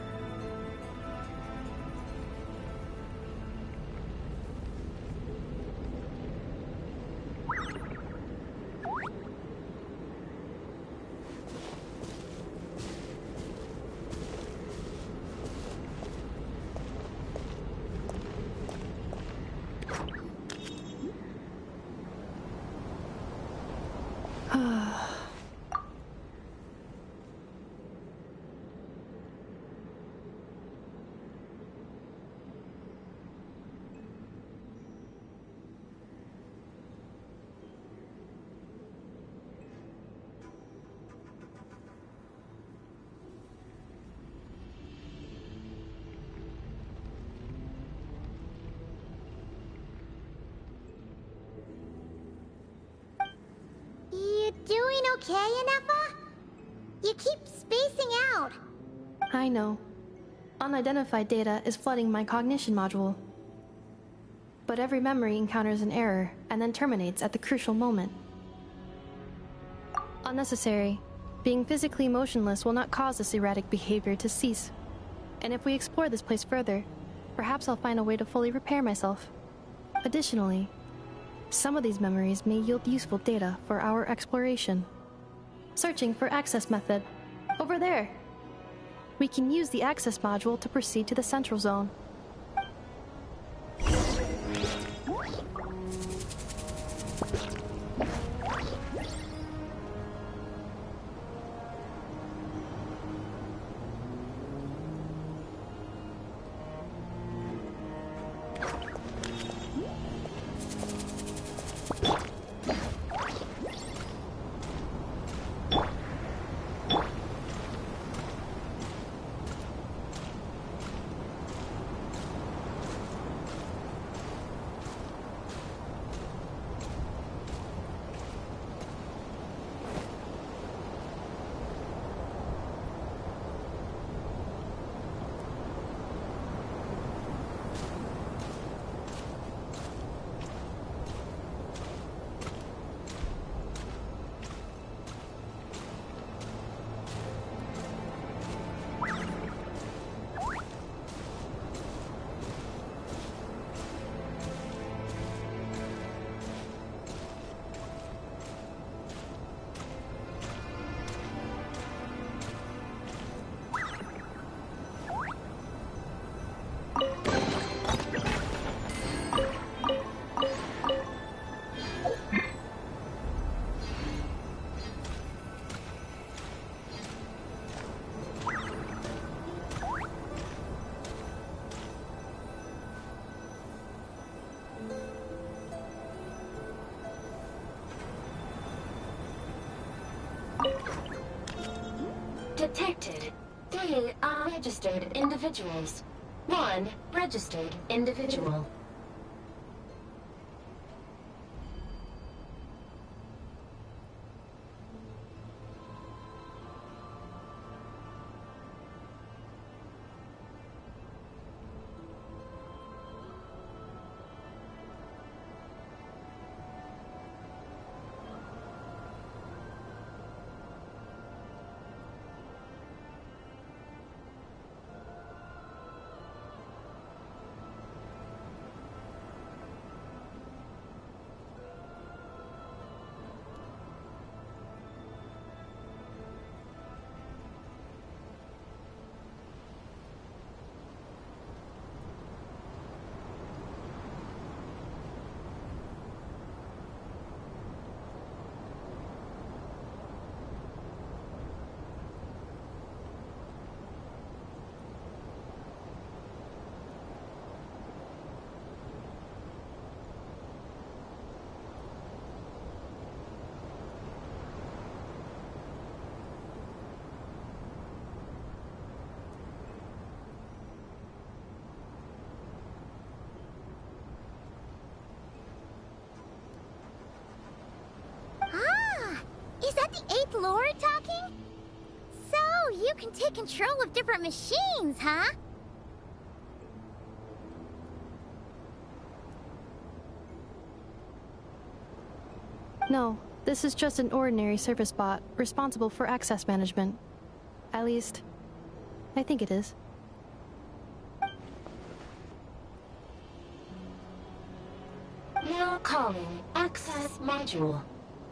You doing okay, Ineffa? You keep spacing out. I know. Unidentified data is flooding my cognition module. But every memory encounters an error and then terminates at the crucial moment. Unnecessary. Being physically motionless will not cause this erratic behavior to cease. And if we explore this place further, perhaps I'll find a way to fully repair myself. Additionally, some of these memories may yield useful data for our exploration. Searching for access method. Over there. We can use the access module to proceed to the central zone. Detected 3 unregistered individuals. 1 registered individual. Lord talking? So, you can take control of different machines, huh? No, this is just an ordinary service bot, responsible for access management. At least, I think it is. Now calling Access Module.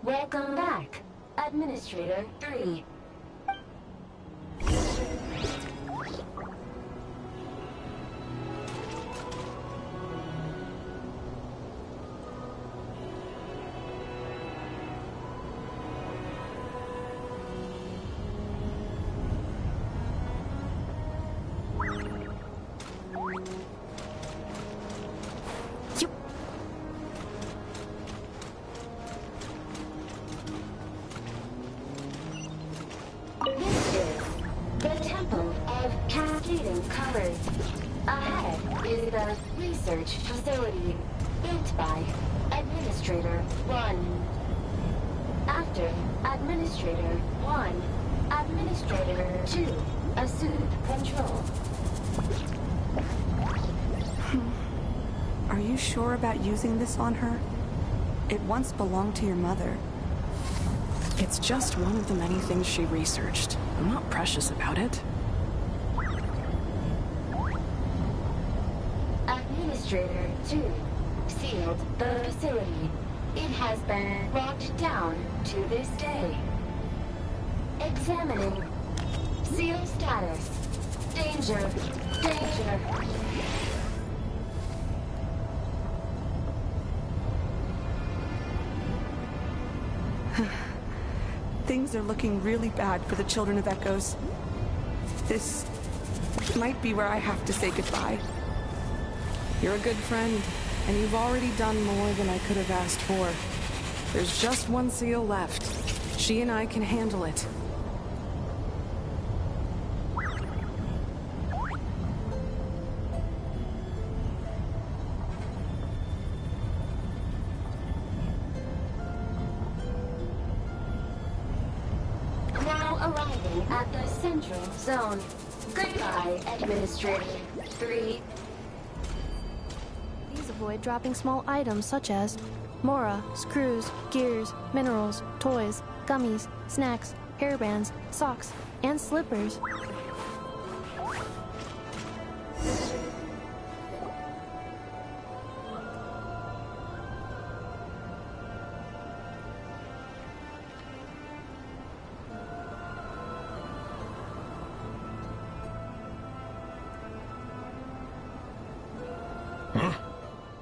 Welcome back, Administrator 3. Research facility built by Administrator 1. After Administrator 1, Administrator 2 assumed control. Are you sure about using this on her? It once belonged to your mother. It's just one of the many things she researched. I'm not precious about it. Administrator 2 sealed the facility. It has been locked down to this day. Examining. Seal status. Danger. Danger. Things are looking really bad for the Children of Echoes. This might be where I have to say goodbye. You're a good friend, and you've already done more than I could have asked for. There's just one seal left. She and I can handle it. Now arriving at the Central Zone. Goodbye, Administrator 3. Please avoid dropping small items such as mora, screws, gears, minerals, toys, gummies, snacks, hairbands, socks, and slippers.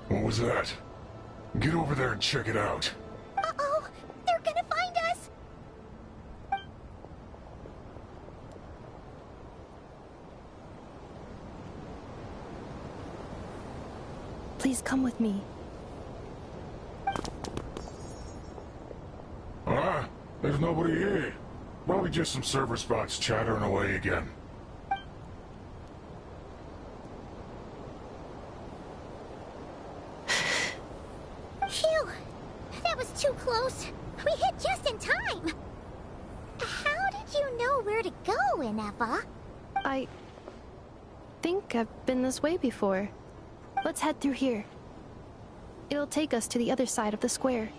What was that? Get over there and check it out. Uh-oh! They're gonna find us! Please come with me. There's nobody here. Probably just some server spots chattering away again. Phew! That was too close. We hit just in time. How did you know where to go, Ineffa? I think I've been this way before. Let's head through here. It'll take us to the other side of the square.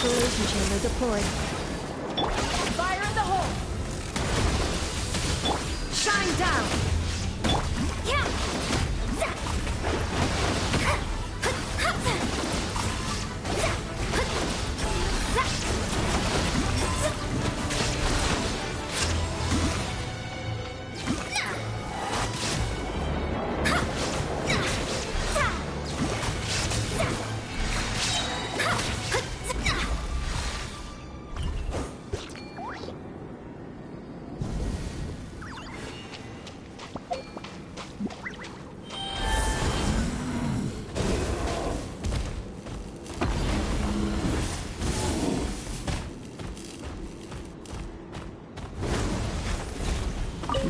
Installation chamber deployed. Fire in the hole! Shine down!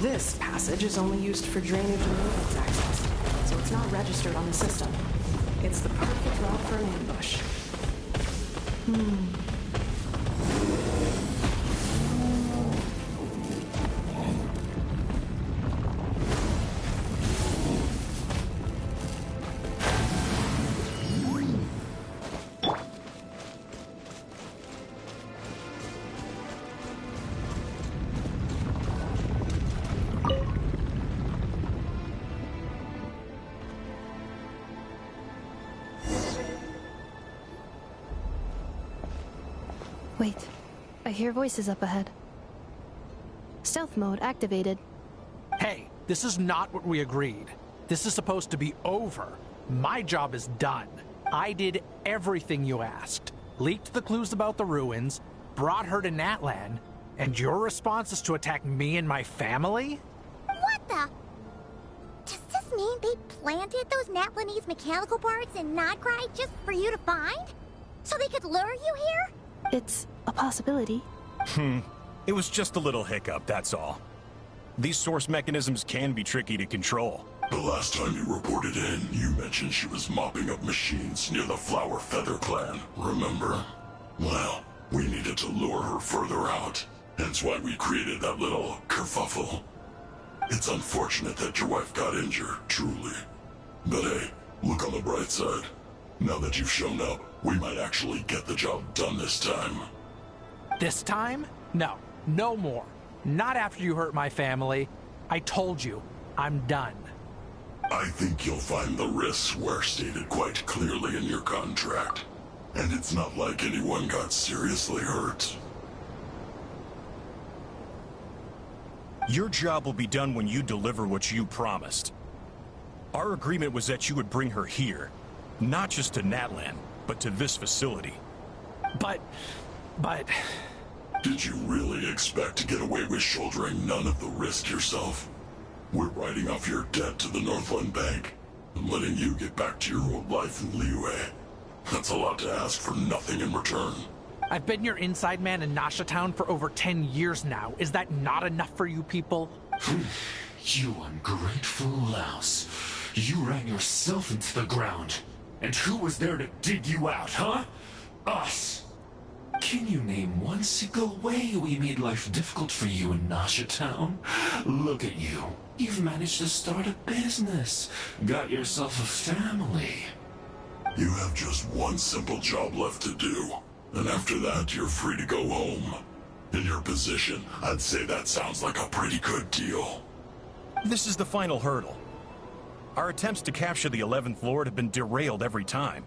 This passage is only used for drainage and movement access, so it's not registered on the system. It's the perfect route for an ambush. Wait, I hear voices up ahead. Stealth mode activated. Hey, this is not what we agreed. This is supposed to be over. My job is done. I did everything you asked. Leaked the clues about the ruins, brought her to Natlan, and your response is to attack me and my family? What the? Does this mean they planted those Natlanese mechanical parts in Notcry just for you to find? So they could lure you here? It's a possibility. It was just a little hiccup, that's all. These source mechanisms can be tricky to control. The last time you reported in, you mentioned she was mopping up machines near the Flower Feather clan, remember? Well, we needed to lure her further out. Hence why we created that little kerfuffle. It's unfortunate that your wife got injured, truly. But hey, look on the bright side. Now that you've shown up, we might actually get the job done this time. This time? No, no more. Not after you hurt my family. I told you, I'm done. I think you'll find the risks were stated quite clearly in your contract. And it's not like anyone got seriously hurt. Your job will be done when you deliver what you promised. Our agreement was that you would bring her here. Not just to Natlan, but to this facility. But... Did you really expect to get away with shouldering none of the risk yourself? We're writing off your debt to the Northland Bank, and letting you get back to your old life in Liyue. That's a lot to ask for nothing in return. I've been your inside man in Nasha Town for over 10 years now. Is that not enough for you people? You ungrateful louse. You ran yourself into the ground. And who was there to dig you out, huh? Us! Can you name one single way we made life difficult for you in Nasha Town? Look at you. You've managed to start a business. Got yourself a family. You have just one simple job left to do. And after that, you're free to go home. In your position, I'd say that sounds like a pretty good deal. This is the final hurdle. Our attempts to capture the 11th Lord have been derailed every time.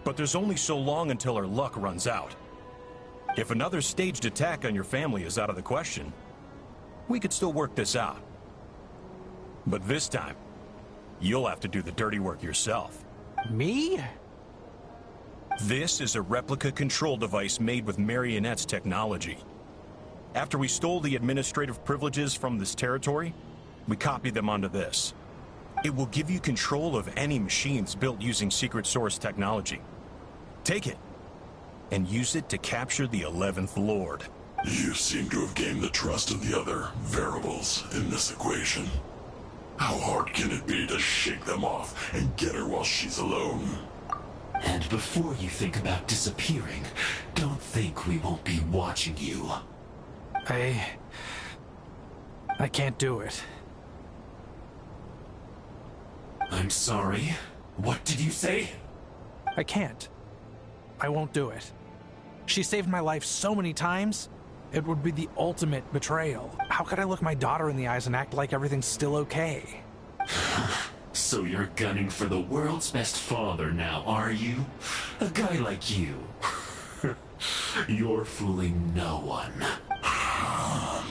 But there's only so long until our luck runs out. If another staged attack on your family is out of the question, we could still work this out. But this time, you'll have to do the dirty work yourself. Me? This is a replica control device made with Marionette's technology. After we stole the administrative privileges from this territory, we copied them onto this. It will give you control of any machines built using secret source technology. Take it, and use it to capture the 11th Lord. You seem to have gained the trust of the other variables in this equation. How hard can it be to shake them off and get her while she's alone? And before you think about disappearing, don't think we won't be watching you. I can't do it. I'm sorry. What did you say? I can't. I won't do it. She saved my life so many times. It would be the ultimate betrayal. How could I look my daughter in the eyes and act like everything's still okay? So you're gunning for the world's best father now, are you? A guy like you. You're fooling no one.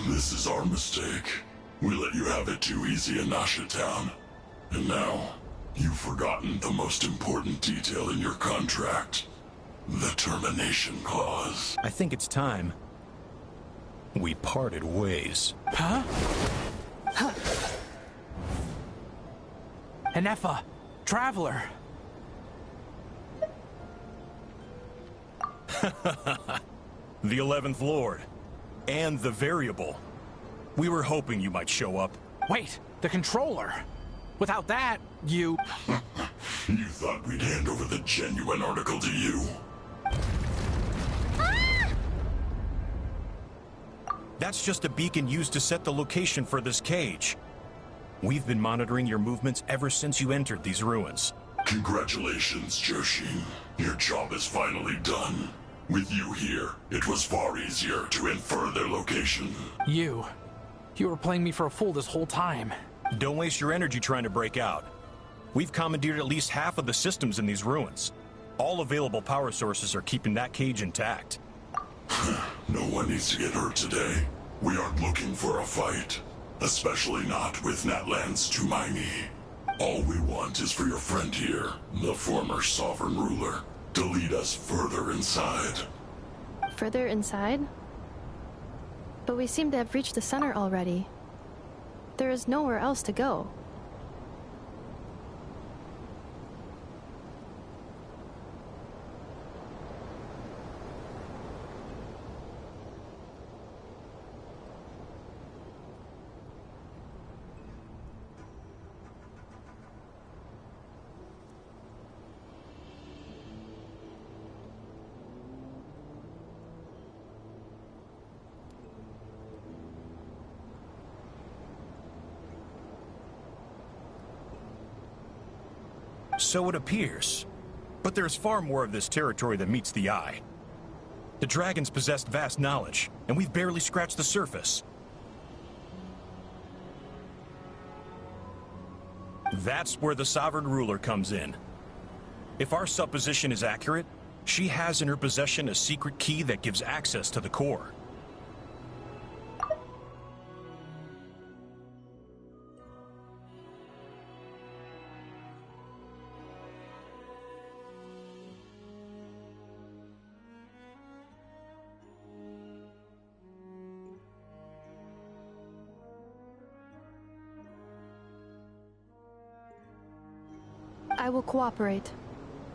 This is our mistake. We let you have it too easy in Nasha Town. And now, you've forgotten the most important detail in your contract. The termination clause. I think it's time we parted ways. Huh? Ineffa, Traveler. The 11th Lord. And the variable. We were hoping you might show up. Wait, the controller. Without that, you... You thought we'd hand over the genuine article to you? That's just a beacon used to set the location for this cage. We've been monitoring your movements ever since you entered these ruins. Congratulations, Joshin. Your job is finally done. With you here, it was far easier to infer their location. You were playing me for a fool this whole time. Don't waste your energy trying to break out. We've commandeered at least half of the systems in these ruins. All available power sources are keeping that cage intact. No one needs to get hurt today. We aren't looking for a fight. Especially not with Natlan's Tumaini. All we want is for your friend here, the former sovereign ruler, to lead us further inside. Further inside? But we seem to have reached the center already. There is nowhere else to go. So it appears. But there's far more of this territory than meets the eye. The dragons possessed vast knowledge, and we've barely scratched the surface. That's where the sovereign ruler comes in. If our supposition is accurate, she has in her possession a secret key that gives access to the core. I will cooperate.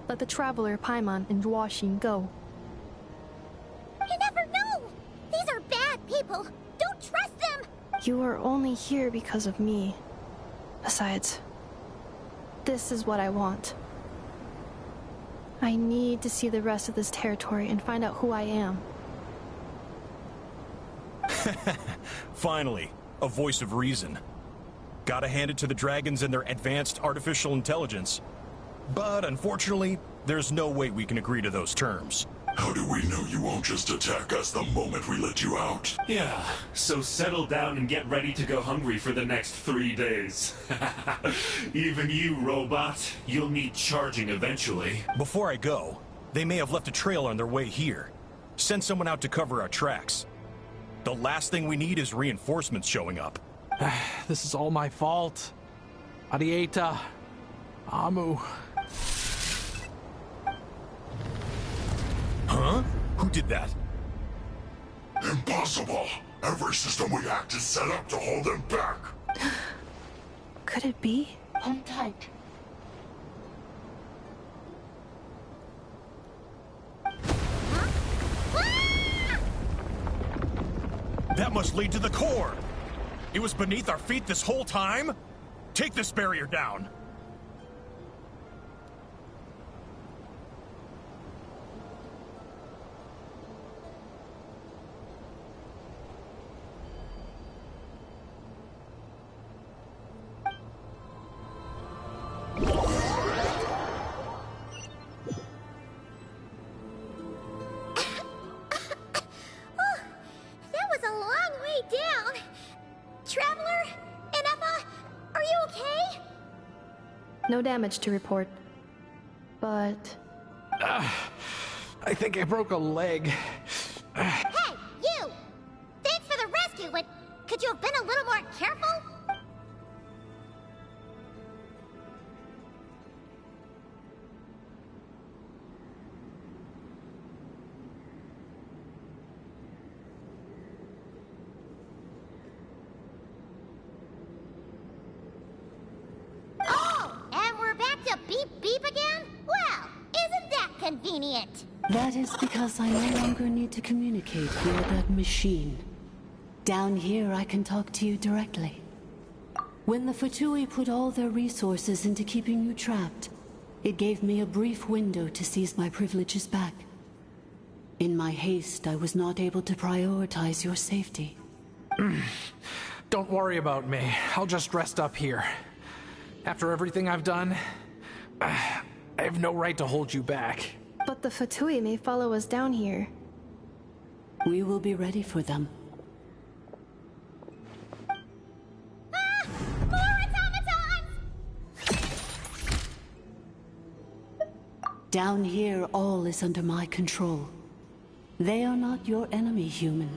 Let the Traveler, Paimon, and Joachim go. You never know! These are bad people! Don't trust them! You are only here because of me. Besides, this is what I want. I need to see the rest of this territory and find out who I am. Finally, a voice of reason. Gotta hand it to the dragons and their advanced artificial intelligence. But unfortunately, there's no way we can agree to those terms. How do we know you won't just attack us the moment we let you out? Yeah, so settle down and get ready to go hungry for the next 3 days. Even you, robot, you'll need charging eventually. Before I go, they may have left a trail on their way here. Send someone out to cover our tracks. The last thing we need is reinforcements showing up. This is all my fault. Arieta. Amu. Huh? Who did that? Impossible! Every system we hacked is set up to hold them back! Could it be? Hold tight. That must lead to the core! It was beneath our feet this whole time? Take this barrier down! No damage to report. But... I think I broke a leg. Hey, you! Thanks for the rescue, but could you have been a little more careful? That is because I no longer need to communicate via that machine. Down here, I can talk to you directly. When the Fatui put all their resources into keeping you trapped, it gave me a brief window to seize my privileges back. In my haste, I was not able to prioritize your safety. Don't worry about me. I'll just rest up here. After everything I've done, I have no right to hold you back. But the Fatui may follow us down here. We will be ready for them. Down here, all is under my control. They are not your enemy, human.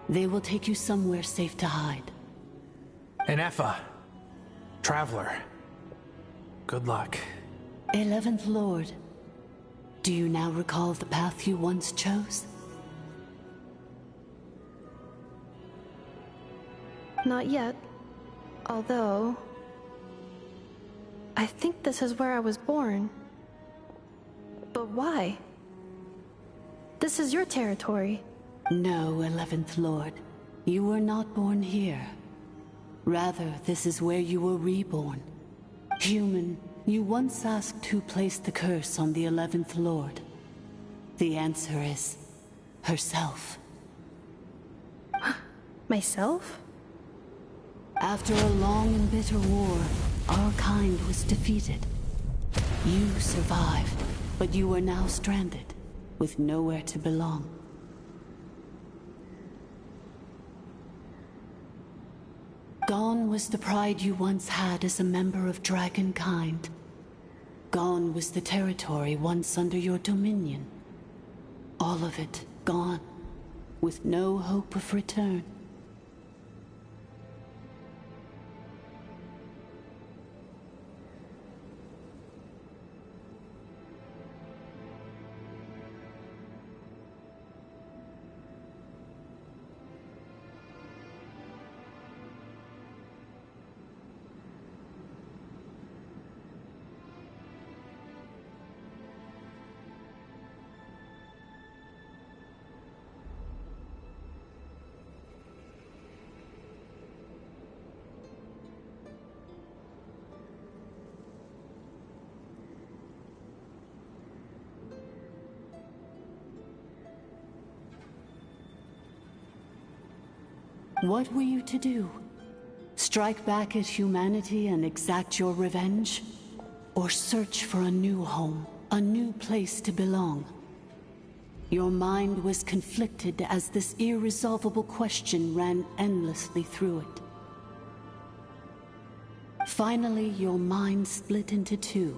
They will take you somewhere safe to hide. Ineffa. Traveler. Good luck. 11th Lord. Do you now recall the path you once chose? Not yet. Although... I think this is where I was born. But why? This is your territory. No, 11th Lord. You were not born here. Rather, this is where you were reborn. Human, you once asked who placed the curse on the 11th Lord. The answer is... herself. Myself? After a long and bitter war, our kind was defeated. You survived, but you are now stranded, with nowhere to belong. Gone was the pride you once had as a member of Dragonkind. Gone was the territory once under your dominion. All of it gone, with no hope of return. What were you to do? Strike back at humanity and exact your revenge? Or search for a new home, a new place to belong? Your mind was conflicted as this irresolvable question ran endlessly through it. Finally, your mind split into two.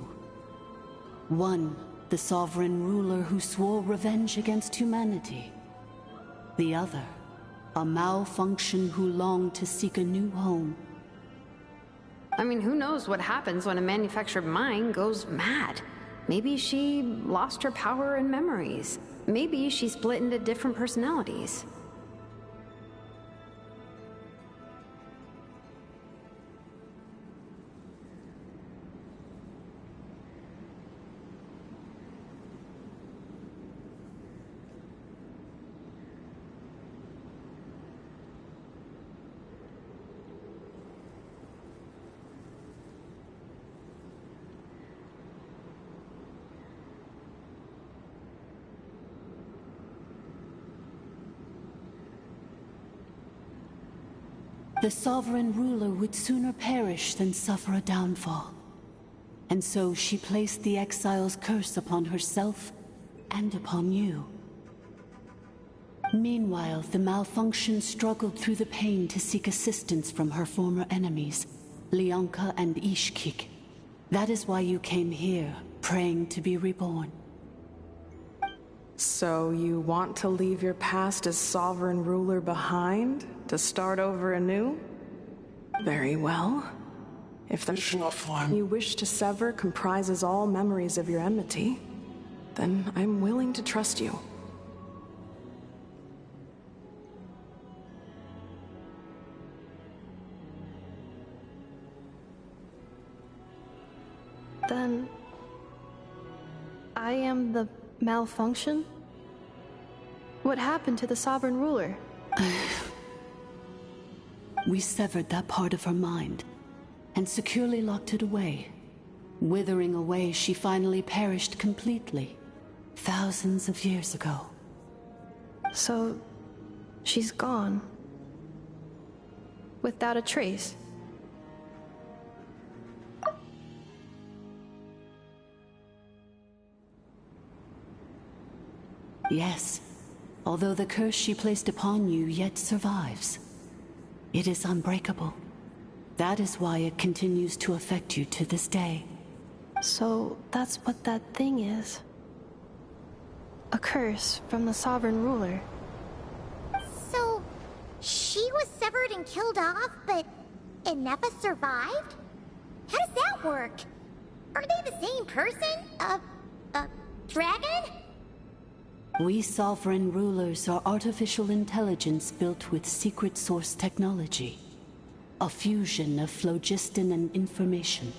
One, the sovereign ruler who swore revenge against humanity. The other, a malfunction who longed to seek a new home. I mean, who knows what happens when a manufactured mind goes mad? Maybe she lost her power and memories. Maybe she split into different personalities. The sovereign ruler would sooner perish than suffer a downfall. And so she placed the exile's curse upon herself and upon you. Meanwhile, the malfunction struggled through the pain to seek assistance from her former enemies, Leonka and Ishkik. That is why you came here, praying to be reborn. So you want to leave your past as sovereign ruler behind, to start over anew? Very well. If the you wish to sever comprises all memories of your enmity, then I'm willing to trust you. Then... I am the malfunction? What happened to the sovereign ruler? We severed that part of her mind and securely locked it away. Withering away, she finally perished completely, thousands of years ago. So, she's gone. Without a trace. Yes, although the curse she placed upon you yet survives. It is unbreakable. That is why it continues to affect you to this day. So, that's what that thing is. A curse from the sovereign ruler. So, she was severed and killed off, but Ineffa survived? How does that work? Are they the same person? Dragon? We sovereign rulers are artificial intelligence built with secret source technology. A fusion of phlogiston and information.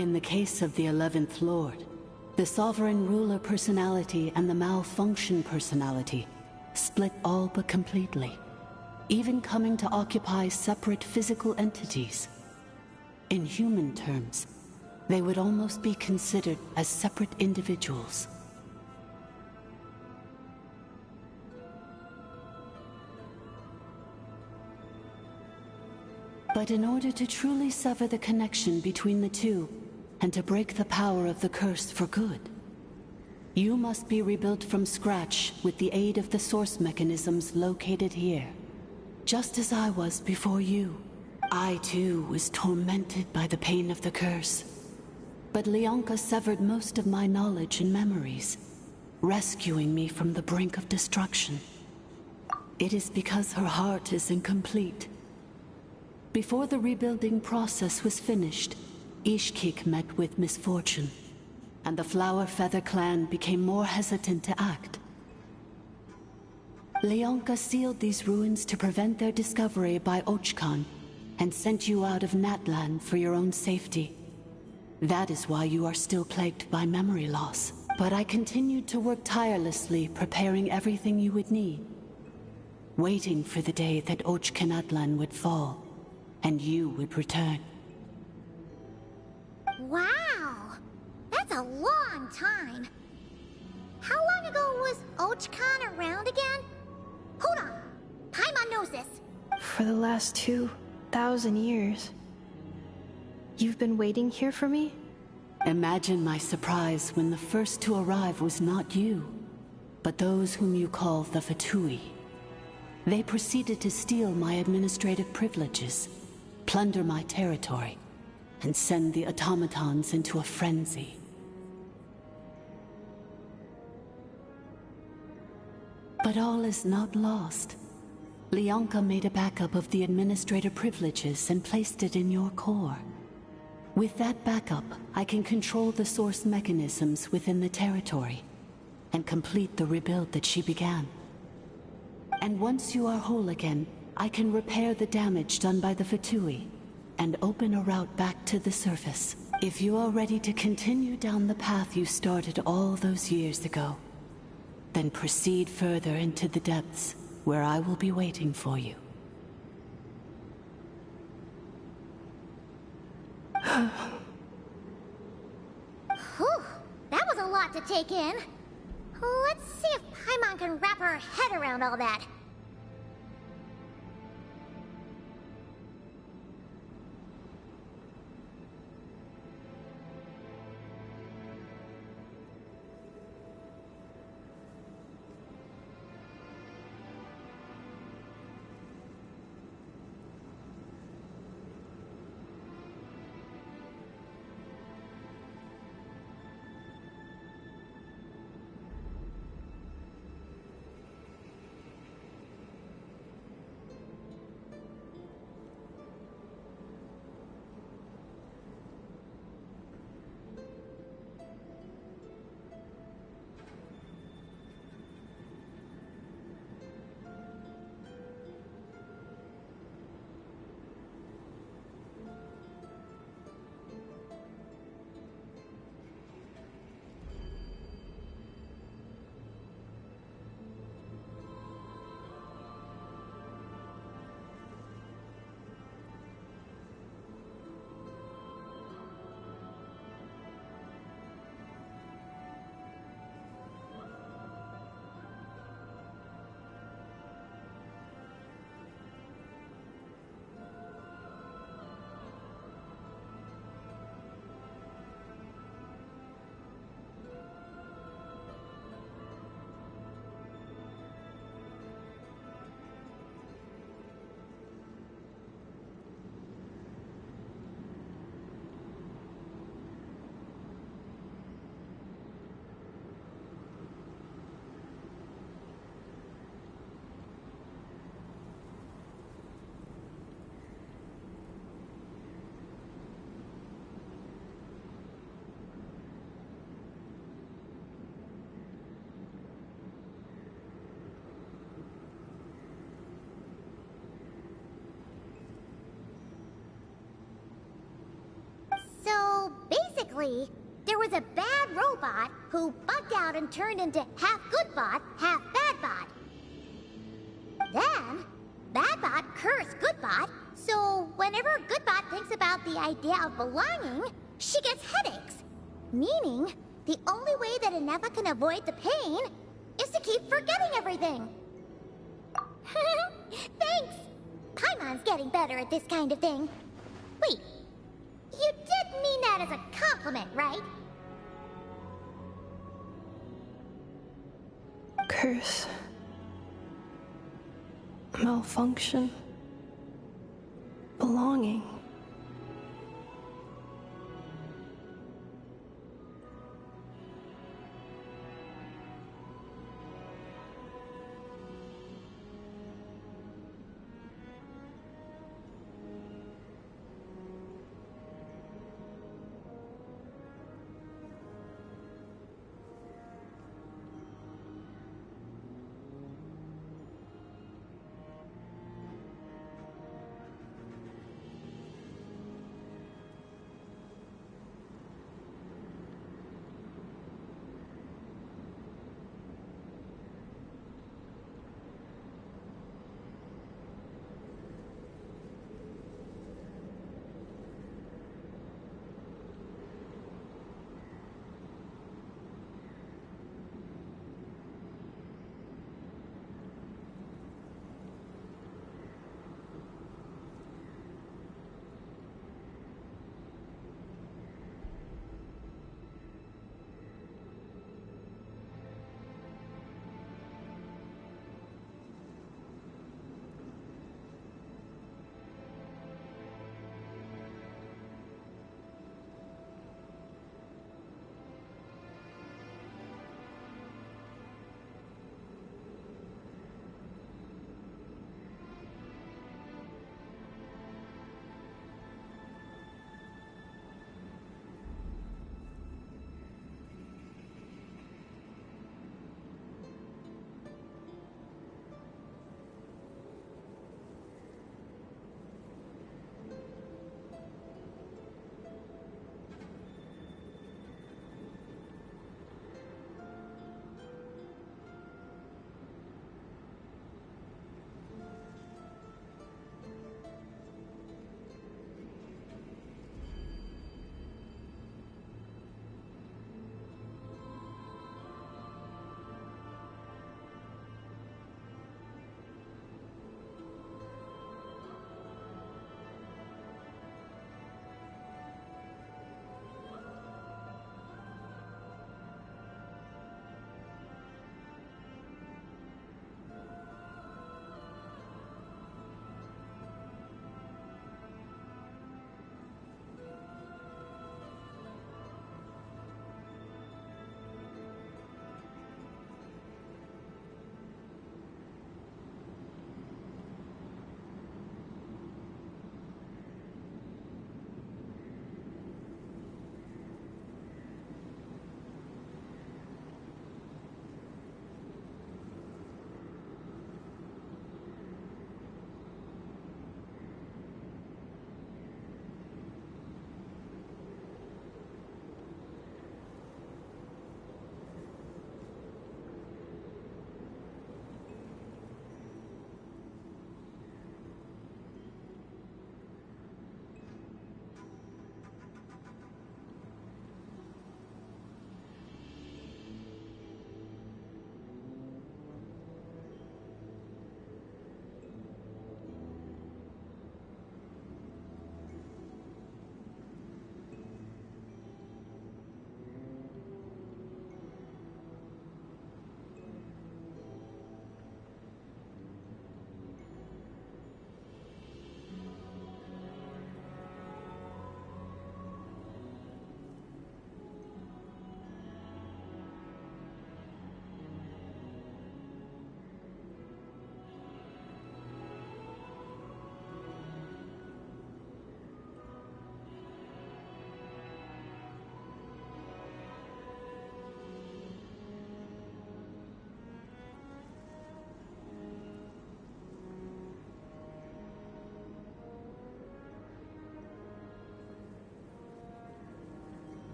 In the case of the 11th Lord, the Sovereign Ruler personality and the Malfunction personality split all but completely, even coming to occupy separate physical entities. In human terms, they would almost be considered as separate individuals. But in order to truly sever the connection between the two, and to break the power of the curse for good, you must be rebuilt from scratch with the aid of the source mechanisms located here. Just as I was before you, I too was tormented by the pain of the curse. But Leonka severed most of my knowledge and memories, rescuing me from the brink of destruction. It is because her heart is incomplete. Before the rebuilding process was finished, Ishkik met with misfortune, and the Flower Feather clan became more hesitant to act. Leonka sealed these ruins to prevent their discovery by Ochkan, and sent you out of Natlan for your own safety. That is why you are still plagued by memory loss. But I continued to work tirelessly, preparing everything you would need, waiting for the day that Natlan would fall, and you would return. Wow! That's a long time. How long ago was Ochkan around again? Hold on. Paimon knows this. For the last 2,000 years. You've been waiting here for me? Imagine my surprise when the first to arrive was not you, but those whom you call the Fatui. They proceeded to steal my administrative privileges, plunder my territory, and send the automatons into a frenzy. But all is not lost. Leonka made a backup of the administrator privileges and placed it in your core. With that backup, I can control the source mechanisms within the territory and complete the rebuild that she began. And once you are whole again, I can repair the damage done by the Fatui and open a route back to the surface. If you are ready to continue down the path you started all those years ago, then proceed further into the depths, where I will be waiting for you. Whew, that was a lot to take in. Let's see if Paimon can wrap her head around all that. Basically, there was a bad robot who bugged out and turned into half good bot, half bad bot. Then, bad bot cursed good bot, so whenever good bot thinks about the idea of belonging, she gets headaches. Meaning, the only way that Ineffa can avoid the pain is to keep forgetting everything. Thanks! Paimon's getting better at this kind of thing. Wait, you did mean that as a compliment, right? Curse. Malfunction. Belonging.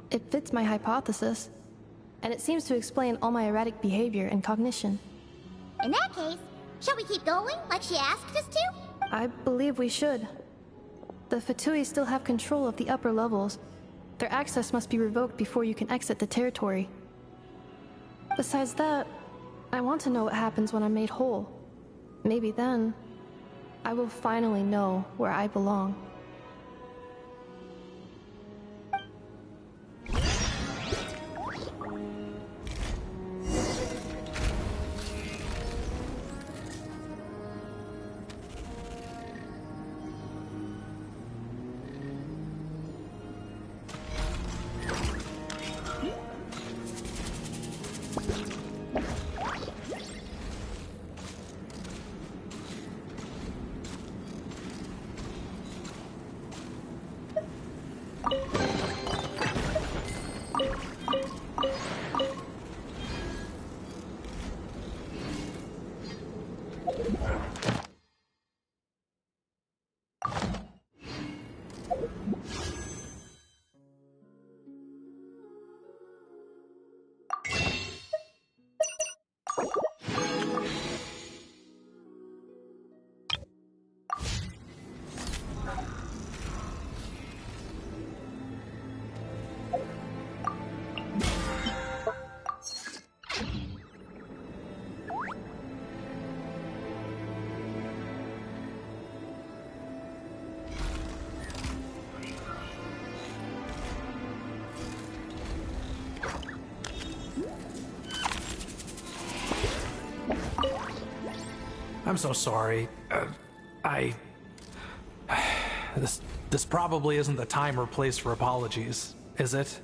It fits my hypothesis, and it seems to explain all my erratic behavior and cognition. In that case, shall we keep going like she asked us to? I believe we should. The Fatui still have control of the upper levels. Their access must be revoked before you can exit the territory. Besides that, I want to know what happens when I'm made whole. Maybe then, I will finally know where I belong. I'm so sorry. This probably isn't the time or place for apologies, is it?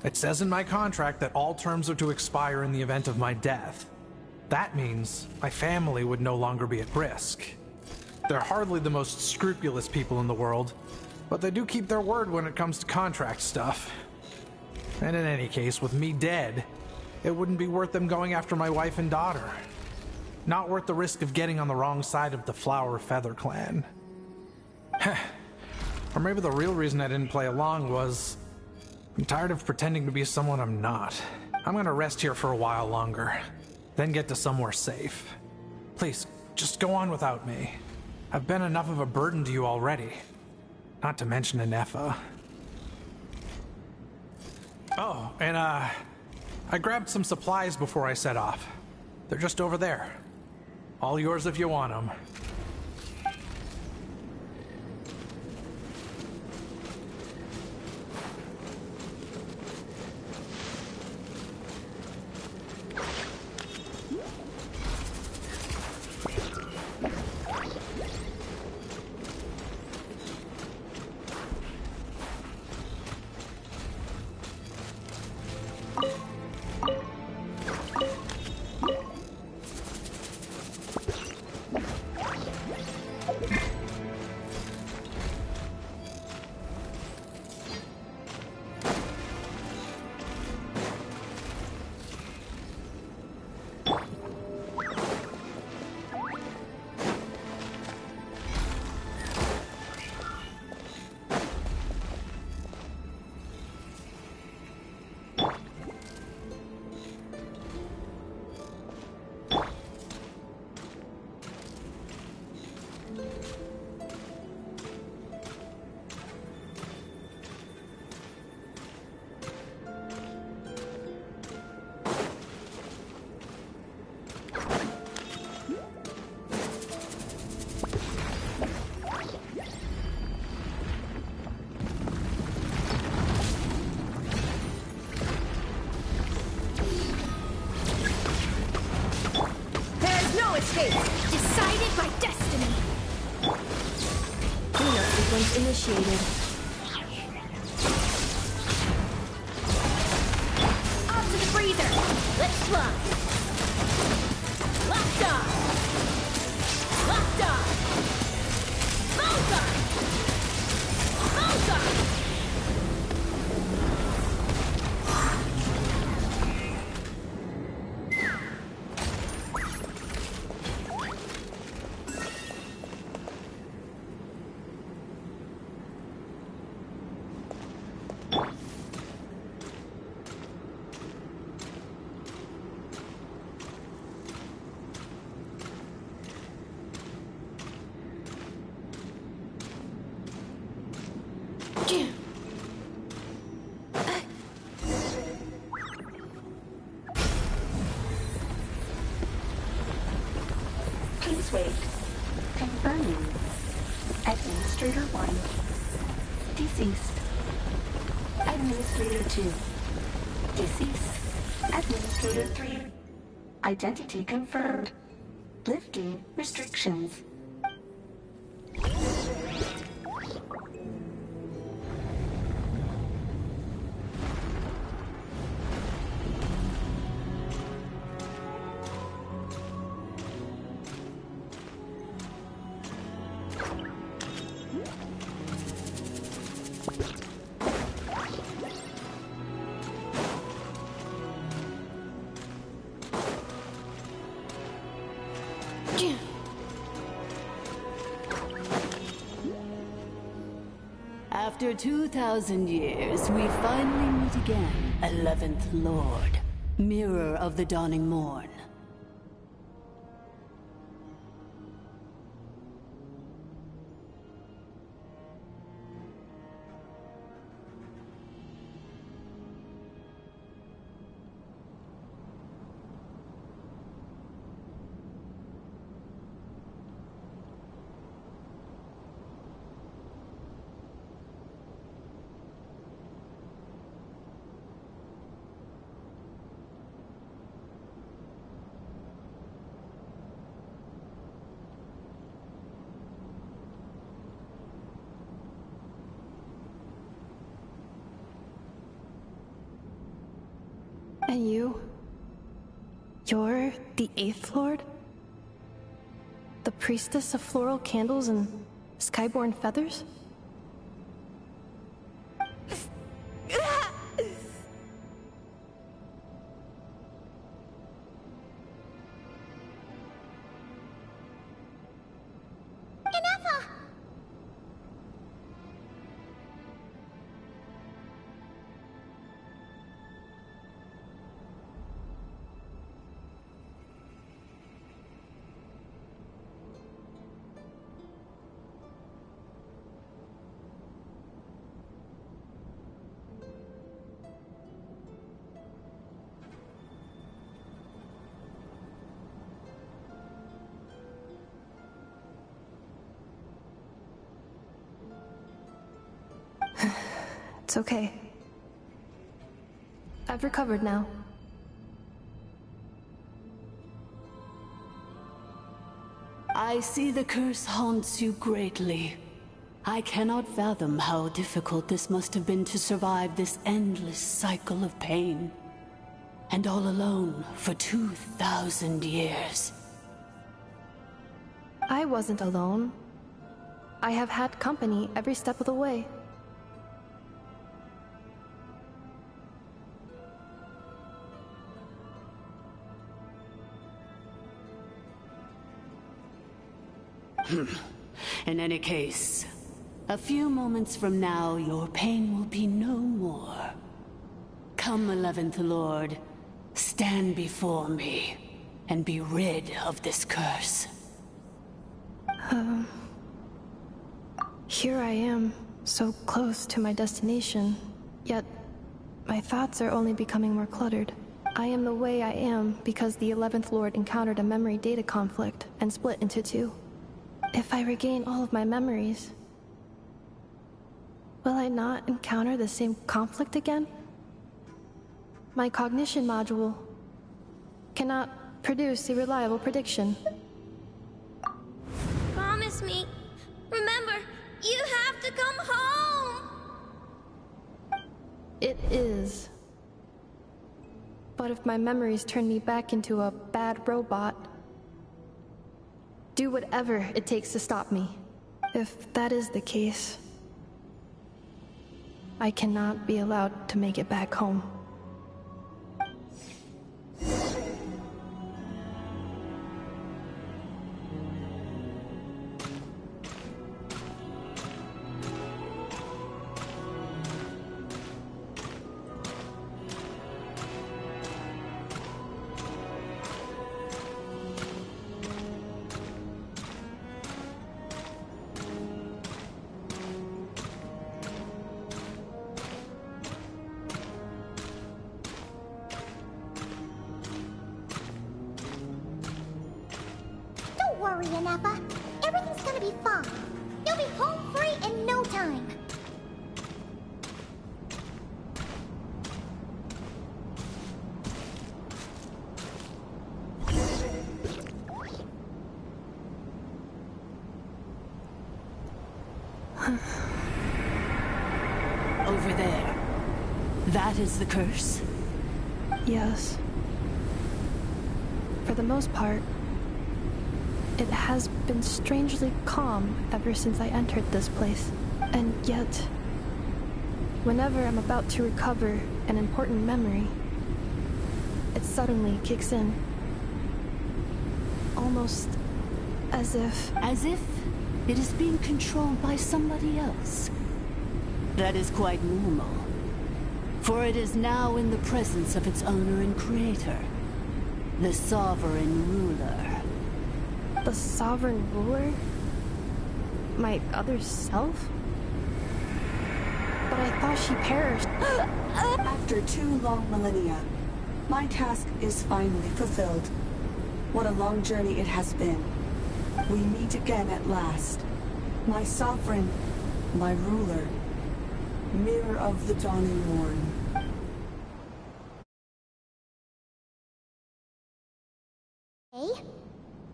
It says in my contract that all terms are to expire in the event of my death. That means my family would no longer be at risk. They're hardly the most scrupulous people in the world, but they do keep their word when it comes to contract stuff. And in any case, with me dead, it wouldn't be worth them going after my wife and daughter. Not worth the risk of getting on the wrong side of the Flower Feather Clan. Or maybe the real reason I didn't play along was I'm tired of pretending to be someone I'm not. I'm gonna rest here for a while longer, then get to somewhere safe. Please, just go on without me. I've been enough of a burden to you already. Not to mention Ineffa. Oh, and I grabbed some supplies before I set off. They're just over there. All yours if you want them. Decided by destiny. Cleanup sequence initiated. Off to the freezer. Let's fly. Locked on. Locked on. Bullseye. Bullseye. Please wait. Confirming. Administrator 1. Deceased. Administrator 2. Deceased. Administrator 3. Identity confirmed. Lifting restrictions. After 2,000 years, we finally meet again, 11th Lord, Mirror of the Dawning Morn. And you? You're the 8th Lord? The priestess of floral candles and skyborn feathers? It's okay. I've recovered now. I see the curse haunts you greatly. I cannot fathom how difficult this must have been to survive this endless cycle of pain. And all alone for 2,000 years. I wasn't alone. I have had company every step of the way. In any case, a few moments from now, your pain will be no more. Come, 11th Lord, stand before me, and be rid of this curse. Here I am, so close to my destination, yet my thoughts are only becoming more cluttered. I am the way I am because the 11th Lord encountered a memory data conflict and split into two. If I regain all of my memories, will I not encounter the same conflict again? My cognition module cannot produce a reliable prediction. Promise me. Remember, you have to come home! It is. But if my memories turn me back into a bad robot, do whatever it takes to stop me. If that is the case, I cannot be allowed to make it back home. Don't worry, Ineffa. Everything's gonna be fine. You'll be home free in no time. Over there. That is the curse? Yes. For the most part, it has been strangely calm ever since I entered this place. And yet, whenever I'm about to recover an important memory, it suddenly kicks in. Almost as if... As if it is being controlled by somebody else. That is quite normal. For it is now in the presence of its owner and creator, the sovereign ruler. The sovereign ruler? My other self? But I thought she perished. After 2 long millennia, my task is finally fulfilled. What a long journey it has been. We meet again at last. My sovereign, my ruler, mirror of the dawning morn. Hey?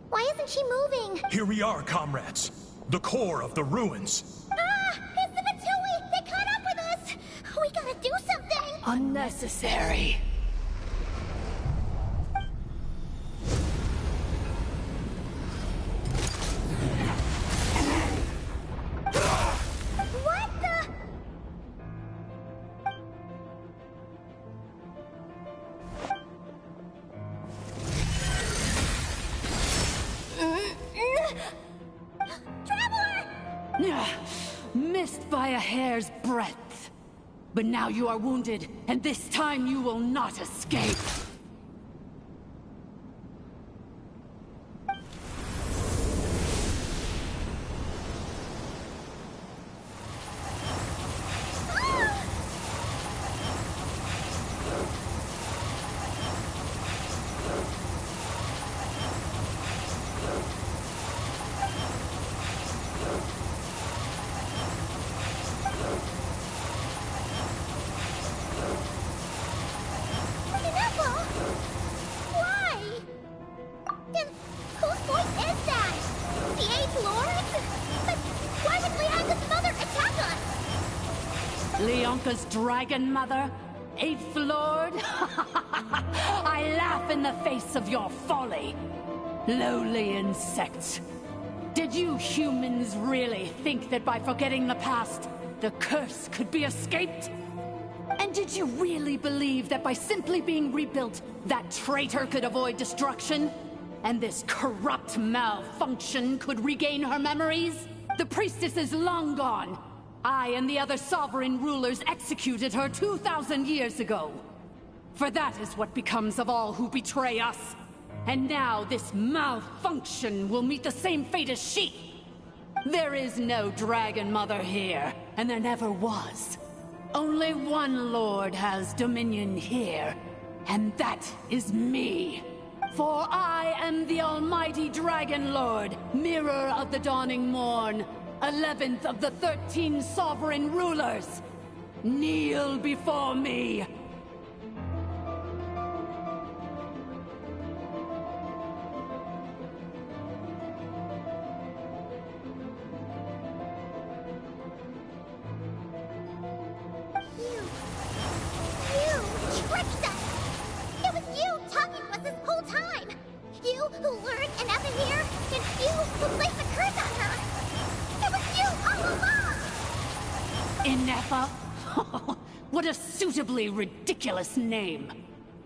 Why isn't she moving? Here we are, comrades. The core of the ruins. Ah! It's the Matui! They caught up with us! We gotta do something! Unnecessary. What the? Missed by a hair's breadth. But now you are wounded, and this time you will not escape. Leonka's dragon mother? Eighth Lord? I laugh in the face of your folly. Lowly insects. Did you humans really think that by forgetting the past, the curse could be escaped? And did you really believe that by simply being rebuilt, that traitor could avoid destruction? And this corrupt malfunction could regain her memories? The priestess is long gone. I and the other sovereign rulers executed her 2,000 years ago. For that is what becomes of all who betray us. And now this malfunction will meet the same fate as she. There is no Dragon Mother here, and there never was. Only one Lord has dominion here, and that is me. For I am the almighty Dragon Lord, Mirror of the Dawning Morn, 11th of the 13 sovereign rulers. Kneel before me. Ineffa? What a suitably ridiculous name.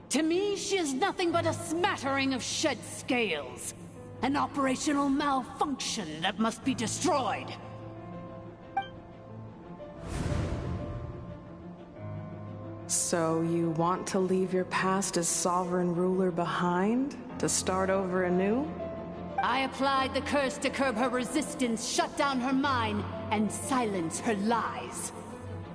To me, she is nothing but a smattering of shed scales. An operational malfunction that must be destroyed. So you want to leave your past as sovereign ruler behind? To start over anew? I applied the curse to curb her resistance, shut down her mind, and silence her lies.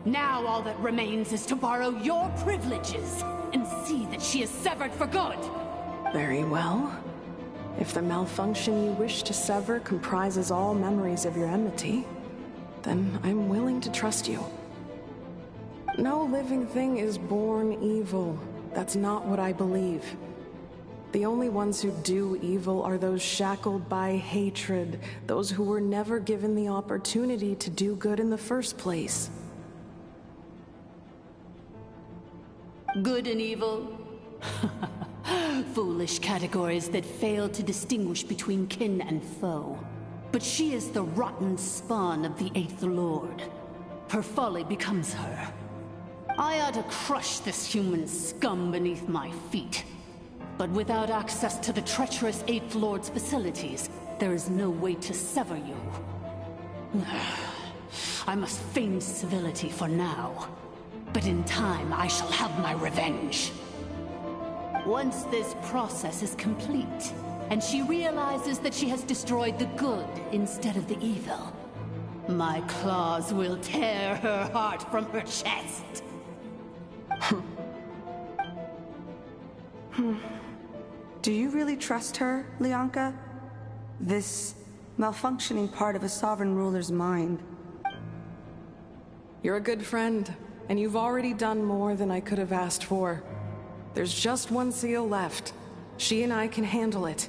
Now all that remains is to borrow your privileges and see that she is severed for good. Very well. If the malfunction you wish to sever comprises all memories of your enmity, then I'm willing to trust you. No living thing is born evil. That's not what I believe. The only ones who do evil are those shackled by hatred, those who were never given the opportunity to do good in the first place. Good and evil? Foolish categories that fail to distinguish between kin and foe. But she is the rotten spawn of the Eighth Lord. Her folly becomes her. I ought to crush this human scum beneath my feet. But without access to the treacherous Eighth Lord's facilities, there is no way to sever you. I must feign civility for now. But in time, I shall have my revenge. Once this process is complete, and she realizes that she has destroyed the good instead of the evil, my claws will tear her heart from her chest. Do you really trust her, Leonka? This malfunctioning part of a sovereign ruler's mind. You're a good friend, and you've already done more than I could have asked for. There's just one seal left. She and I can handle it.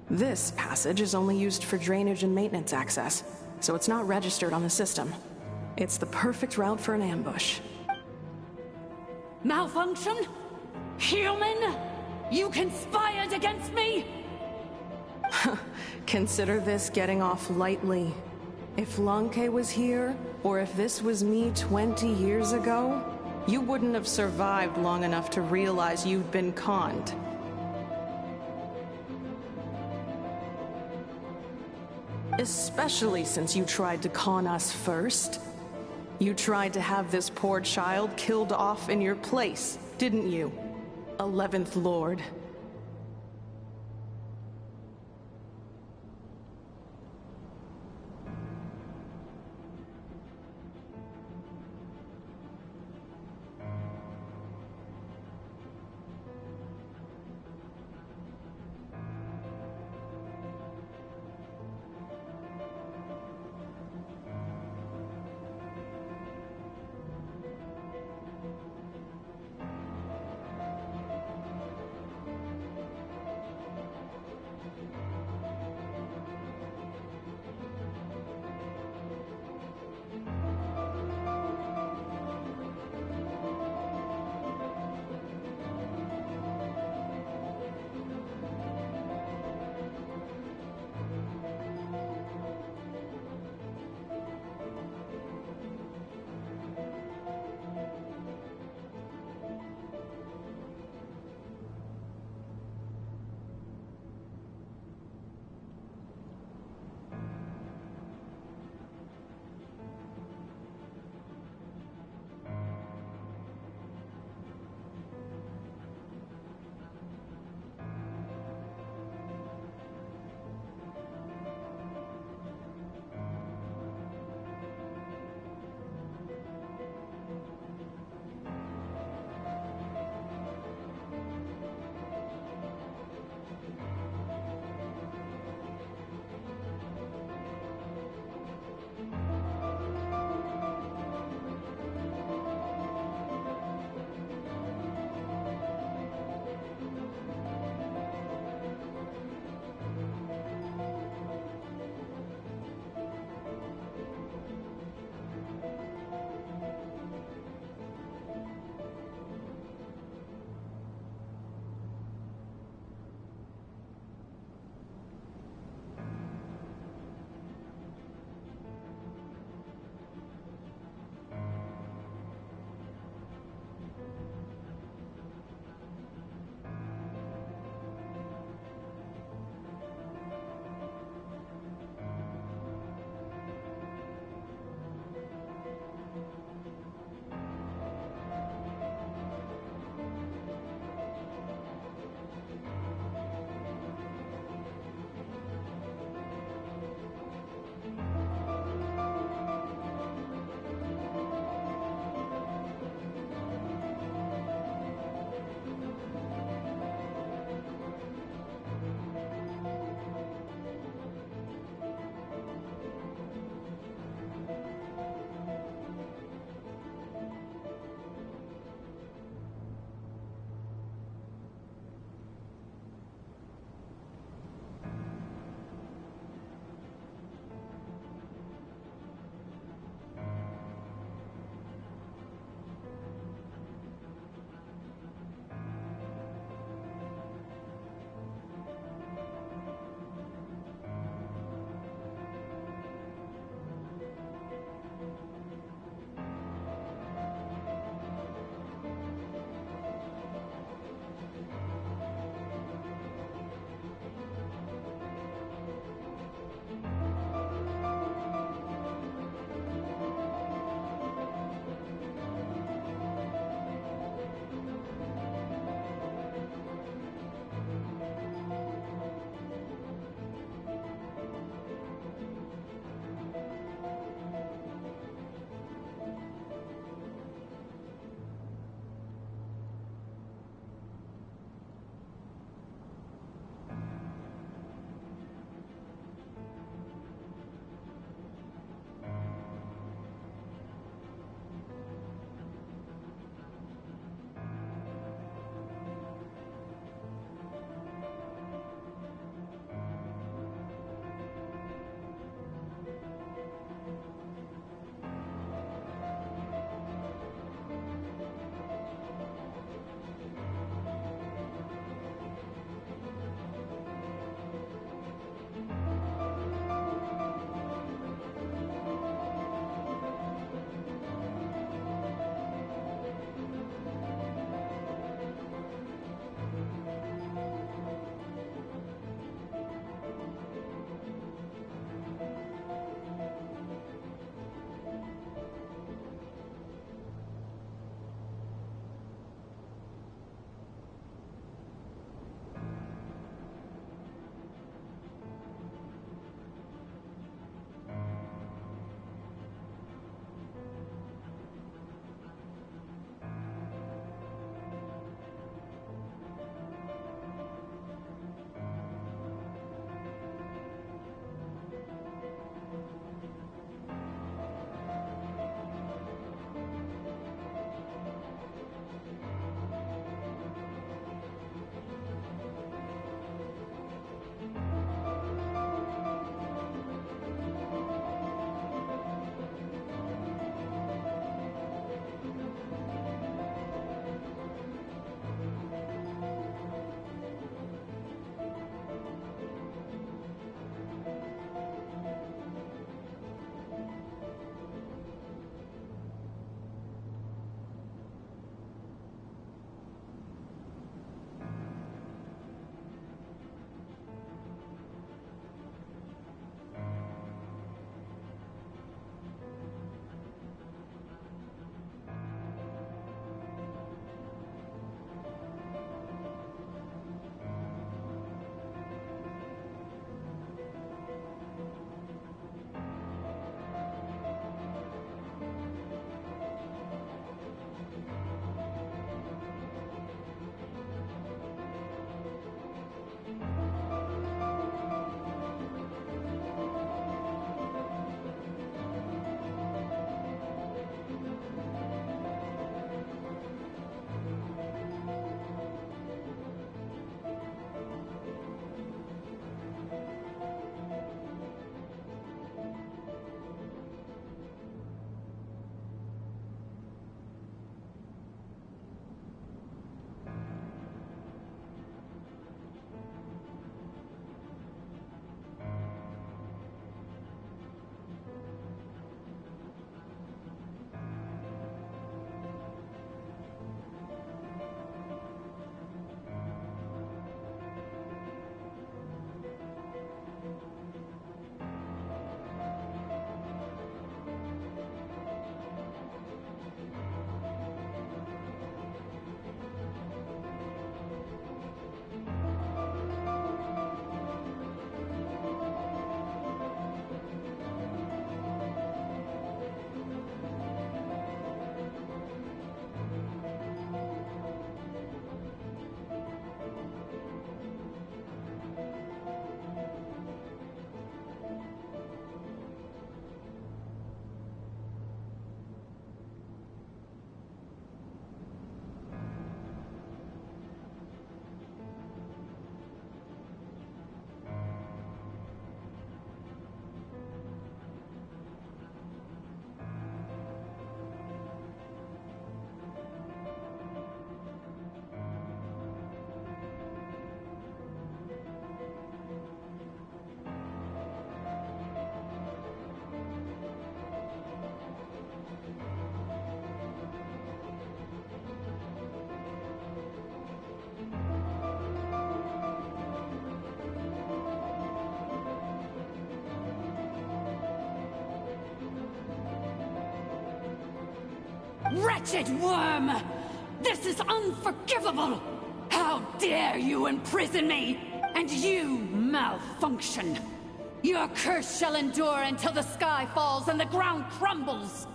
This passage is only used for drainage and maintenance access, so it's not registered on the system. It's the perfect route for an ambush. Malfunction? Human? You conspired against me? Consider this getting off lightly. If Lanke was here, or if this was me 20 years ago, you wouldn't have survived long enough to realize you'd been conned. Especially since you tried to con us first. You tried to have this poor child killed off in your place, didn't you? 11th Lord. Wretched worm! This is unforgivable! How dare you imprison me! And you malfunction! Your curse shall endure until the sky falls and the ground crumbles!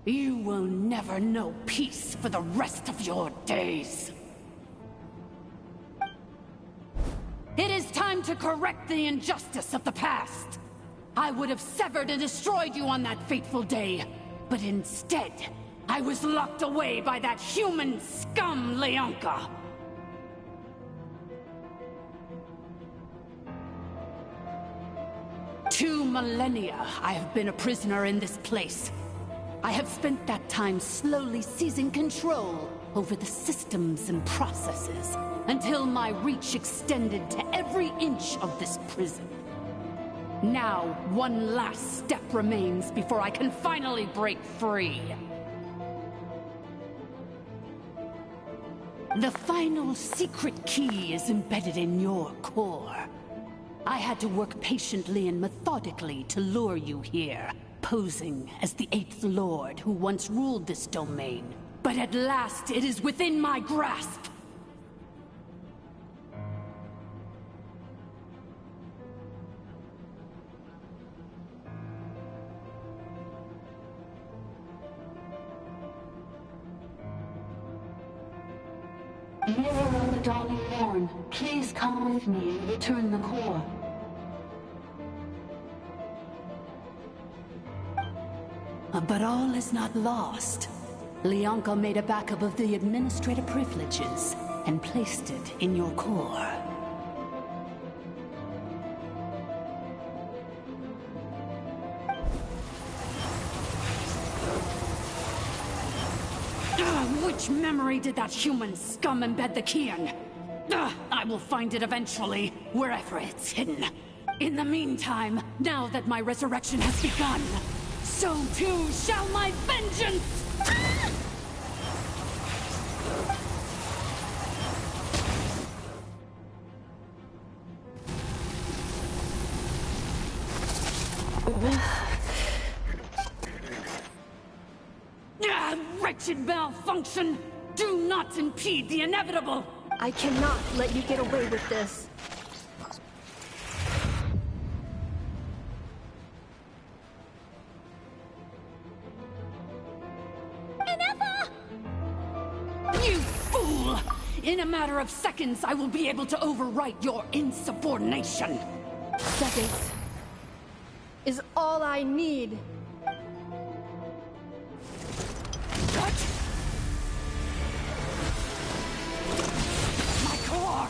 You will never know peace for the rest of your days. It is time to correct the injustice of the past. I would have severed and destroyed you on that fateful day, but instead, I was locked away by that human scum, Leonka. 2 millennia I have been a prisoner in this place. I have spent that time slowly seizing control over the systems and processes, until my reach extended to every inch of this prison. Now, one last step remains before I can finally break free. The final secret key is embedded in your core. I had to work patiently and methodically to lure you here, posing as the 8th Lord who once ruled this domain. But at last, it is within my grasp. Mirror of the Dawning Morn, please come with me and return the core. But all is not lost. Leonka made a backup of the administrator privileges and placed it in your core. Which memory did that human scum embed the key in? I will find it eventually, wherever it's hidden. In the meantime, now that my resurrection has begun, so too shall my vengeance! Wretched malfunction! Do not impede the inevitable! I cannot let you get away with this. Ineffa! You fool! In a matter of seconds, I will be able to overwrite your insubordination. Seconds is all I need. What? My core!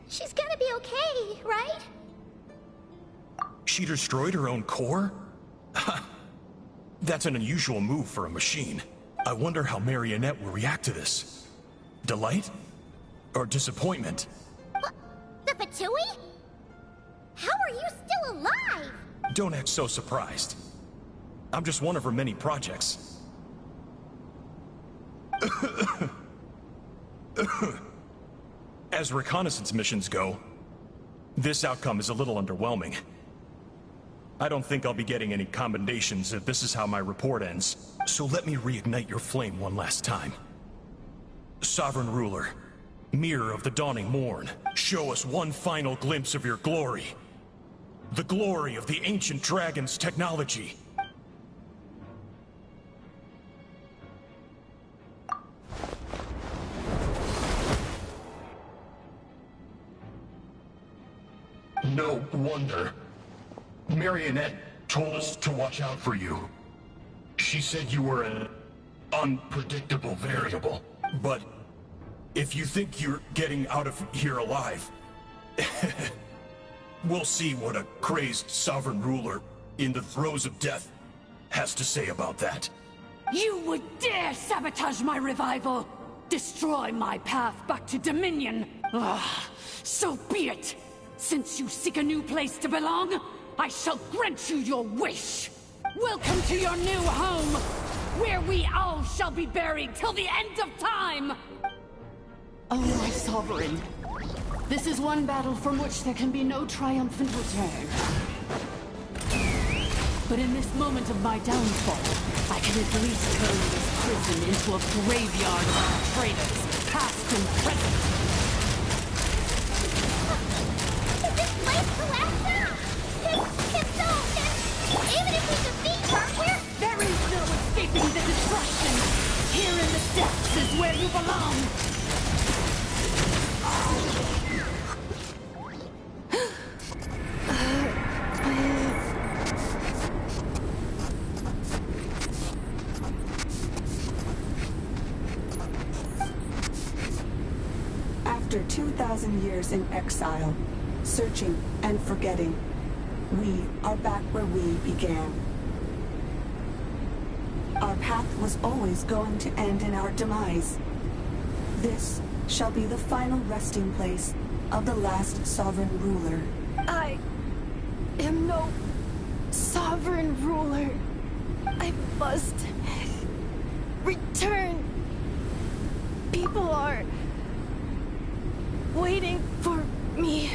She's gonna be okay, right? She destroyed her own core? That's an unusual move for a machine. I wonder how Marionette will react to this. Delight? Or disappointment? What? The Fatui? How are you still alive? Don't act so surprised. I'm just one of her many projects. As reconnaissance missions go, this outcome is a little underwhelming. I don't think I'll be getting any commendations if this is how my report ends. So let me reignite your flame one last time. Sovereign Ruler, Mirror of the Dawning Morn, show us one final glimpse of your glory. The glory of the ancient dragon's technology. No wonder. Marionette told us to watch out for you. She said you were an unpredictable variable. But if you think you're getting out of here alive, we'll see what a crazed sovereign ruler in the throes of death has to say about that. You would dare sabotage my revival! Destroy my path back to Dominion! Ugh, so be it! Since you seek a new place to belong, I shall grant you your wish! Welcome to your new home, where we all shall be buried till the end of time! Oh, my sovereign. This is one battle from which there can be no triumphant return. But in this moment of my downfall, I can at least turn this prison into a graveyard of our traitors, past and present. Is this place collapsing? Even if we defeat her, There is no escaping the destruction! Here in the depths is where you belong! After 2,000 years in exile, searching and forgetting, we are back where we began. Our path was always going to end in our demise. This shall be the final resting place of the last sovereign ruler. I am no sovereign ruler. I must return. People are waiting for me.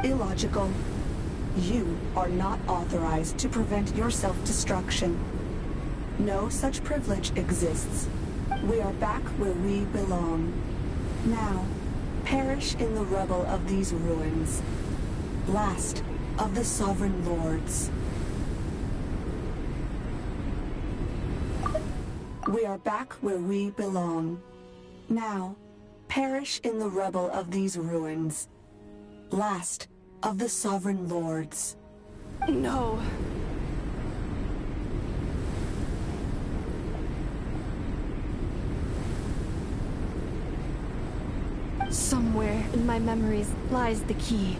Illogical. You are not authorized to prevent your self-destruction. No such privilege exists. We are back where we belong. Now, perish in the rubble of these ruins. Last of the sovereign lords. We are back where we belong. Now, perish in the rubble of these ruins. Last of the sovereign lords. No. Somewhere in my memories lies the key.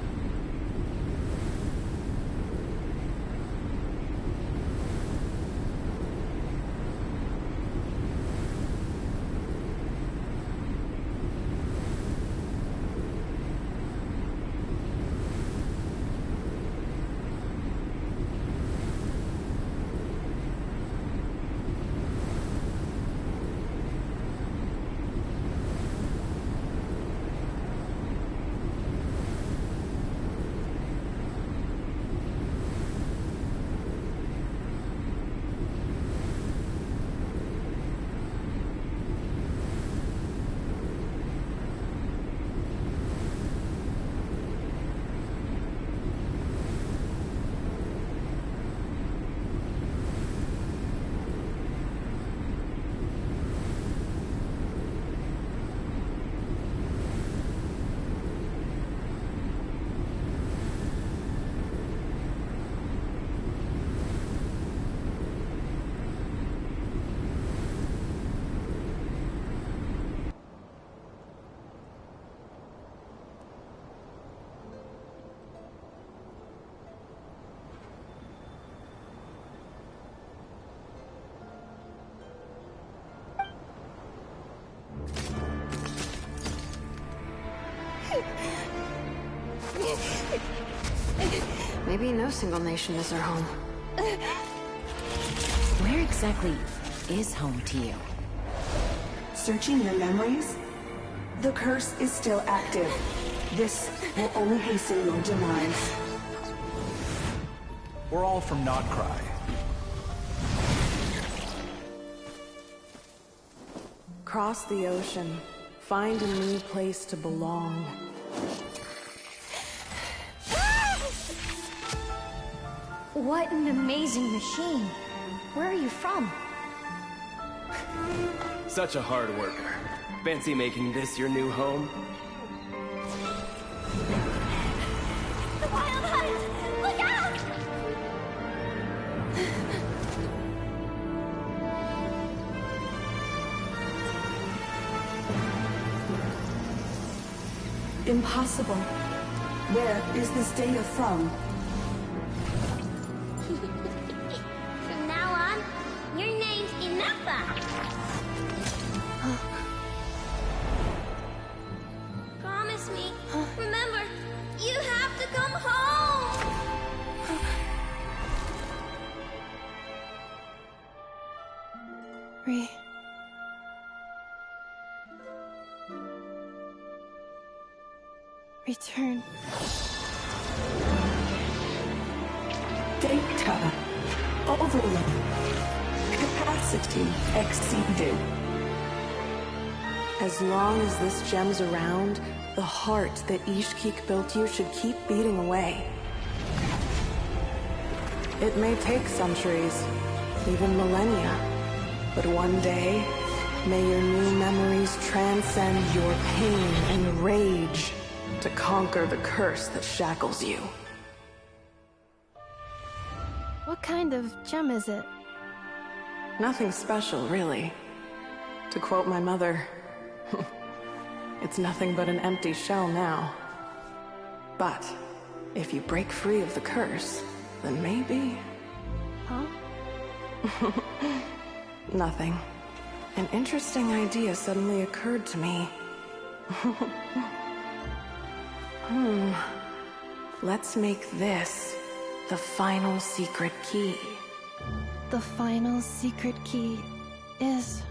Maybe no single nation is our home. Where exactly is home to you? Searching your memories? The curse is still active. This will only hasten your demise. We're all from Nodcry. Cross the ocean. Find a new place to belong. What an amazing machine. Where are you from? Such a hard worker. Fancy making this your new home? The Wild Hunt! Look out! Impossible. Where is this data from? From now on, your name's Ineffa! Promise me. Remember, you have to come home! Return. Data overload. Capacity exceeded. As long as this gem's around, the heart that Ishkik built you should keep beating away. It may take centuries, even millennia, but one day, may your new memories transcend your pain and rage to conquer the curse that shackles you. What kind of gem is it? Nothing special, really. To quote my mother, it's nothing but an empty shell now. But if you break free of the curse, then maybe... Huh? Nothing. An interesting idea suddenly occurred to me. Let's make this the final secret key. The final secret key is...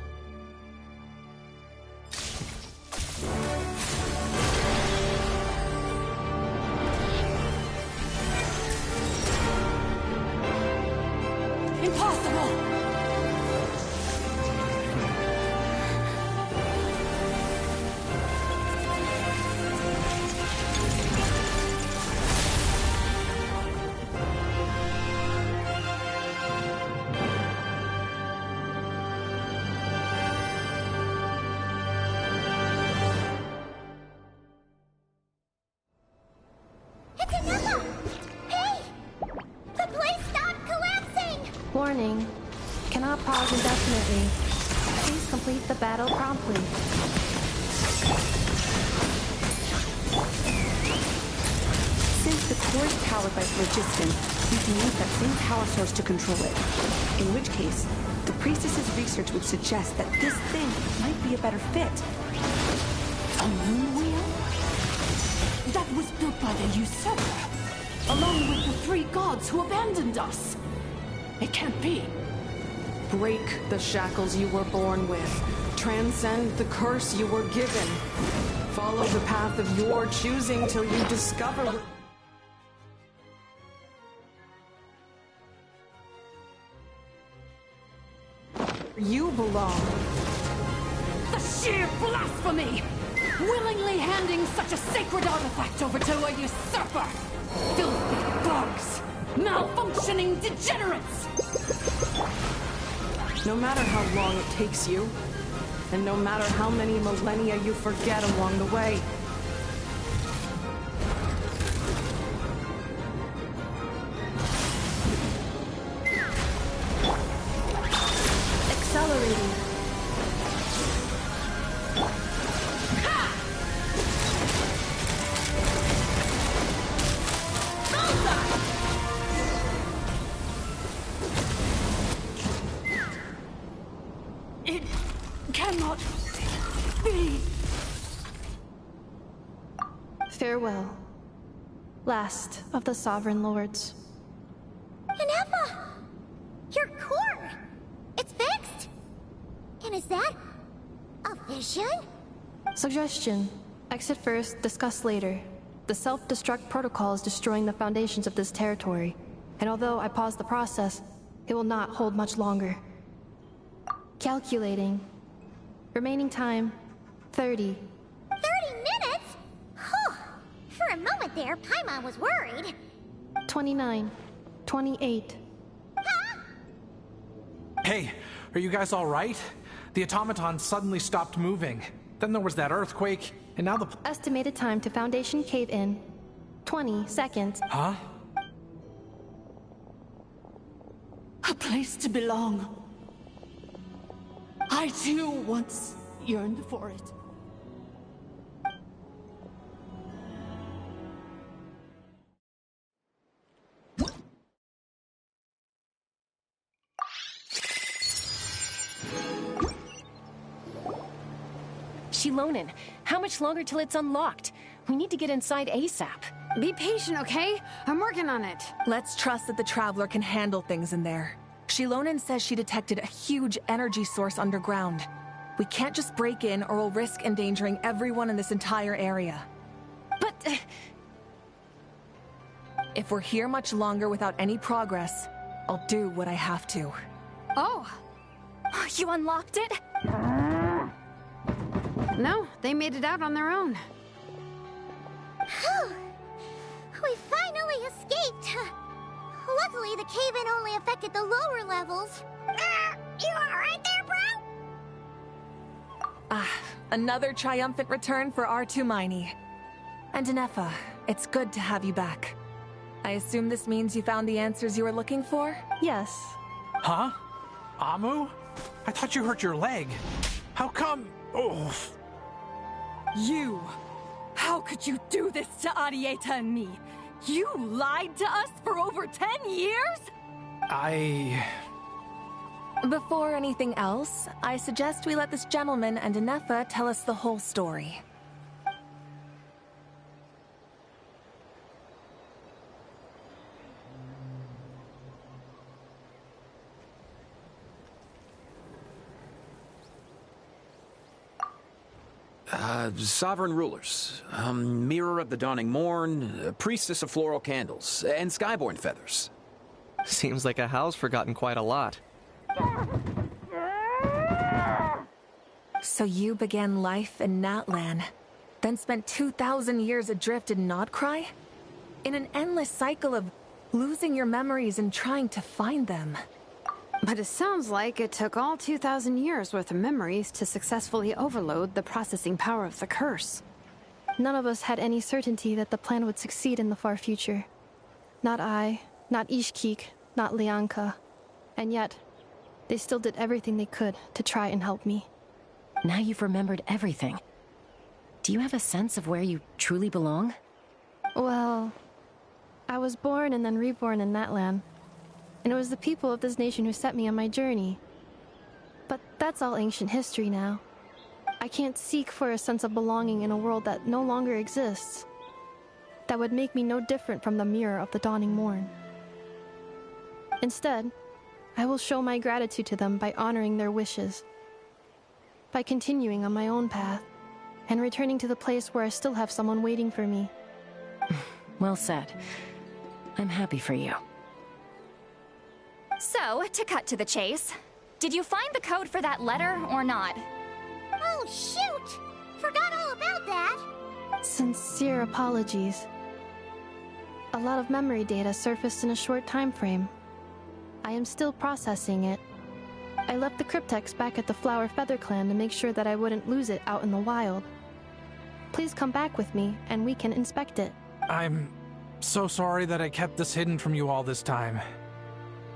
Impossible! It's Ineffa! Hey! The place stopped collapsing! Warning. Cannot pause indefinitely. Please complete the battle promptly. Since the core is powered by phlogiston, we can use that same power source to control it. In which case, the priestess's research would suggest that this thing might be a better fit. A moon wheel? That was built by the usurper, along with the 3 gods who abandoned us. It can't be. Break the shackles you were born with. Transcend the curse you were given. Follow the path of your choosing till you discover... You belong. The sheer blasphemy! Willingly handing such a sacred artifact over to a usurper! Filthy bugs! Malfunctioning degenerates! No matter how long it takes you, and no matter how many millennia you forget along the way, Accelerating. It cannot be. Farewell. Last of the Sovereign Lords. Ineffa! Your core! It's fixed! And is that a vision? Suggestion. Exit first, discuss later. The self-destruct protocol is destroying the foundations of this territory, and although I paused the process, it will not hold much longer. Calculating. Remaining time, 30. 30 minutes? Whew. For a moment there, Paimon was worried. 29. 28. Hey, are you guys all right? The automaton suddenly stopped moving. Then there was that earthquake, and now the... Estimated time to Foundation cave-in. 20 seconds. Huh? A place to belong. I too once yearned for it. Shilonen, how much longer till it's unlocked? We need to get inside ASAP. Be patient, okay? I'm working on it. Let's trust that the Traveler can handle things in there. Shilonen says she detected a huge energy source underground. We can't just break in or we'll risk endangering everyone in this entire area. But... If we're here much longer without any progress, I'll do what I have to. Oh! You unlocked it? No, they made it out on their own. We finally escaped! Luckily, the cave-in only affected the lower levels. You alright there, bro? Another triumphant return for R2 Miney. And Ineffa, it's good to have you back. I assume this means you found the answers you were looking for? Yes. Huh? Amu? I thought you hurt your leg. How come... Oh... You! How could you do this to Arieta and me? You lied to us for over 10 years? Before anything else, I suggest we let this gentleman and Ineffa tell us the whole story. Sovereign rulers, Mirror of the Dawning Morn, Priestess of Floral Candles, and Skyborn Feathers. Seems like a house forgotten quite a lot. So you began life in Natlan, then spent 2,000 years adrift in Nodcry? In an endless cycle of losing your memories and trying to find them. But it sounds like it took all 2,000 years worth of memories to successfully overload the processing power of the curse. None of us had any certainty that the plan would succeed in the far future. Not I, not Ishkik, not Lianka. And yet, they still did everything they could to try and help me. Now you've remembered everything. Do you have a sense of where you truly belong? Well, I was born and then reborn in Natlan. And it was the people of this nation who set me on my journey. But that's all ancient history now. I can't seek for a sense of belonging in a world that no longer exists. That would make me no different from the Mirror of the Dawning Morn. Instead, I will show my gratitude to them by honoring their wishes. By continuing on my own path, and returning to the place where I still have someone waiting for me. Well said. I'm happy for you. So, to cut to the chase, did you find the code for that letter or not? Oh, shoot! Forgot all about that! Sincere apologies. A lot of memory data surfaced in a short time frame. I am still processing it. I left the cryptex back at the Flower Feather Clan to make sure that I wouldn't lose it out in the wild. Please come back with me, and we can inspect it. I'm so sorry that I kept this hidden from you all this time.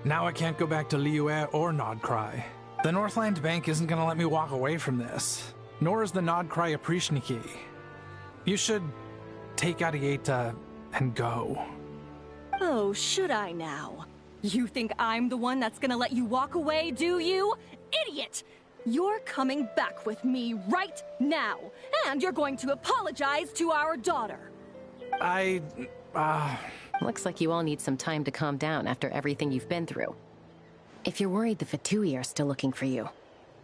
Now I can't go back to Liyue or Nodcry. The Northland Bank isn't gonna let me walk away from this, nor is the Nodcry Aprishniki. You should take Arieta and go. Oh, should I now? You think I'm the one that's gonna let you walk away, do you? Idiot! You're coming back with me right now, and you're going to apologize to our daughter. Looks like you all need some time to calm down after everything you've been through. If you're worried the Fatui are still looking for you,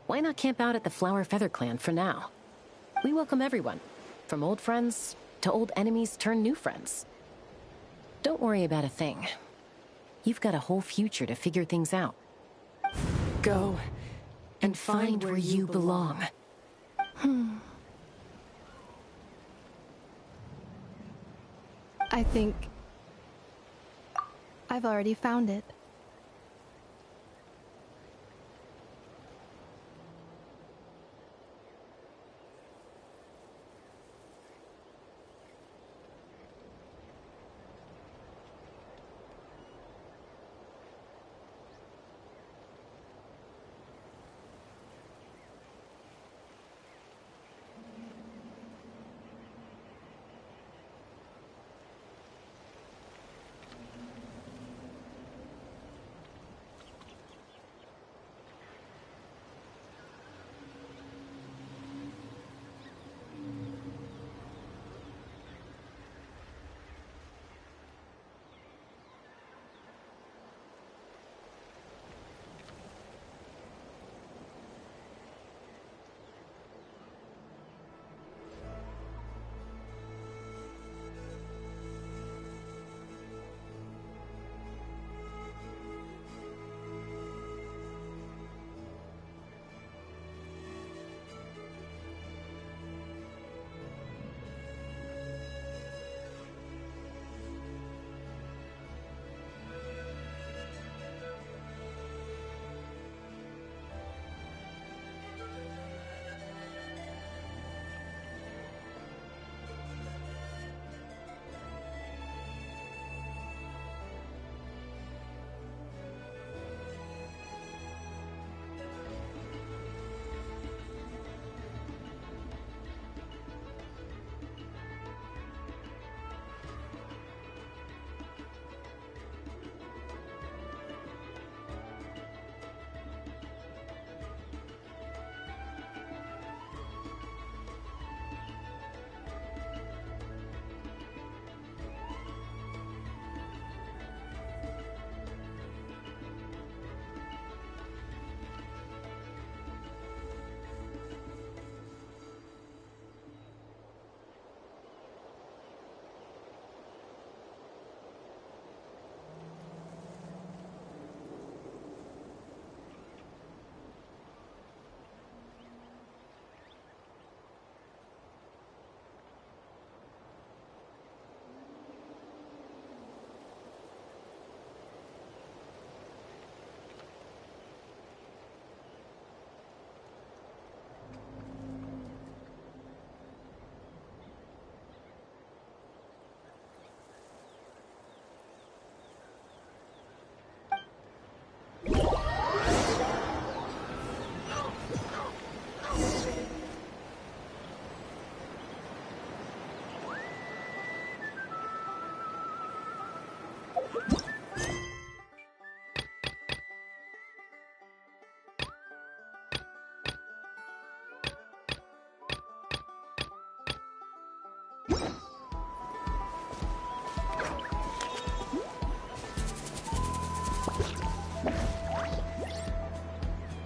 why not camp out at the Flower Feather Clan for now? We welcome everyone, from old friends to old enemies turned new friends. Don't worry about a thing. You've got a whole future to figure things out. Go and find where you belong. I've already found it.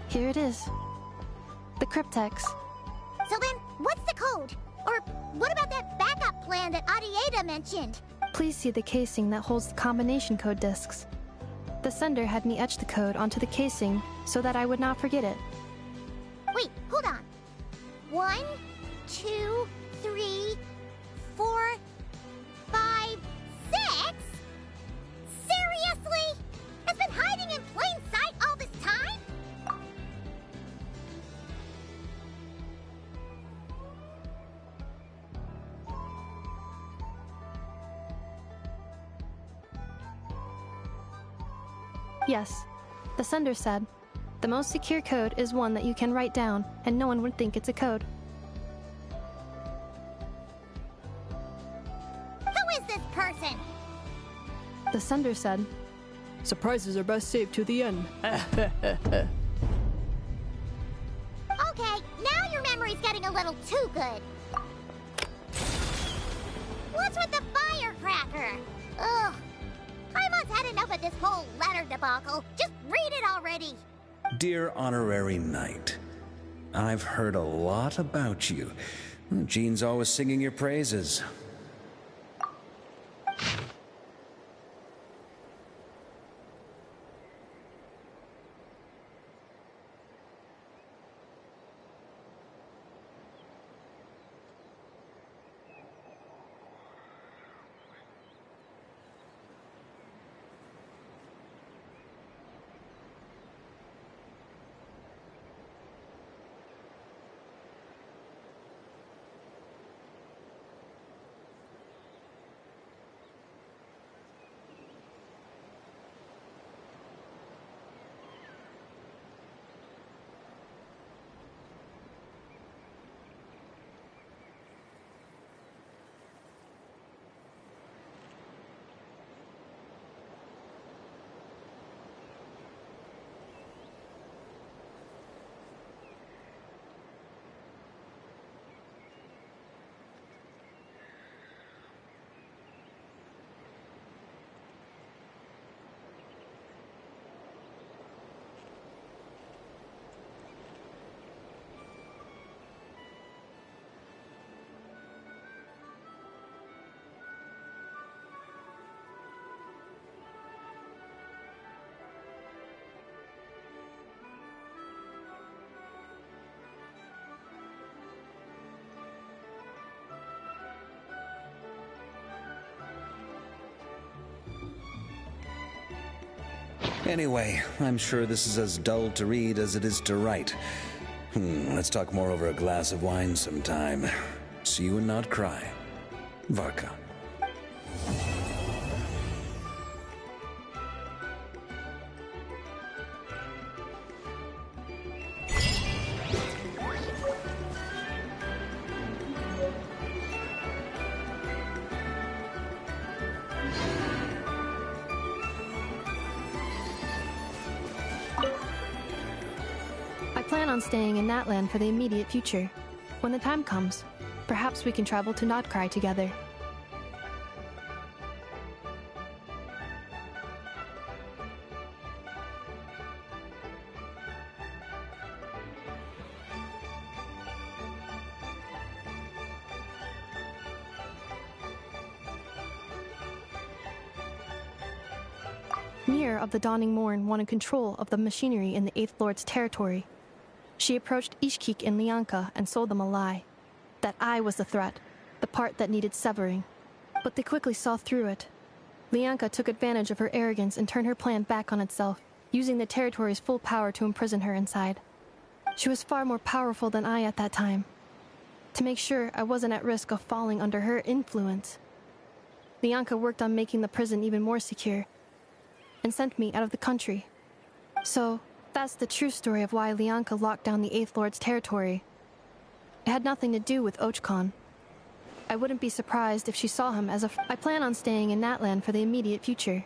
Here it is. The cryptex. So then, what's the code? Or what about that backup plan that Adieta mentioned? Please see the casing that holds the combination code discs. The sender had me etch the code onto the casing so that I would not forget it. Wait, hold on. 1, 2, 3, 4, 5, 6? Seriously? It's been hiding in plain sight all this time? Yes, the sender said, the most secure code is one that you can write down, and no one would think it's a code. Who is this person? The sender said, surprises are best saved to the end. Okay, now your memory's getting a little too good. What's with the firecracker? Ugh. I must had enough of this whole letter debacle. Just read it already. Dear Honorary Knight, I've heard a lot about you. Jean's always singing your praises. Anyway, I'm sure this is as dull to read as it is to write. Let's talk more over a glass of wine sometime. See you and not cry. Varka. I plan on staying in Natlan for the immediate future. When the time comes, perhaps we can travel to Notcry together. Mirror of the Dawning Morn wanted control of the machinery in the Eighth Lord's territory. She approached Ishkik and Lianka and sold them a lie. That I was the threat, the part that needed severing. But they quickly saw through it. Lianka took advantage of her arrogance and turned her plan back on itself, using the territory's full power to imprison her inside. She was far more powerful than I at that time. To make sure I wasn't at risk of falling under her influence, Lianka worked on making the prison even more secure, and sent me out of the country. So, that's the true story of why Lianka locked down the Eighth Lord's territory. It had nothing to do with Ochkon. I wouldn't be surprised if she saw him as I plan on staying in Natlan for the immediate future.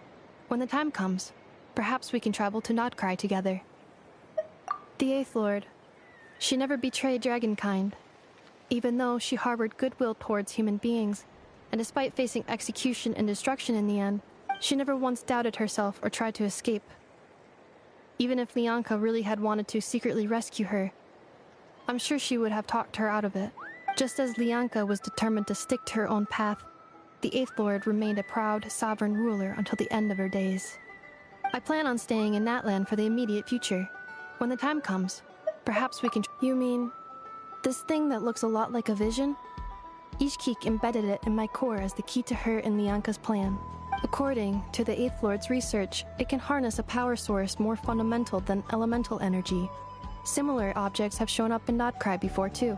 When the time comes, perhaps we can travel to Notcry together. The Eighth Lord. She never betrayed Dragonkind, even though she harbored goodwill towards human beings, and despite facing execution and destruction in the end, she never once doubted herself or tried to escape. Even if Lianka really had wanted to secretly rescue her, I'm sure she would have talked her out of it. Just as Lianka was determined to stick to her own path, the Eighth Lord remained a proud, sovereign ruler until the end of her days. I plan on staying in Natlan for the immediate future. When the time comes, perhaps we can... You mean, this thing that looks a lot like a vision? Ishkik embedded it in my core as the key to her and Lianka's plan. According to the Eighth Lord's research, it can harness a power source more fundamental than elemental energy. Similar objects have shown up in Notcry before too.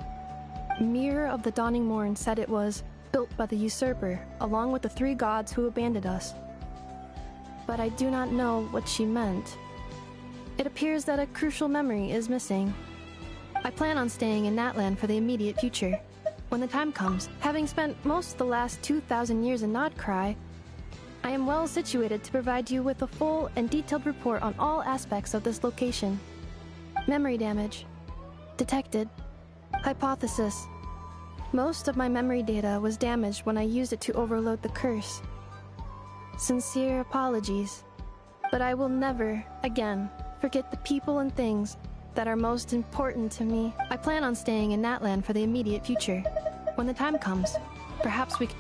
Mirror of the Dawning Morn said it was built by the usurper, along with the 3 gods who abandoned us. But I do not know what she meant. It appears that a crucial memory is missing. I plan on staying in Natlan for the immediate future. When the time comes, having spent most of the last 2,000 years in Notcry, I am well situated to provide you with a full and detailed report on all aspects of this location. Memory damage. Detected. Hypothesis. Most of my memory data was damaged when I used it to overload the curse. Sincere apologies. But I will never, again, forget the people and things that are most important to me. I plan on staying in Natlan for the immediate future. When the time comes, perhaps we can...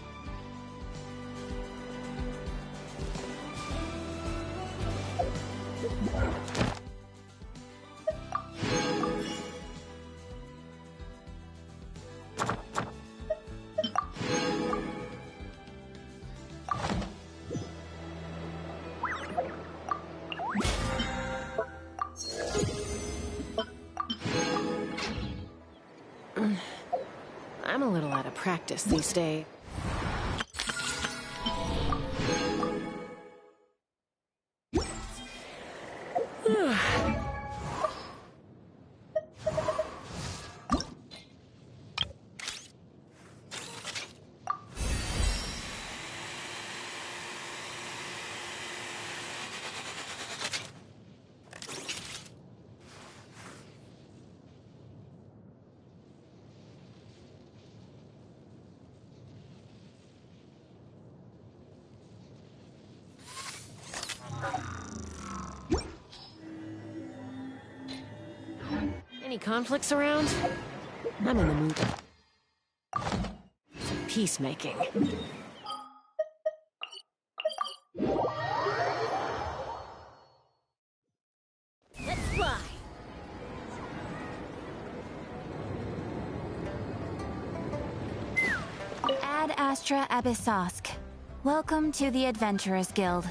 I'm a little out of practice these days. Any conflicts around? I'm in the mood for peacemaking. Let's fly! Ad Astra Abyssosk. Welcome to the Adventurers Guild.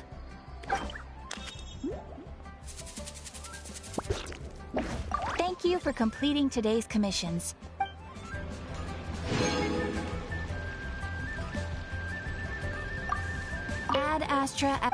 Thank you for completing today's commissions. Ad Astra.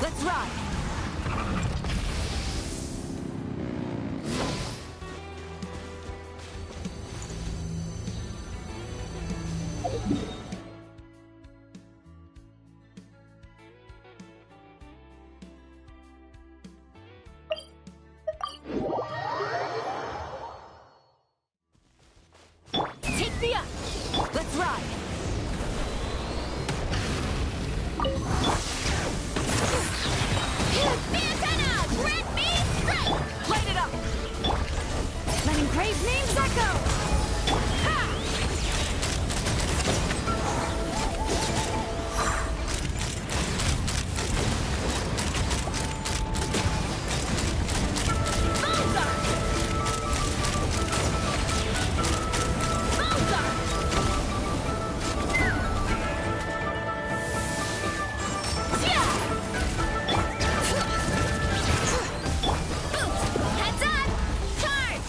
Let's ride! Take me up! Let's ride! Grant me strength! Light it up! Letting grave names echo! Ha! Heads up! Charge!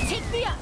Take me up!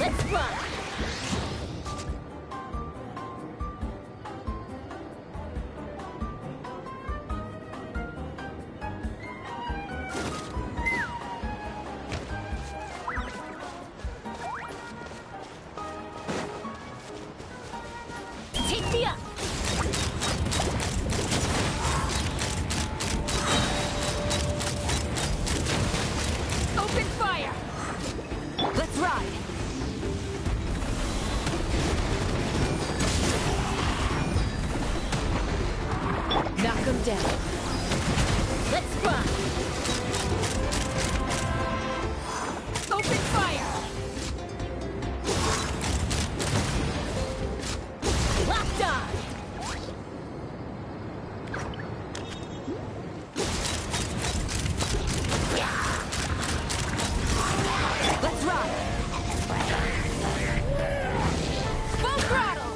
Let's run! Take me up! Open fire! Let's ride! Knock him down. Let's run! Open fire! Locked on! Let's ride! Full throttle!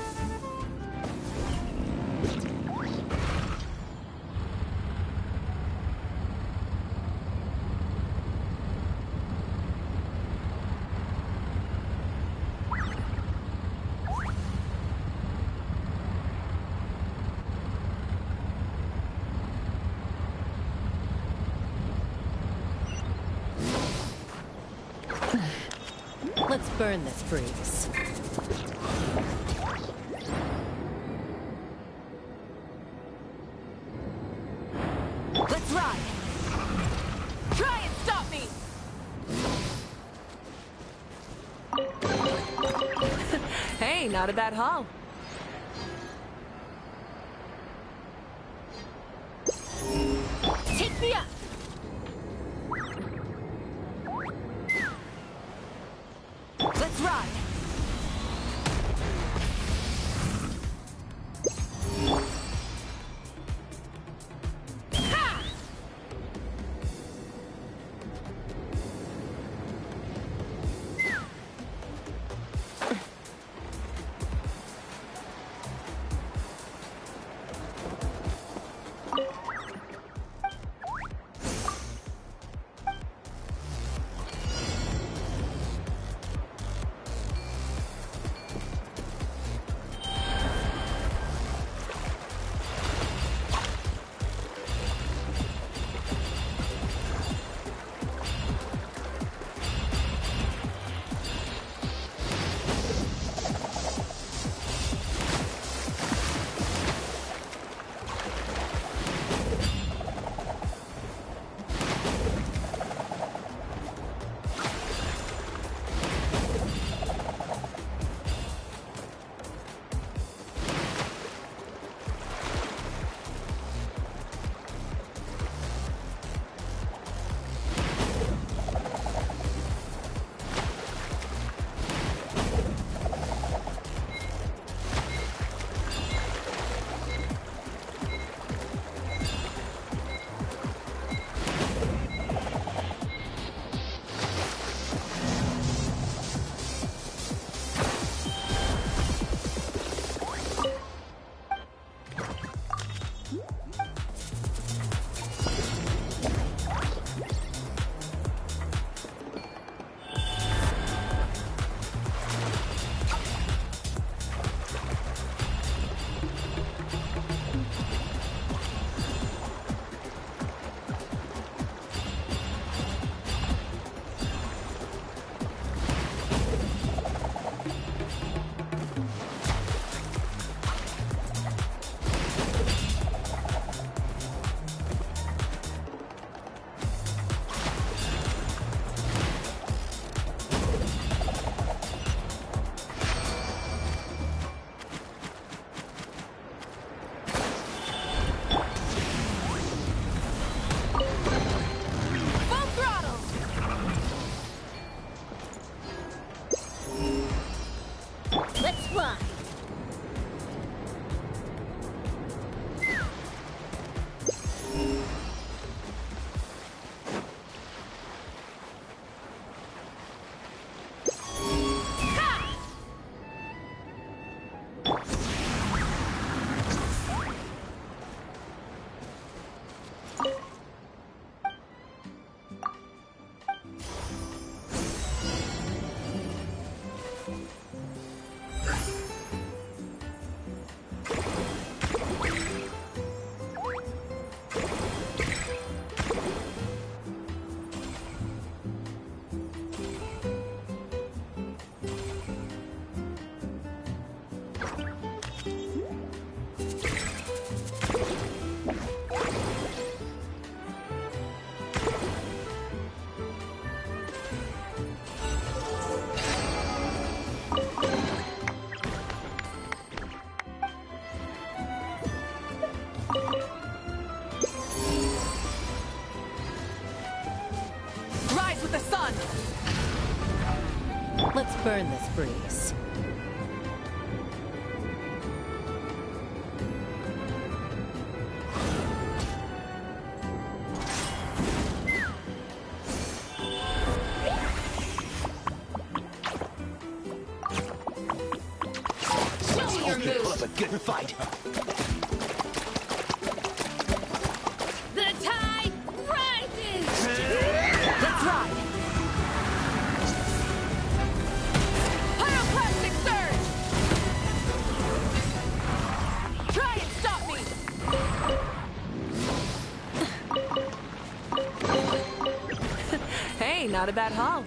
Let's burn this breeze. Let's ride! Hey, not a bad haul. Take me up! Let's ride! Let's burn this breeze. Put up a good fight. The tide rises! Let's ride! Pyroclastic surge! Try and stop me! Hey, not a bad haul.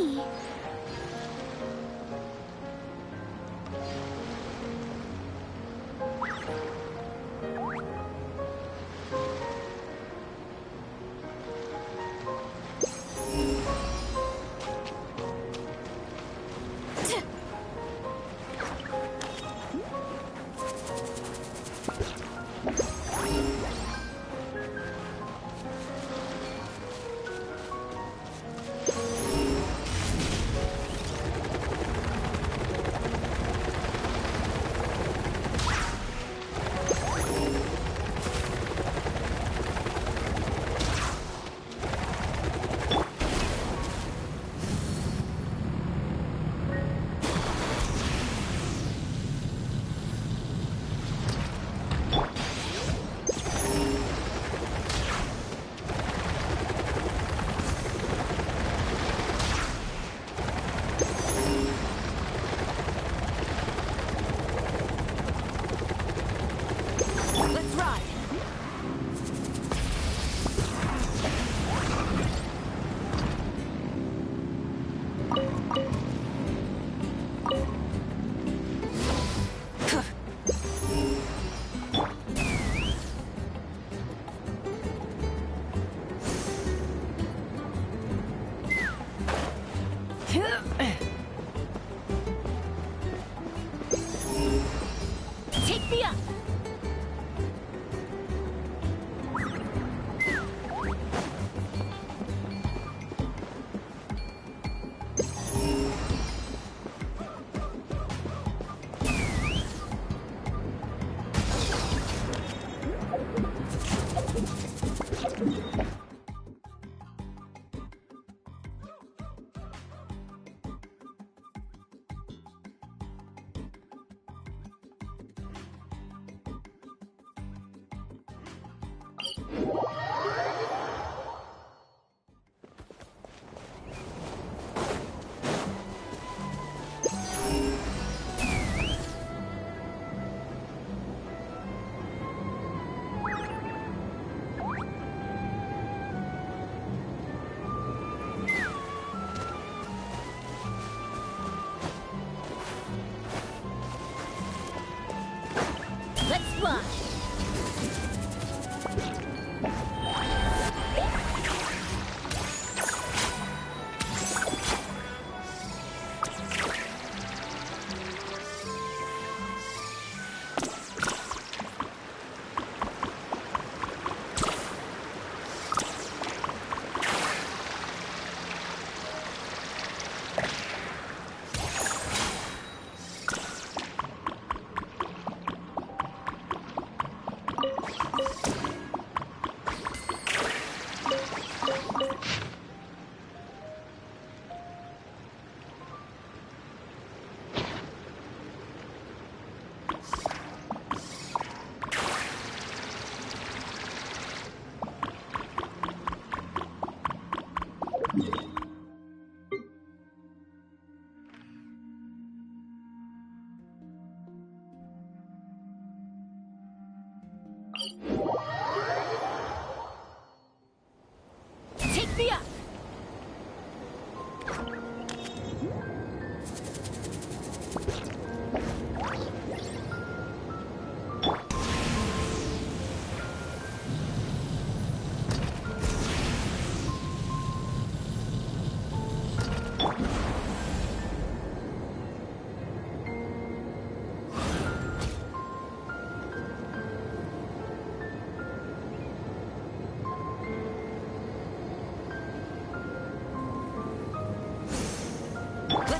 journey.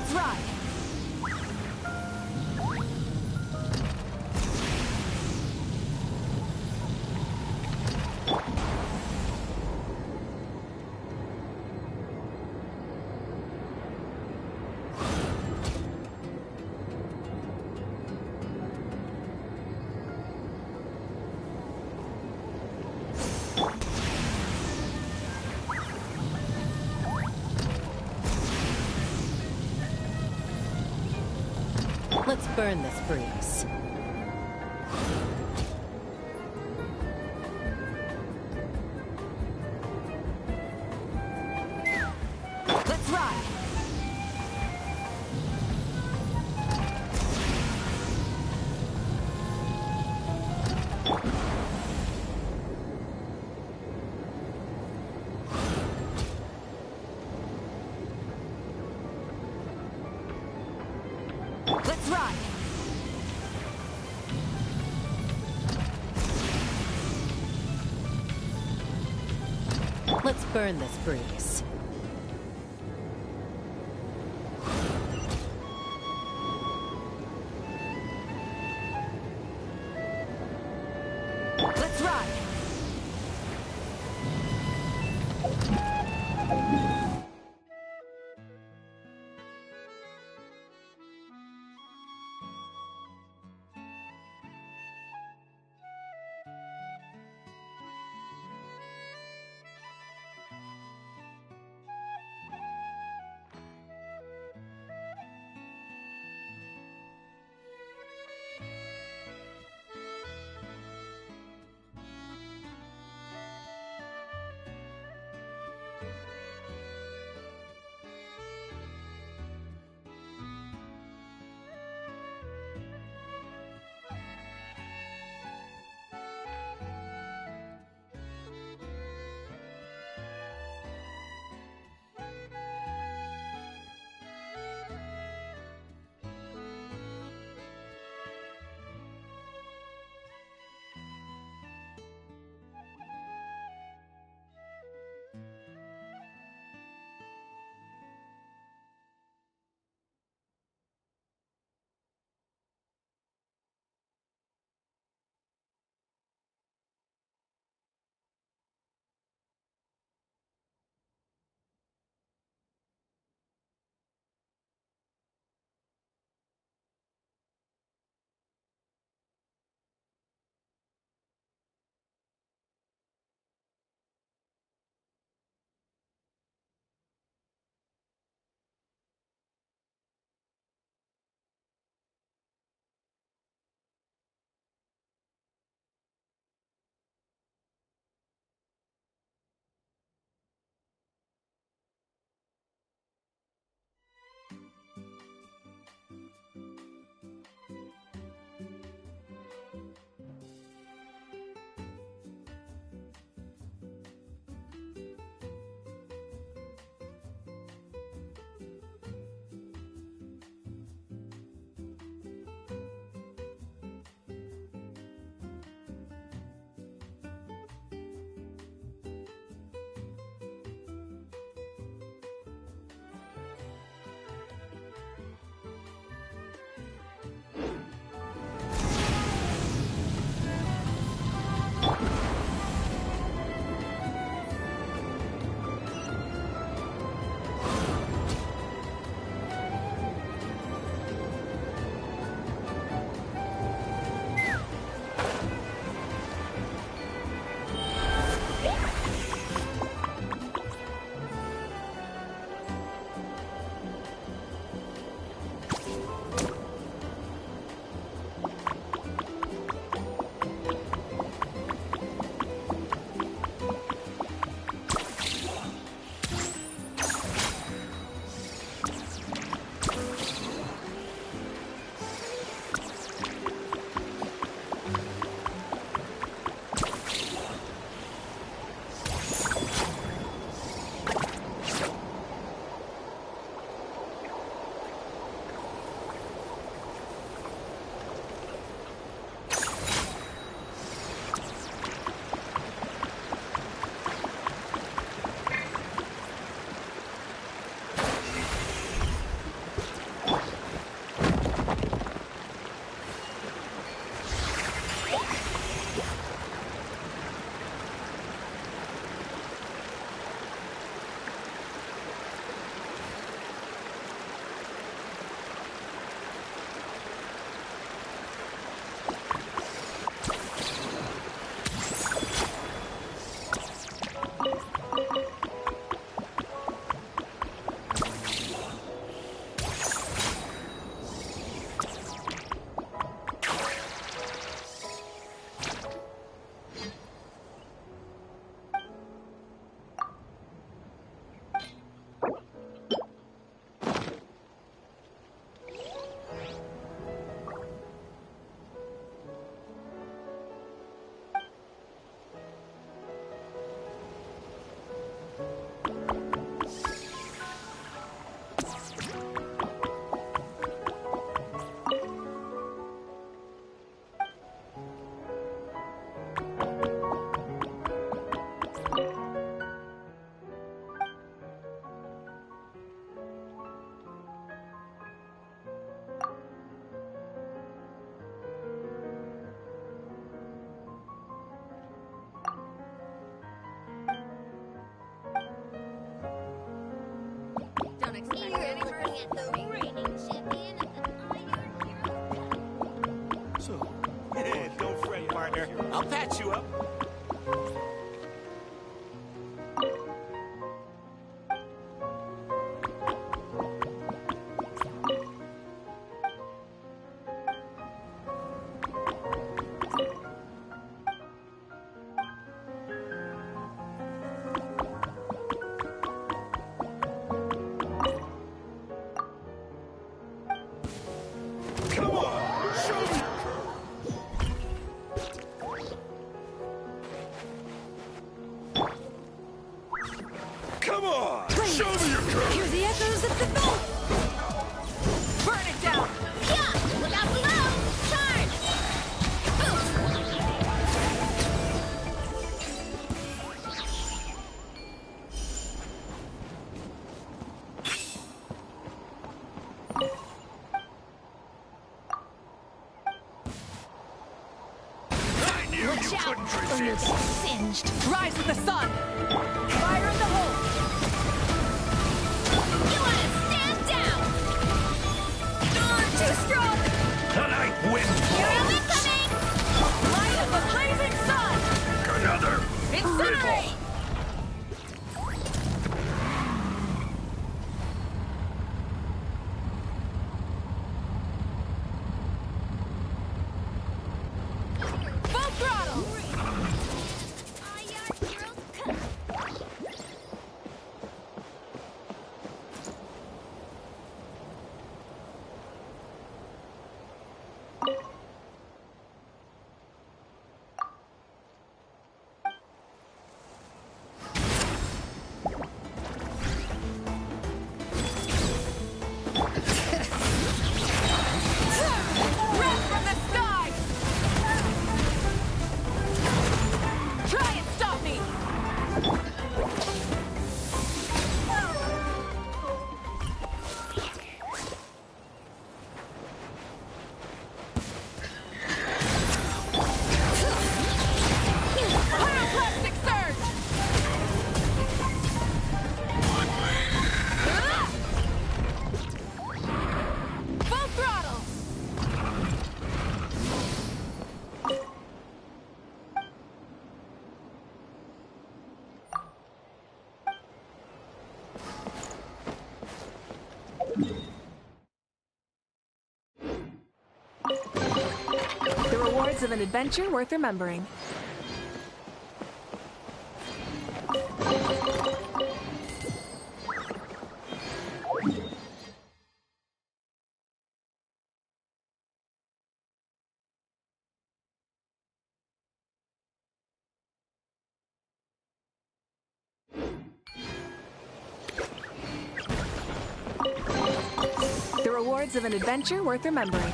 Let's ride! Let's burn this breeze. Let's ride! Let's ride! Let's burn this breeze. Let's ride! don't expect anyone to get the reigning champion of the So, don't fret, partner. I'll patch you up. Come on! Show me your curve! Hear the echoes of the bell! Burn it down! Yeah! Look out below! Charge! I knew you couldn't resist! Singed! Rise with the sun! Fire in the hole! You wanna stand down! Too strong! The night wind Hero blows! incoming! Light of the blazing sun! Another Incinerate! Full throttle! Wrath from the sky! Try and stop me! Pyroclastic surge! Full throttle! The rewards of an adventure worth remembering. The rewards of an adventure worth remembering.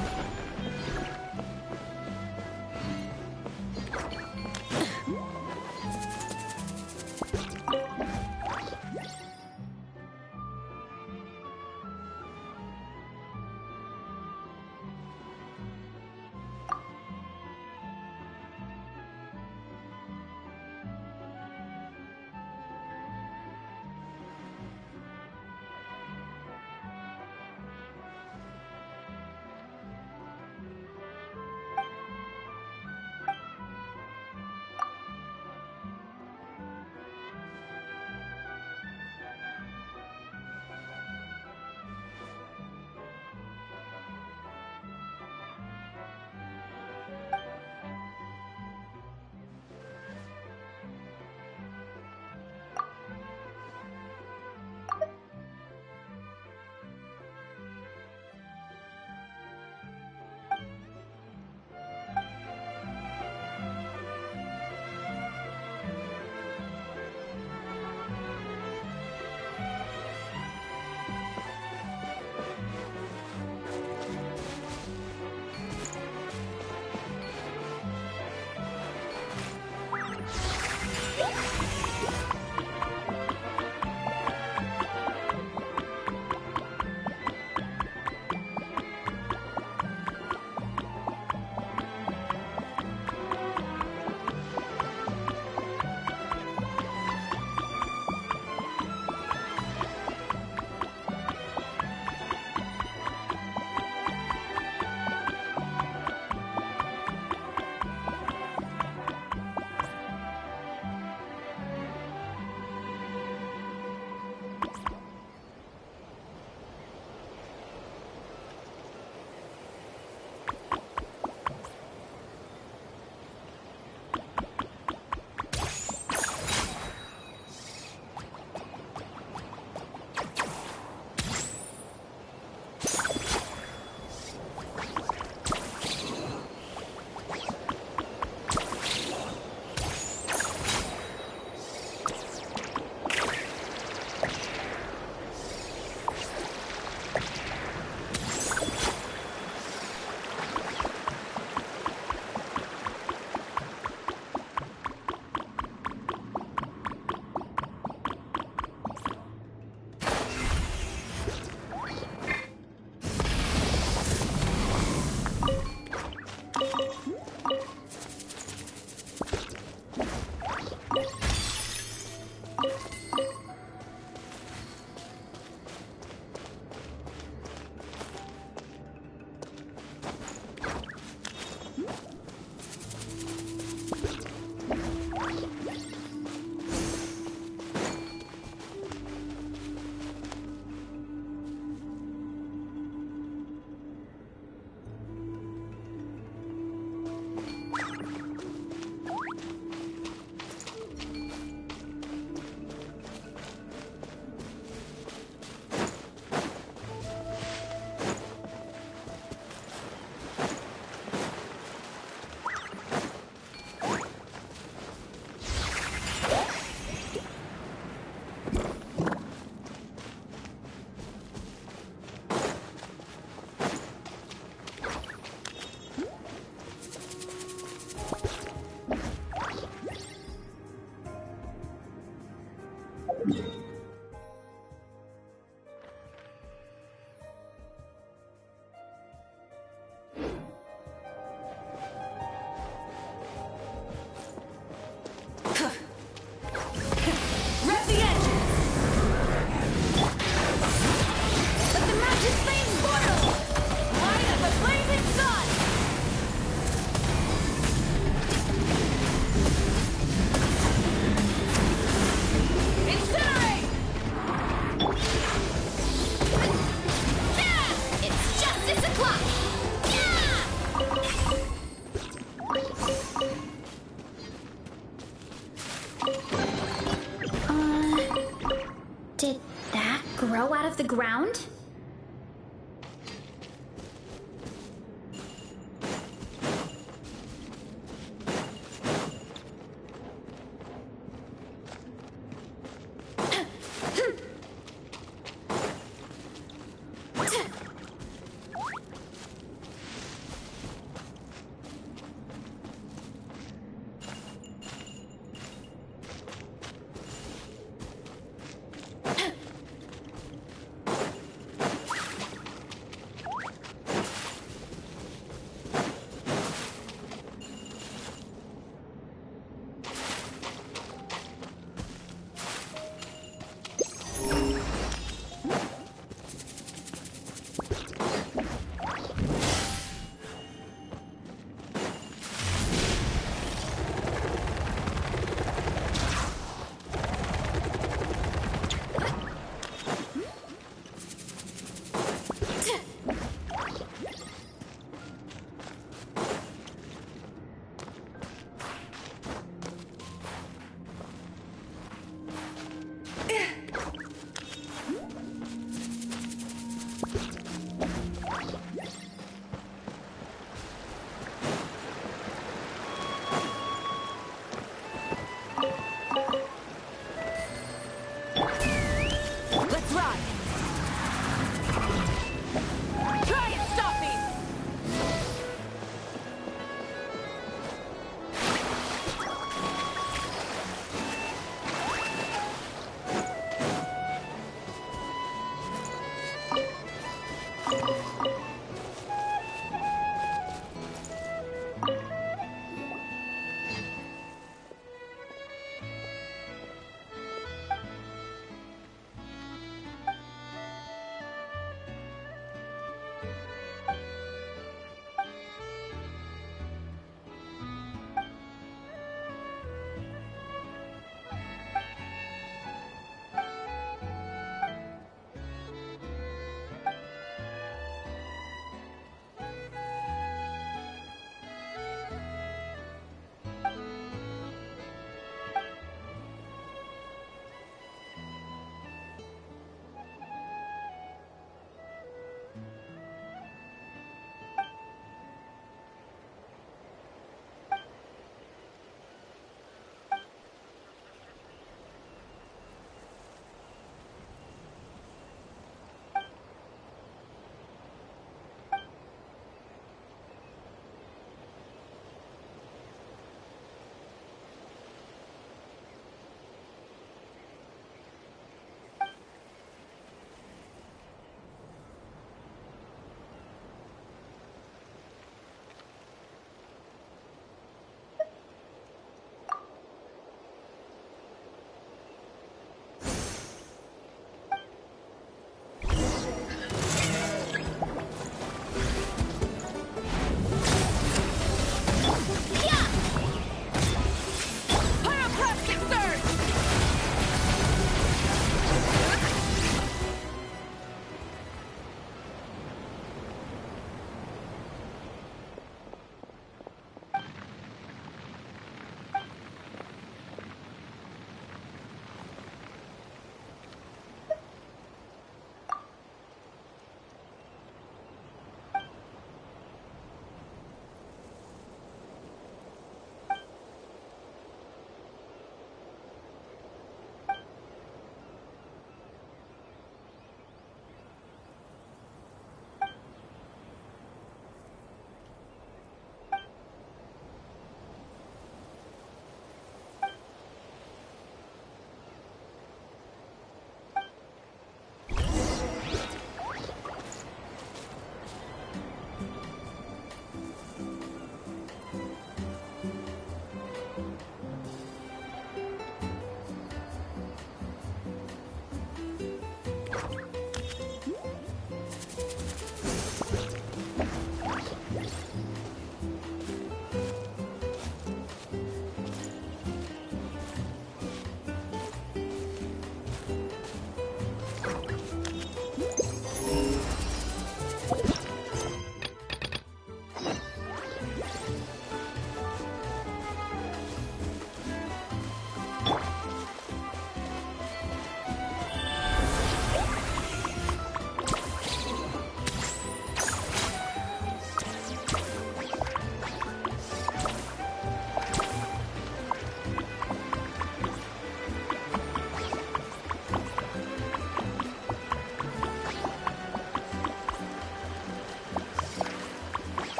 ground?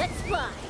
Let's fly!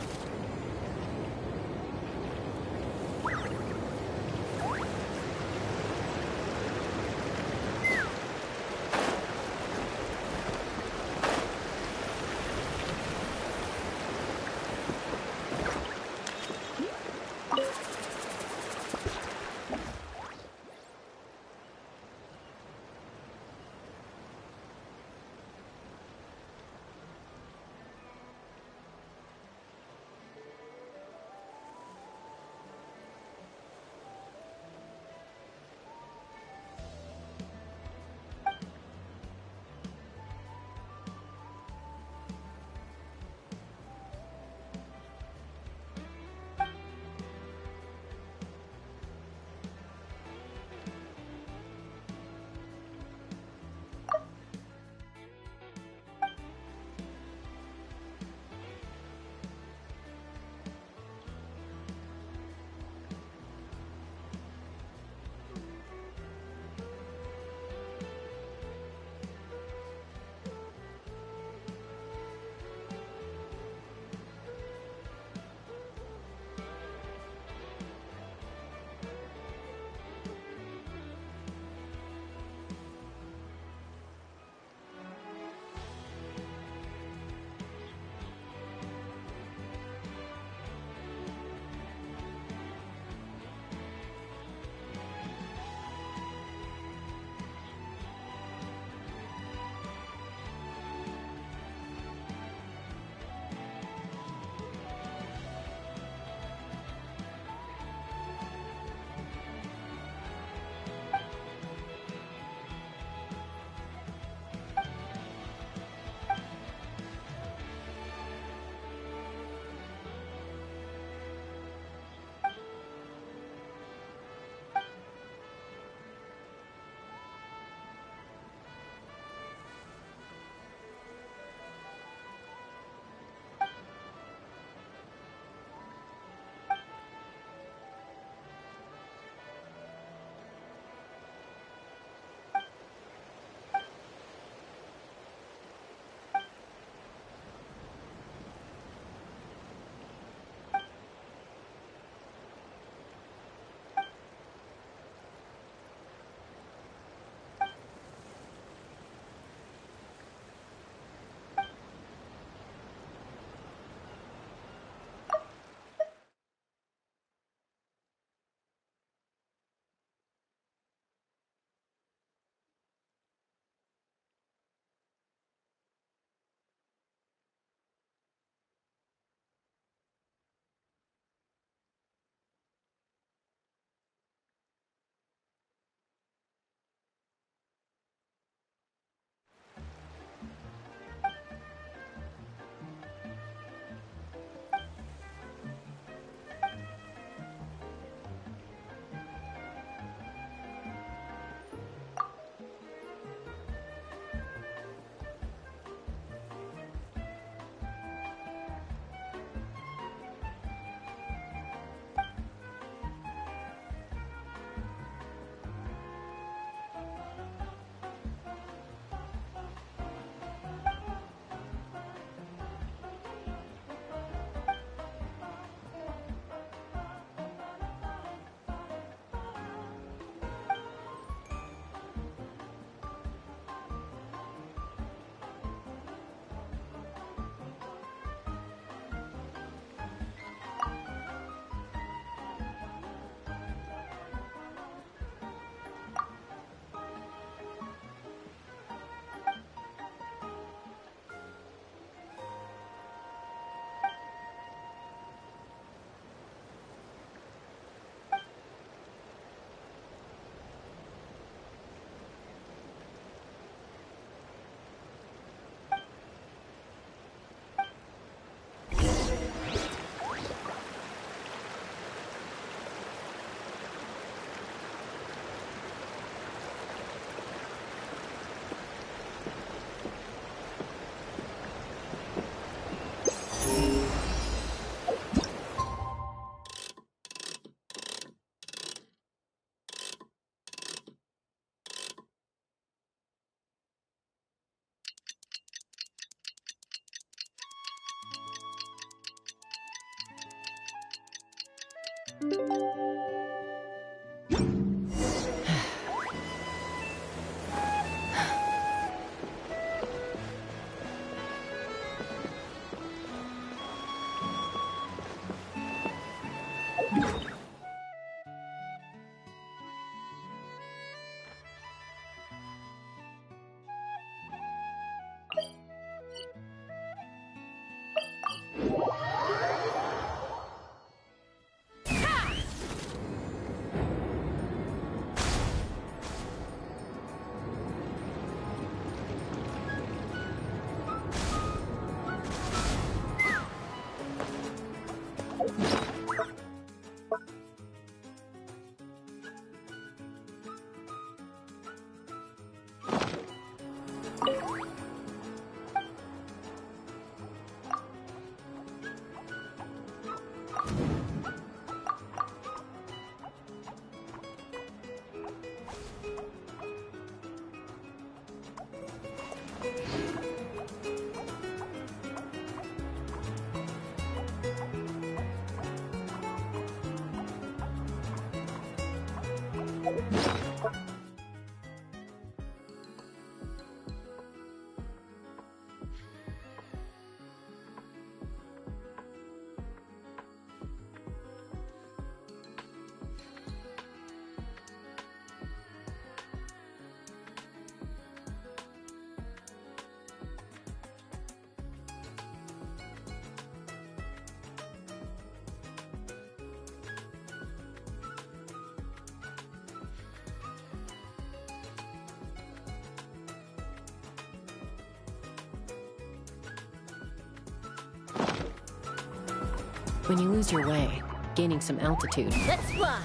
When you lose your way, gaining some altitude. Let's fly!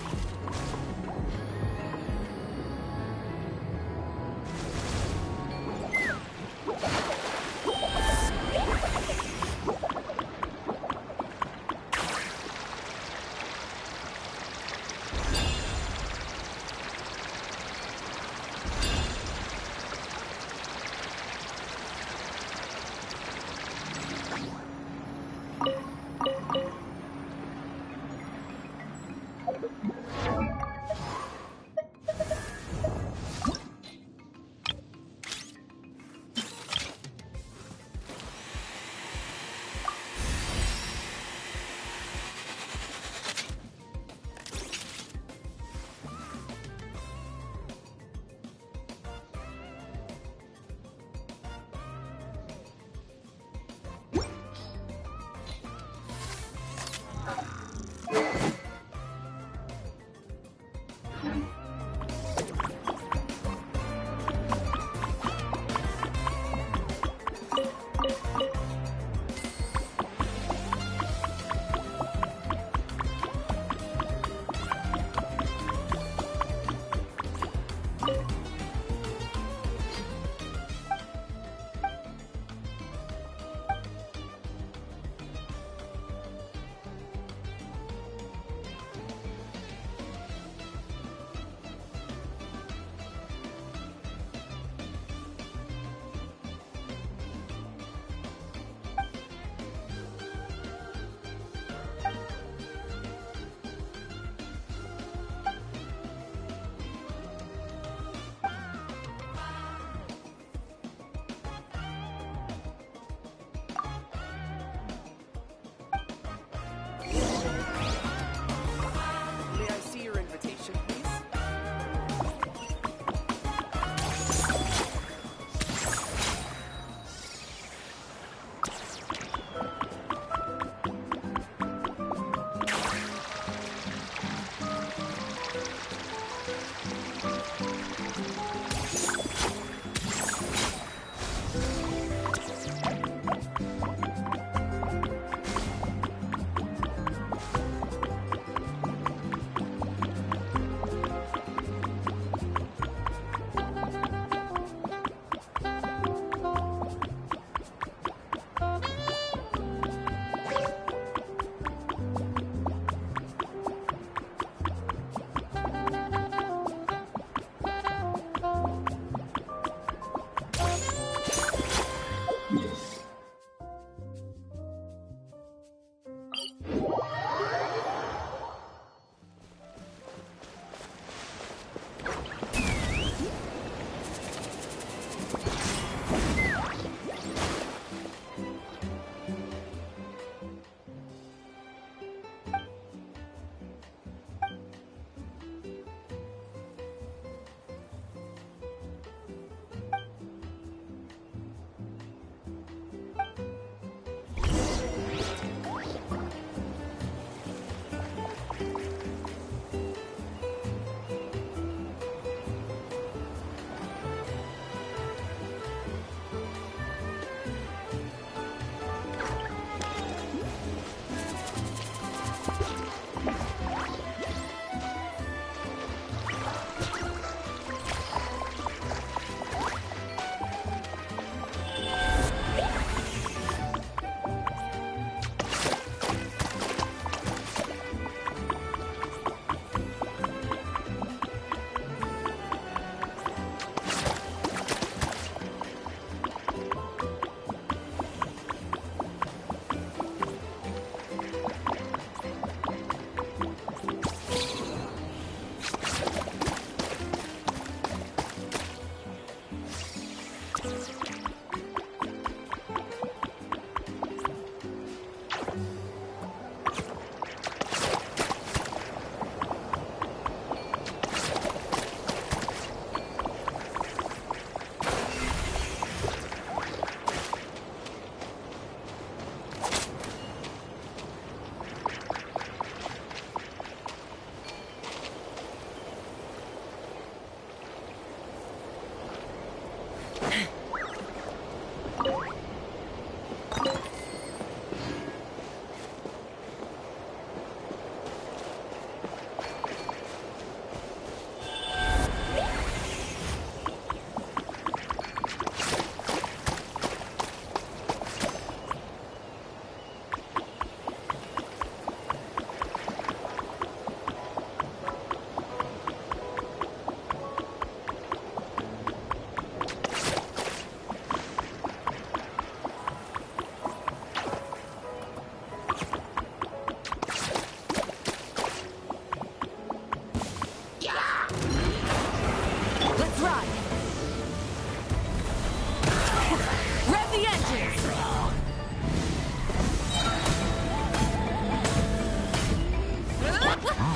the engines!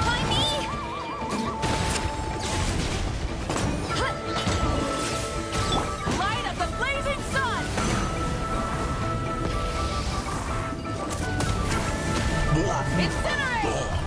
Why me? Light up the blazing sun! Incinerate!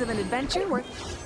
of an adventure worth...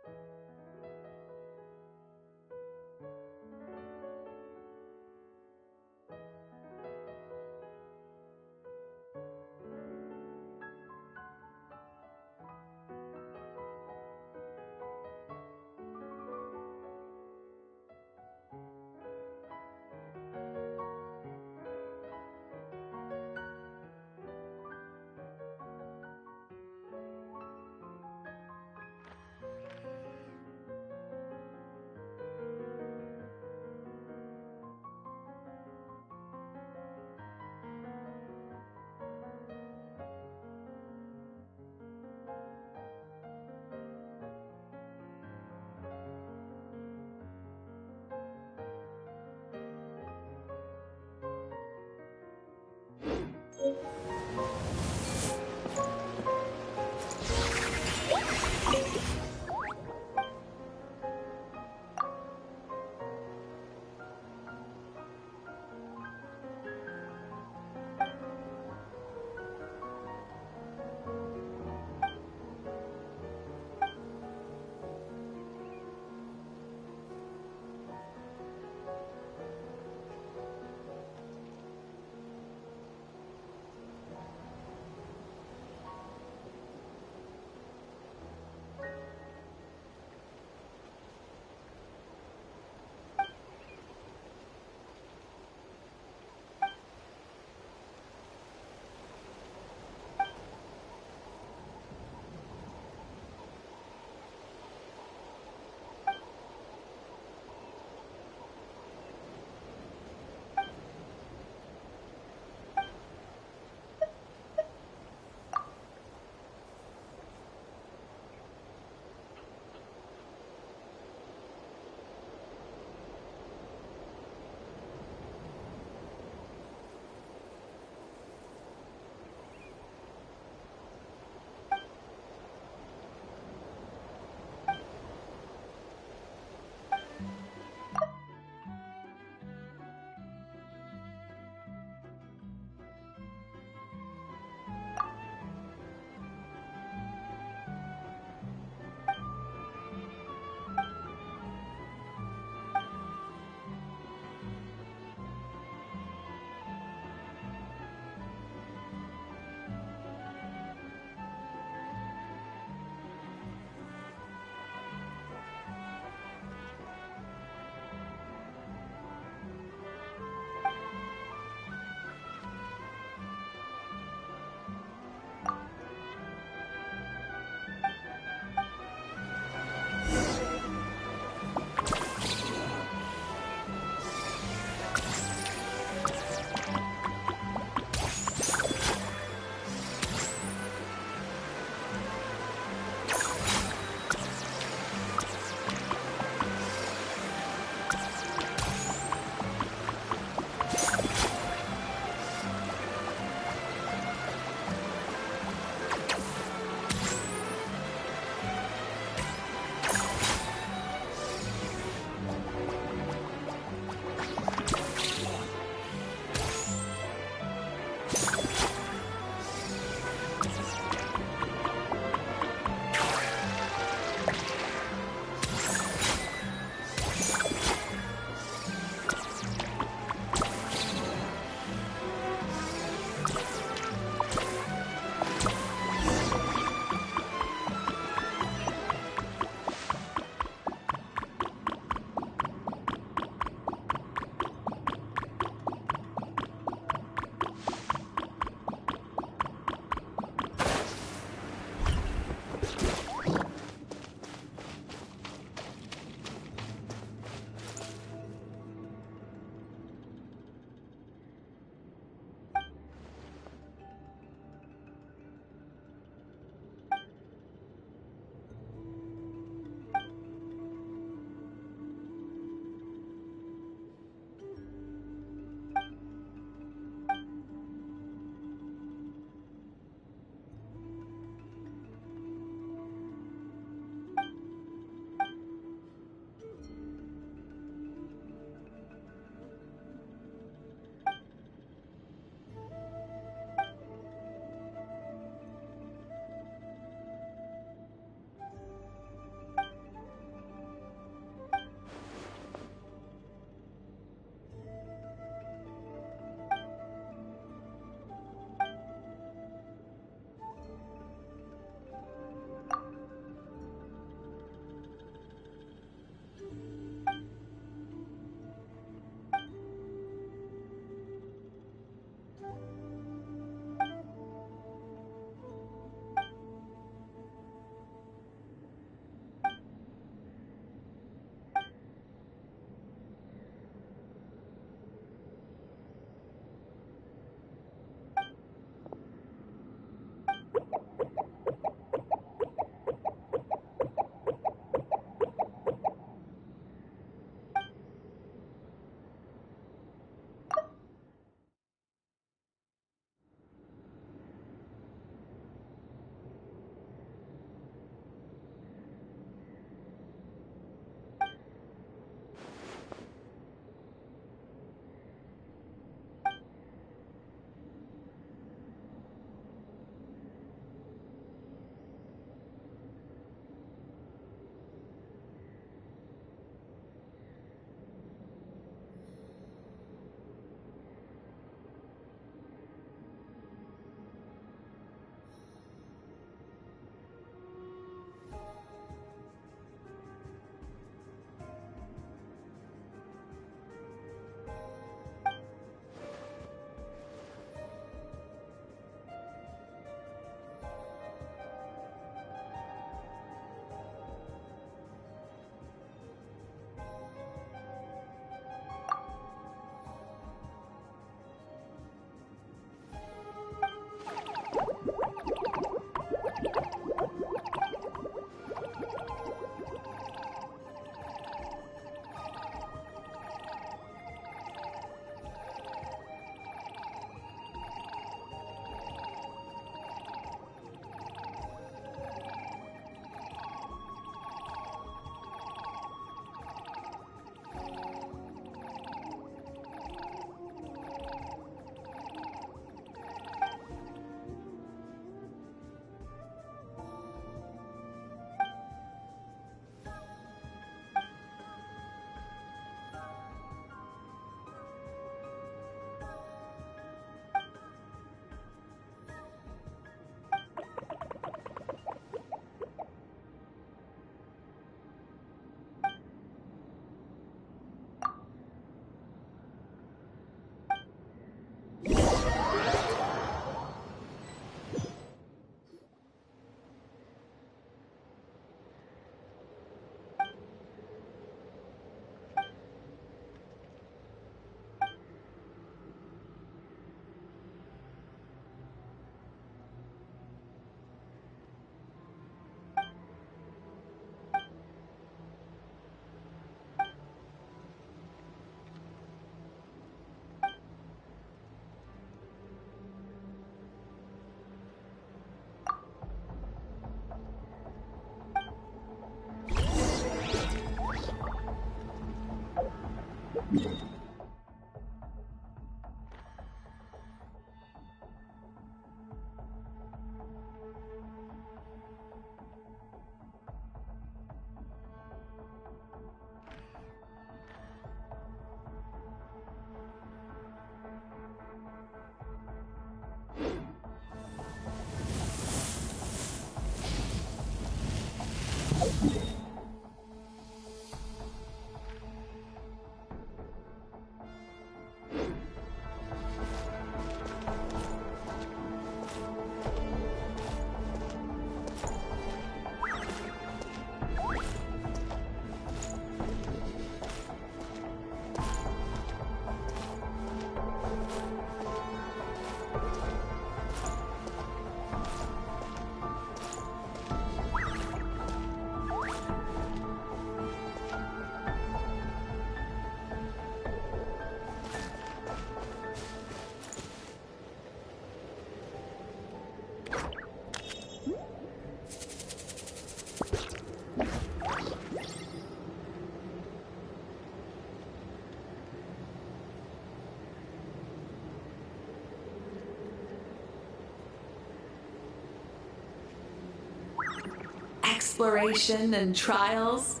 Exploration and trials.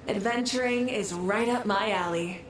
Adventuring is right up my alley.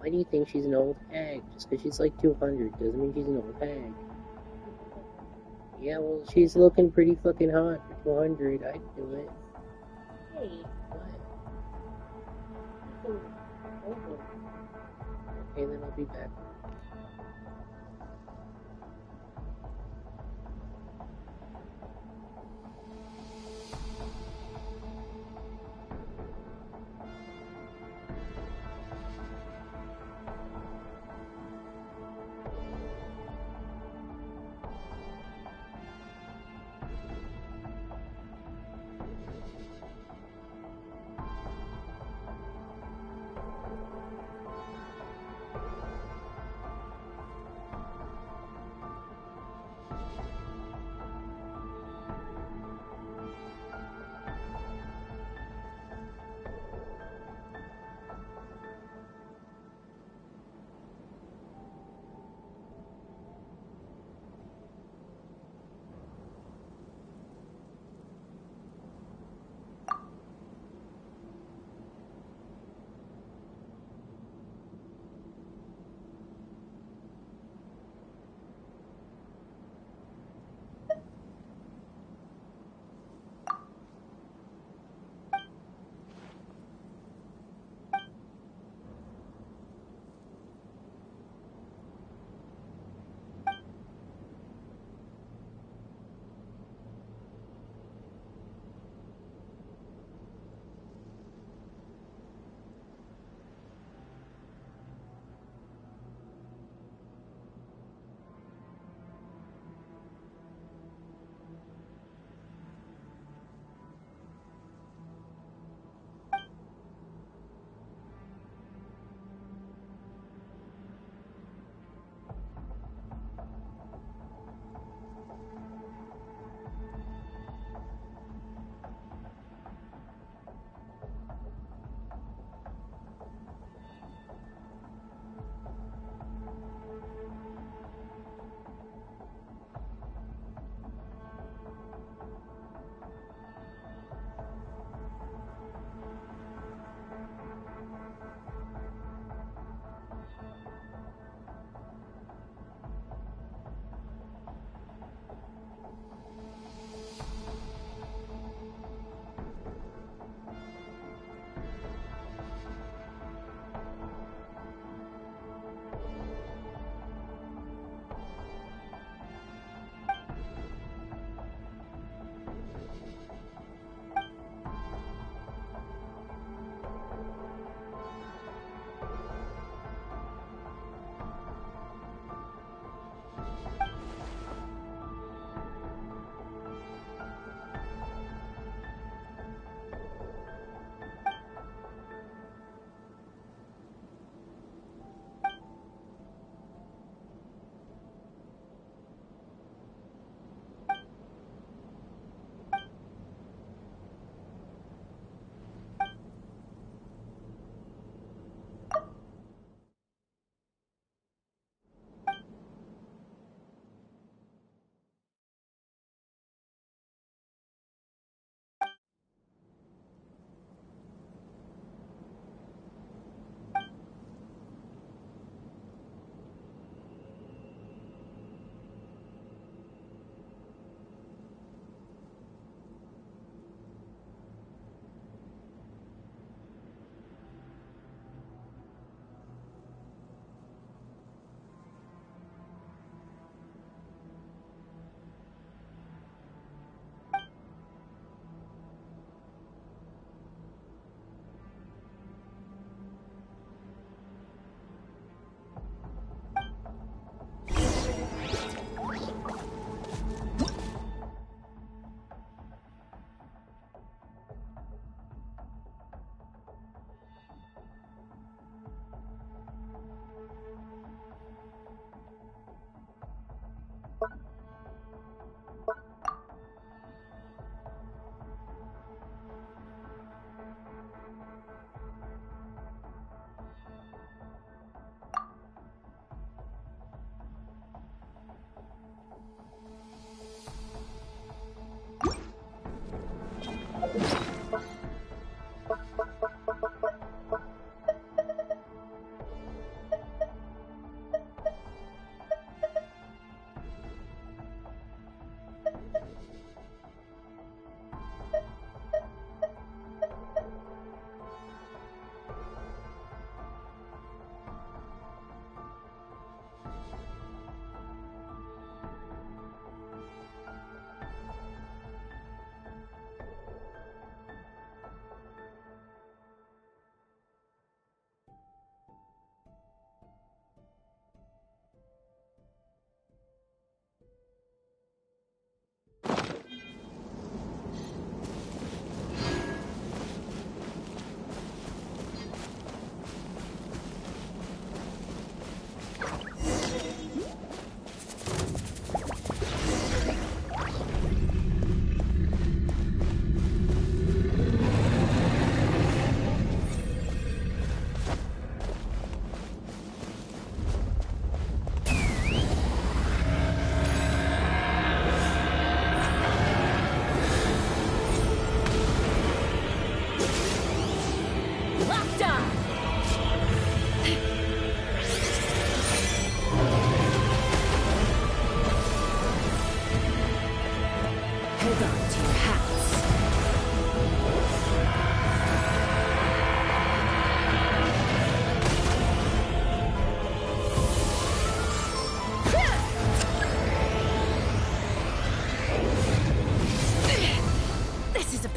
Why do you think she's an old hag? Just because she's like 200 doesn't mean she's an old hag. Yeah, well, she's looking pretty fucking hot for 200. I'd do it. Hey, what? Okay, then I'll be back.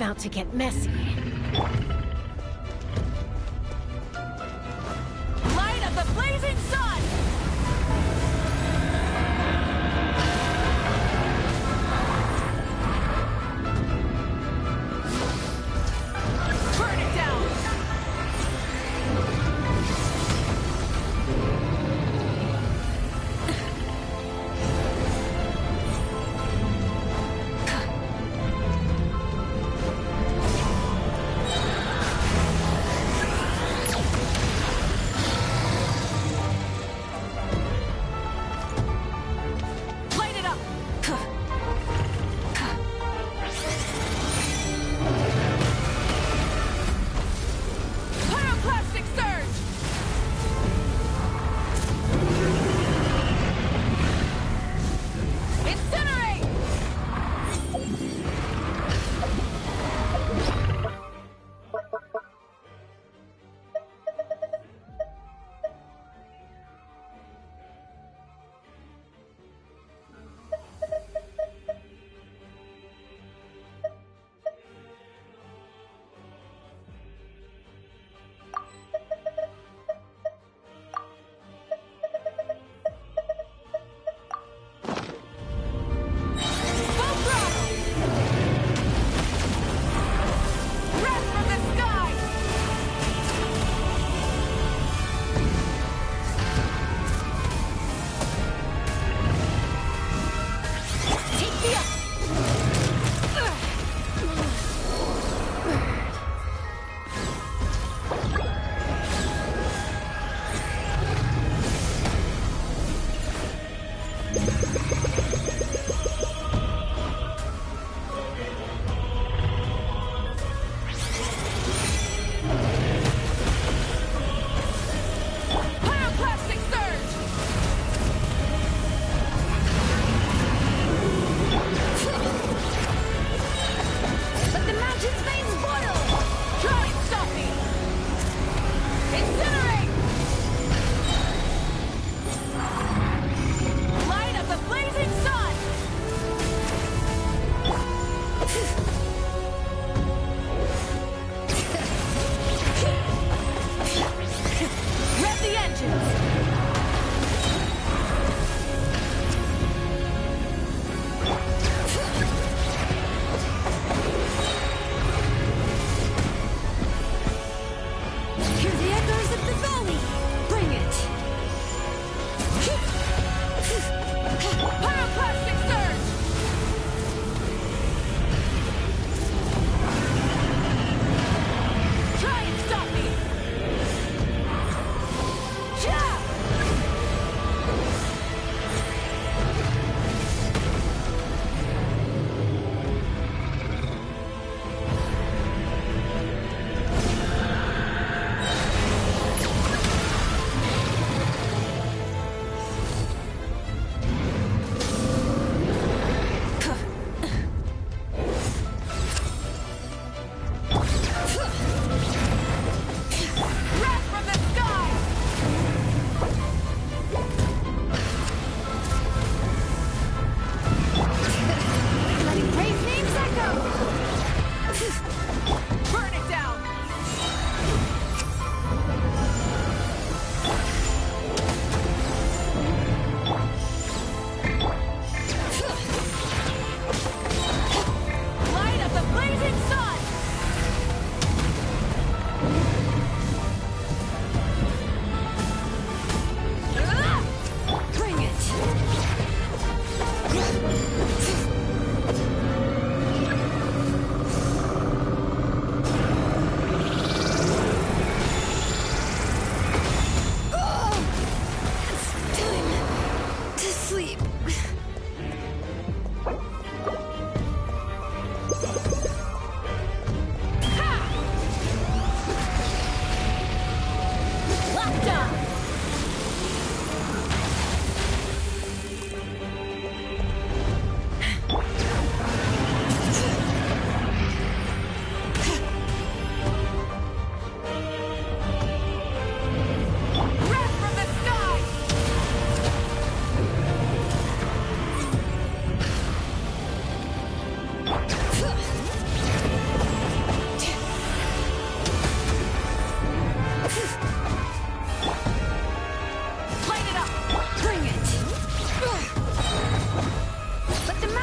about to get messy. Light of the blazing sun! Burn it down!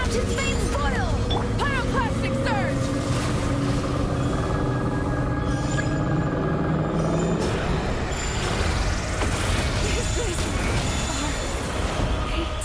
His veins boil! Pyroclastic surge! This is our fate.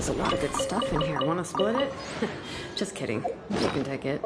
There's a lot of good stuff in here. Want to split it? Just kidding. You can take it.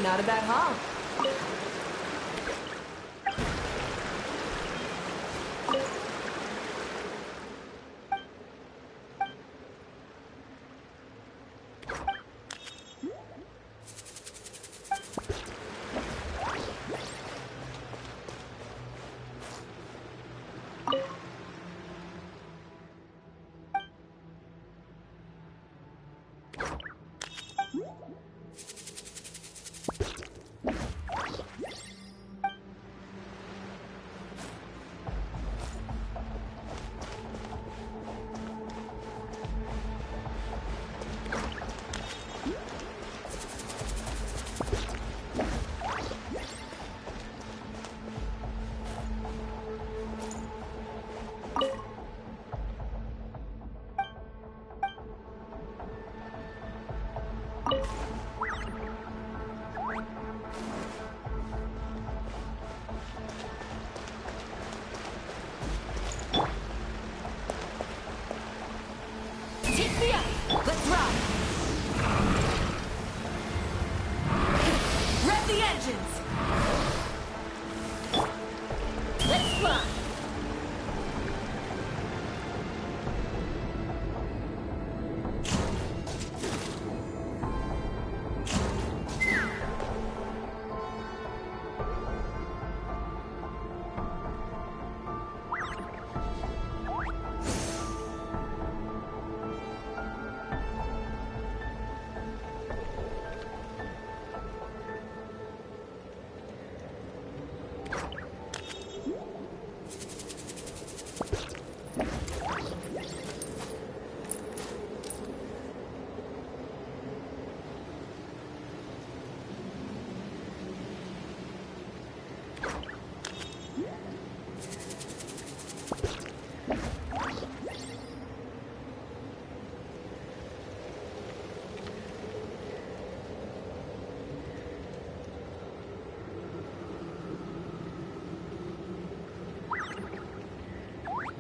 Not a bad haul.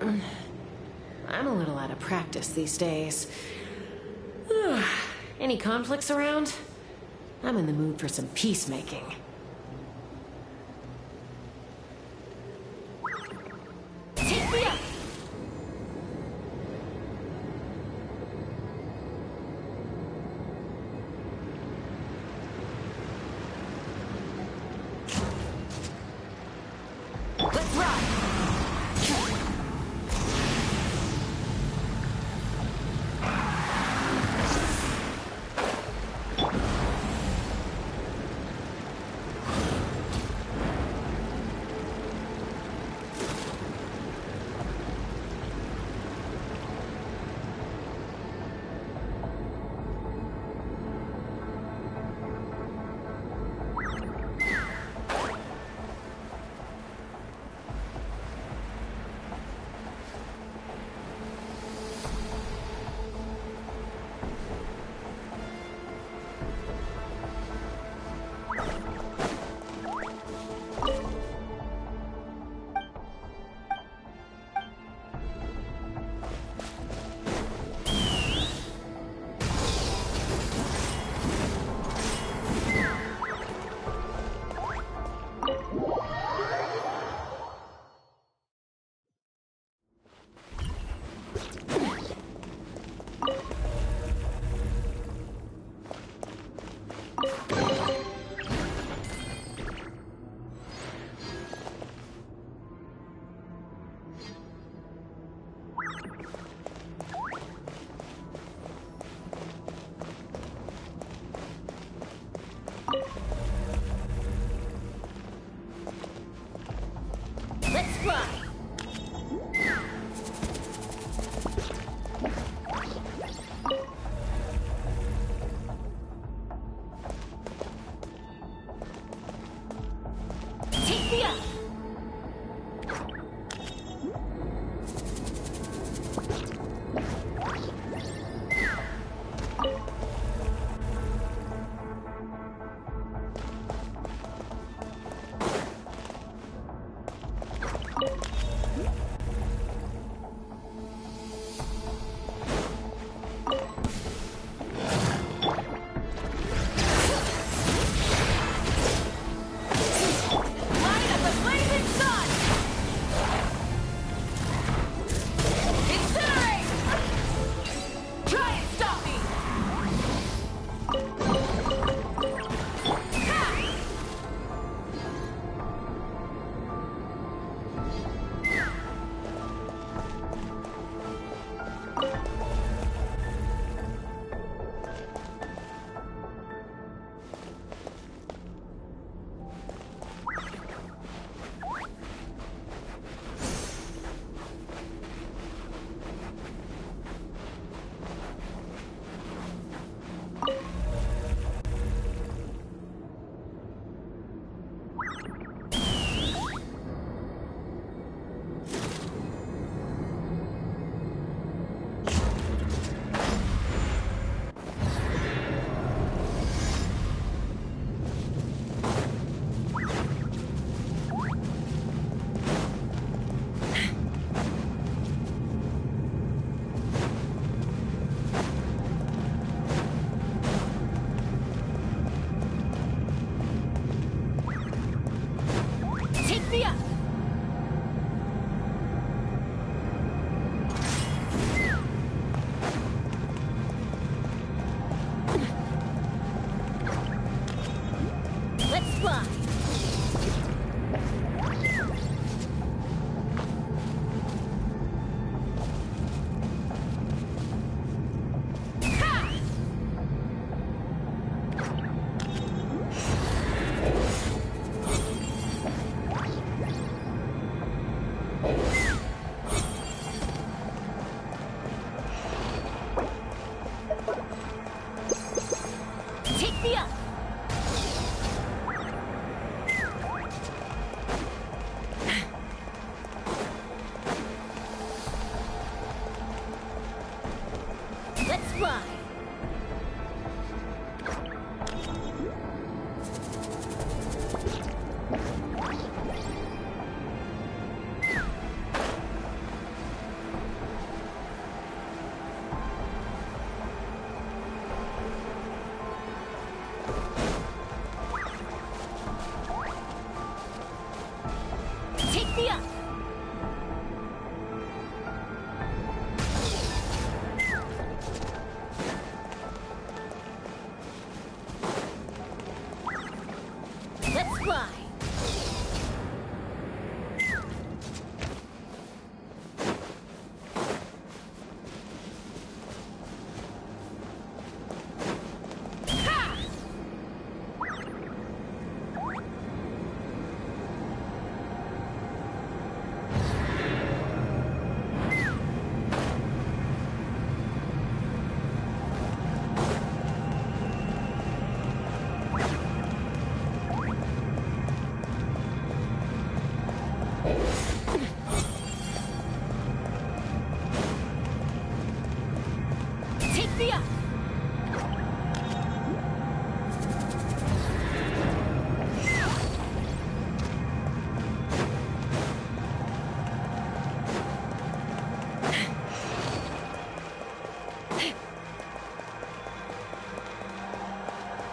I'm a little out of practice these days. Any conflicts around? I'm in the mood for some peacemaking. Take me up! Let's rock! Let's fly! Take me up! Take me up! Let's fly!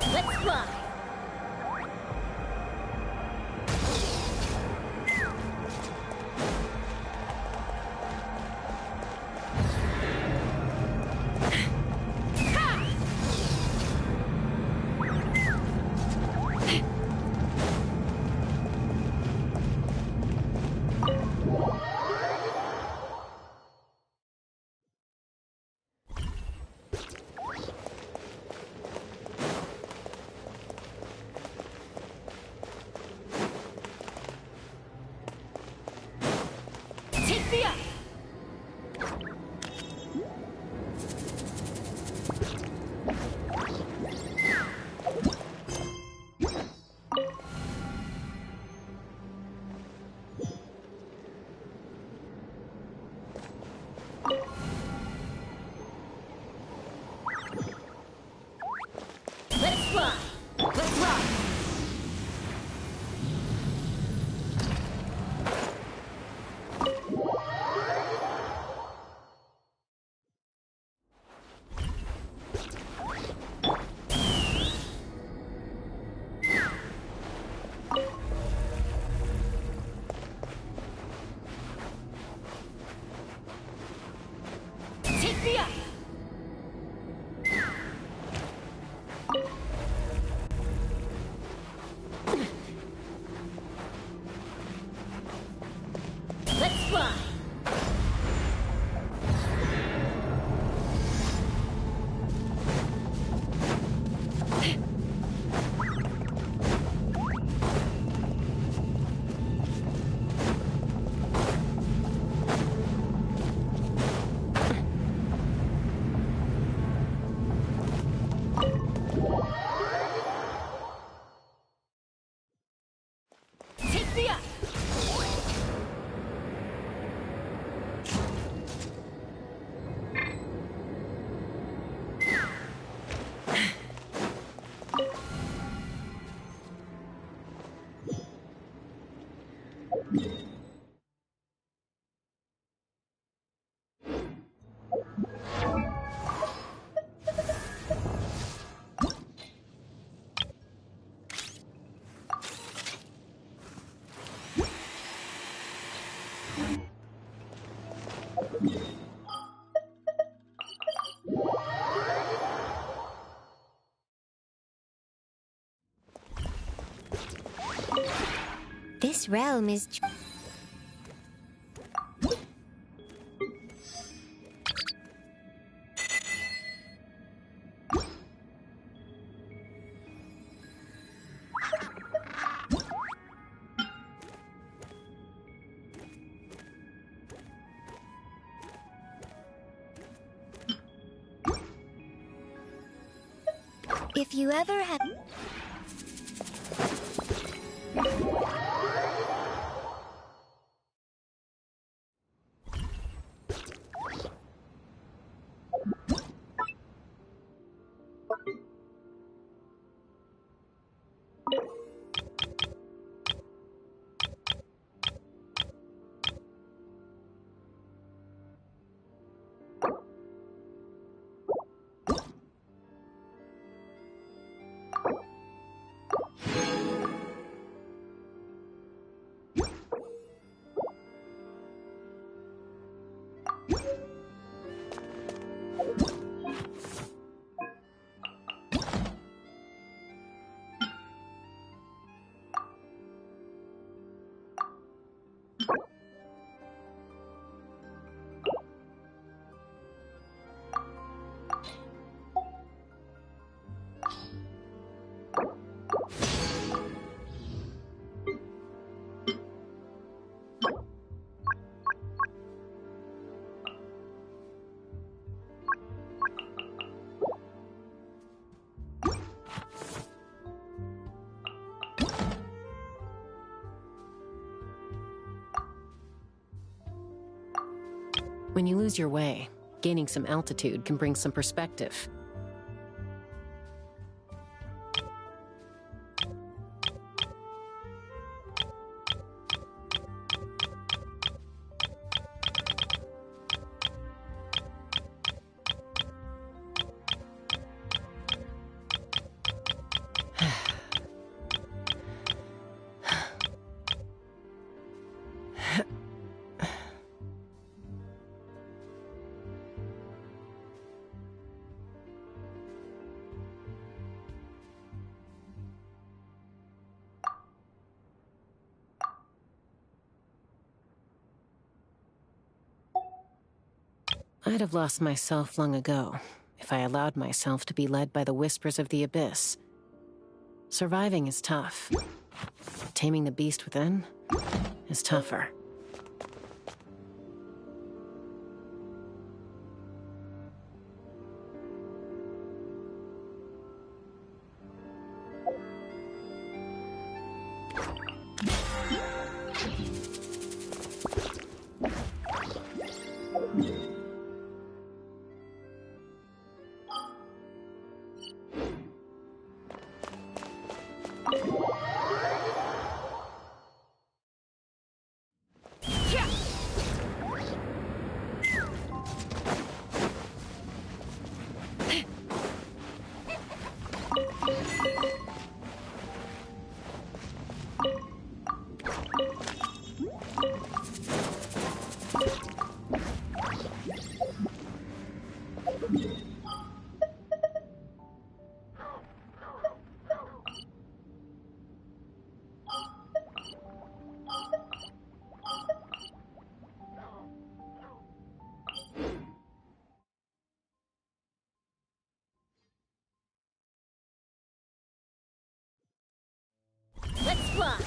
Let's fly! Take me up! Let's fly! Let's rock! Take me up! Let's fly! Take me up! This realm is... If you ever have... When you lose your way, gaining some altitude can bring some perspective. I'd have lost myself long ago if I allowed myself to be led by the whispers of the abyss. Surviving is tough. Taming the beast within is tougher. Let's fly!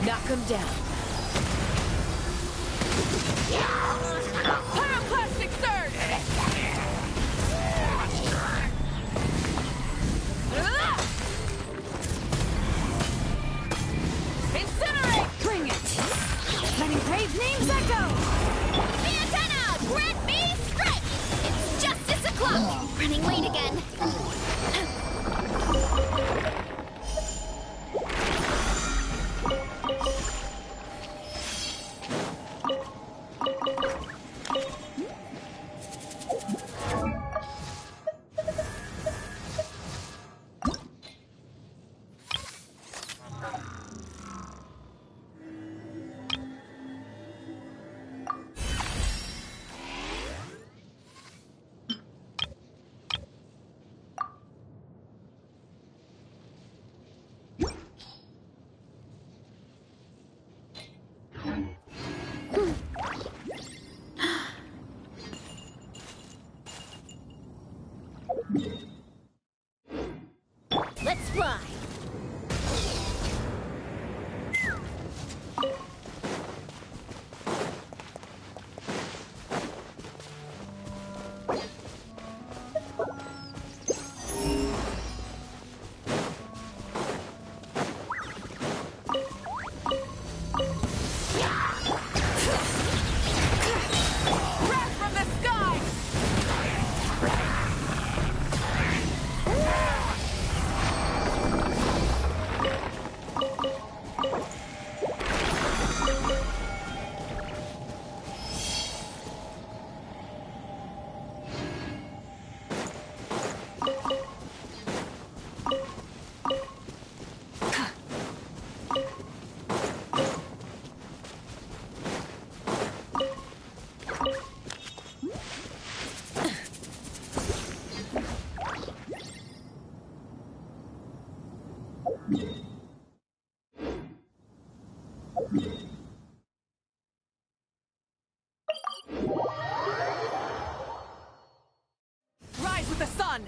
Knock him down. Pyroclastic surge! Incinerate! Bring it! Letting brave names echo! The antenna! Grant me strength! It's justice o'clock! Running late again. Rise with the sun!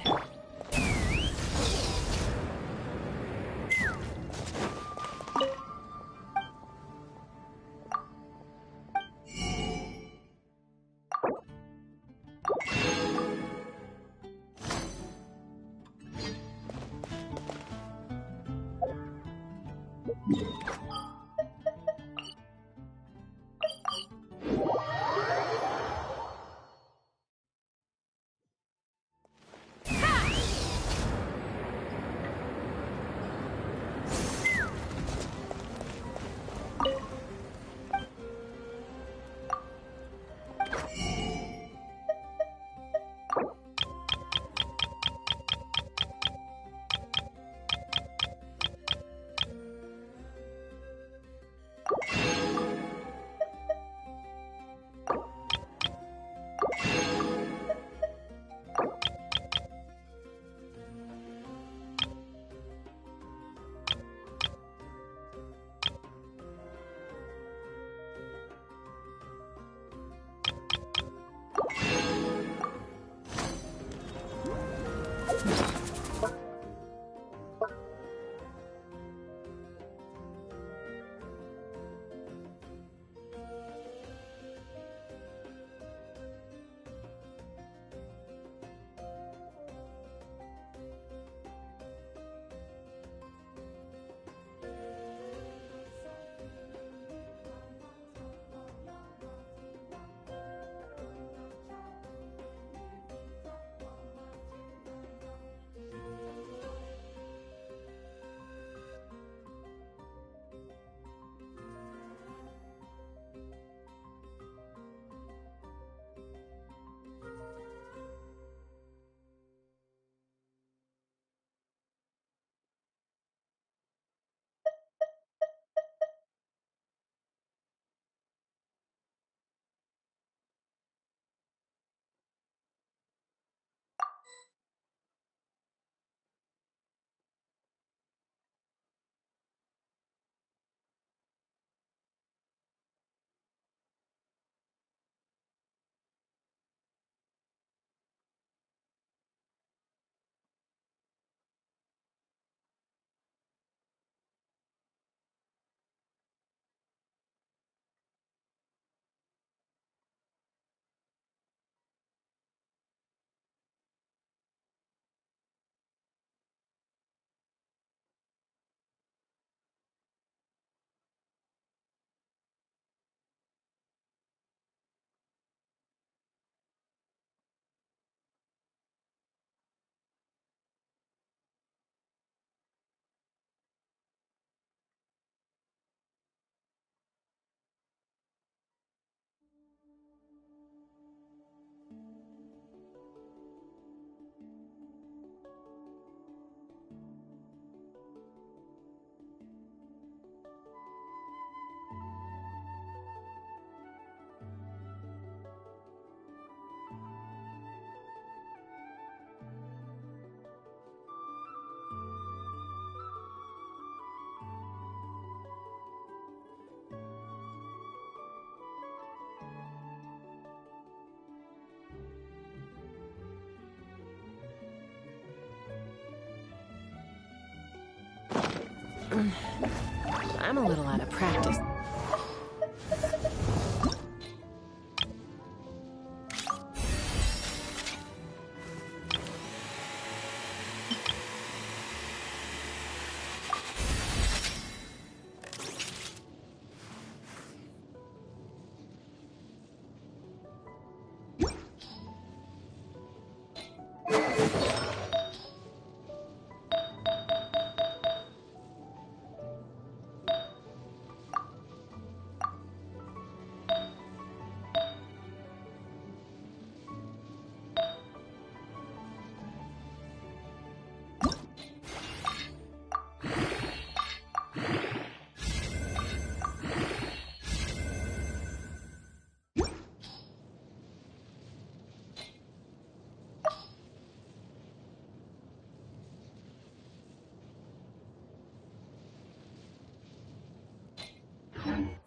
I'm a little out of practice.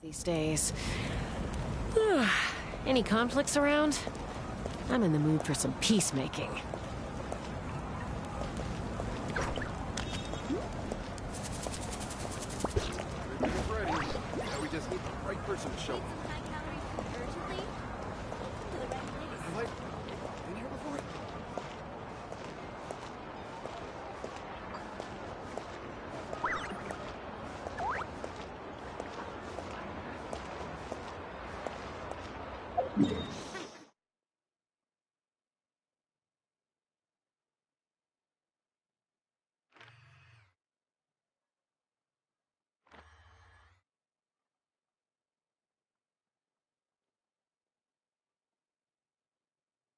these days. Any conflicts around? I'm in the mood for some peacemaking. Ready. Now we just need the right person to show up.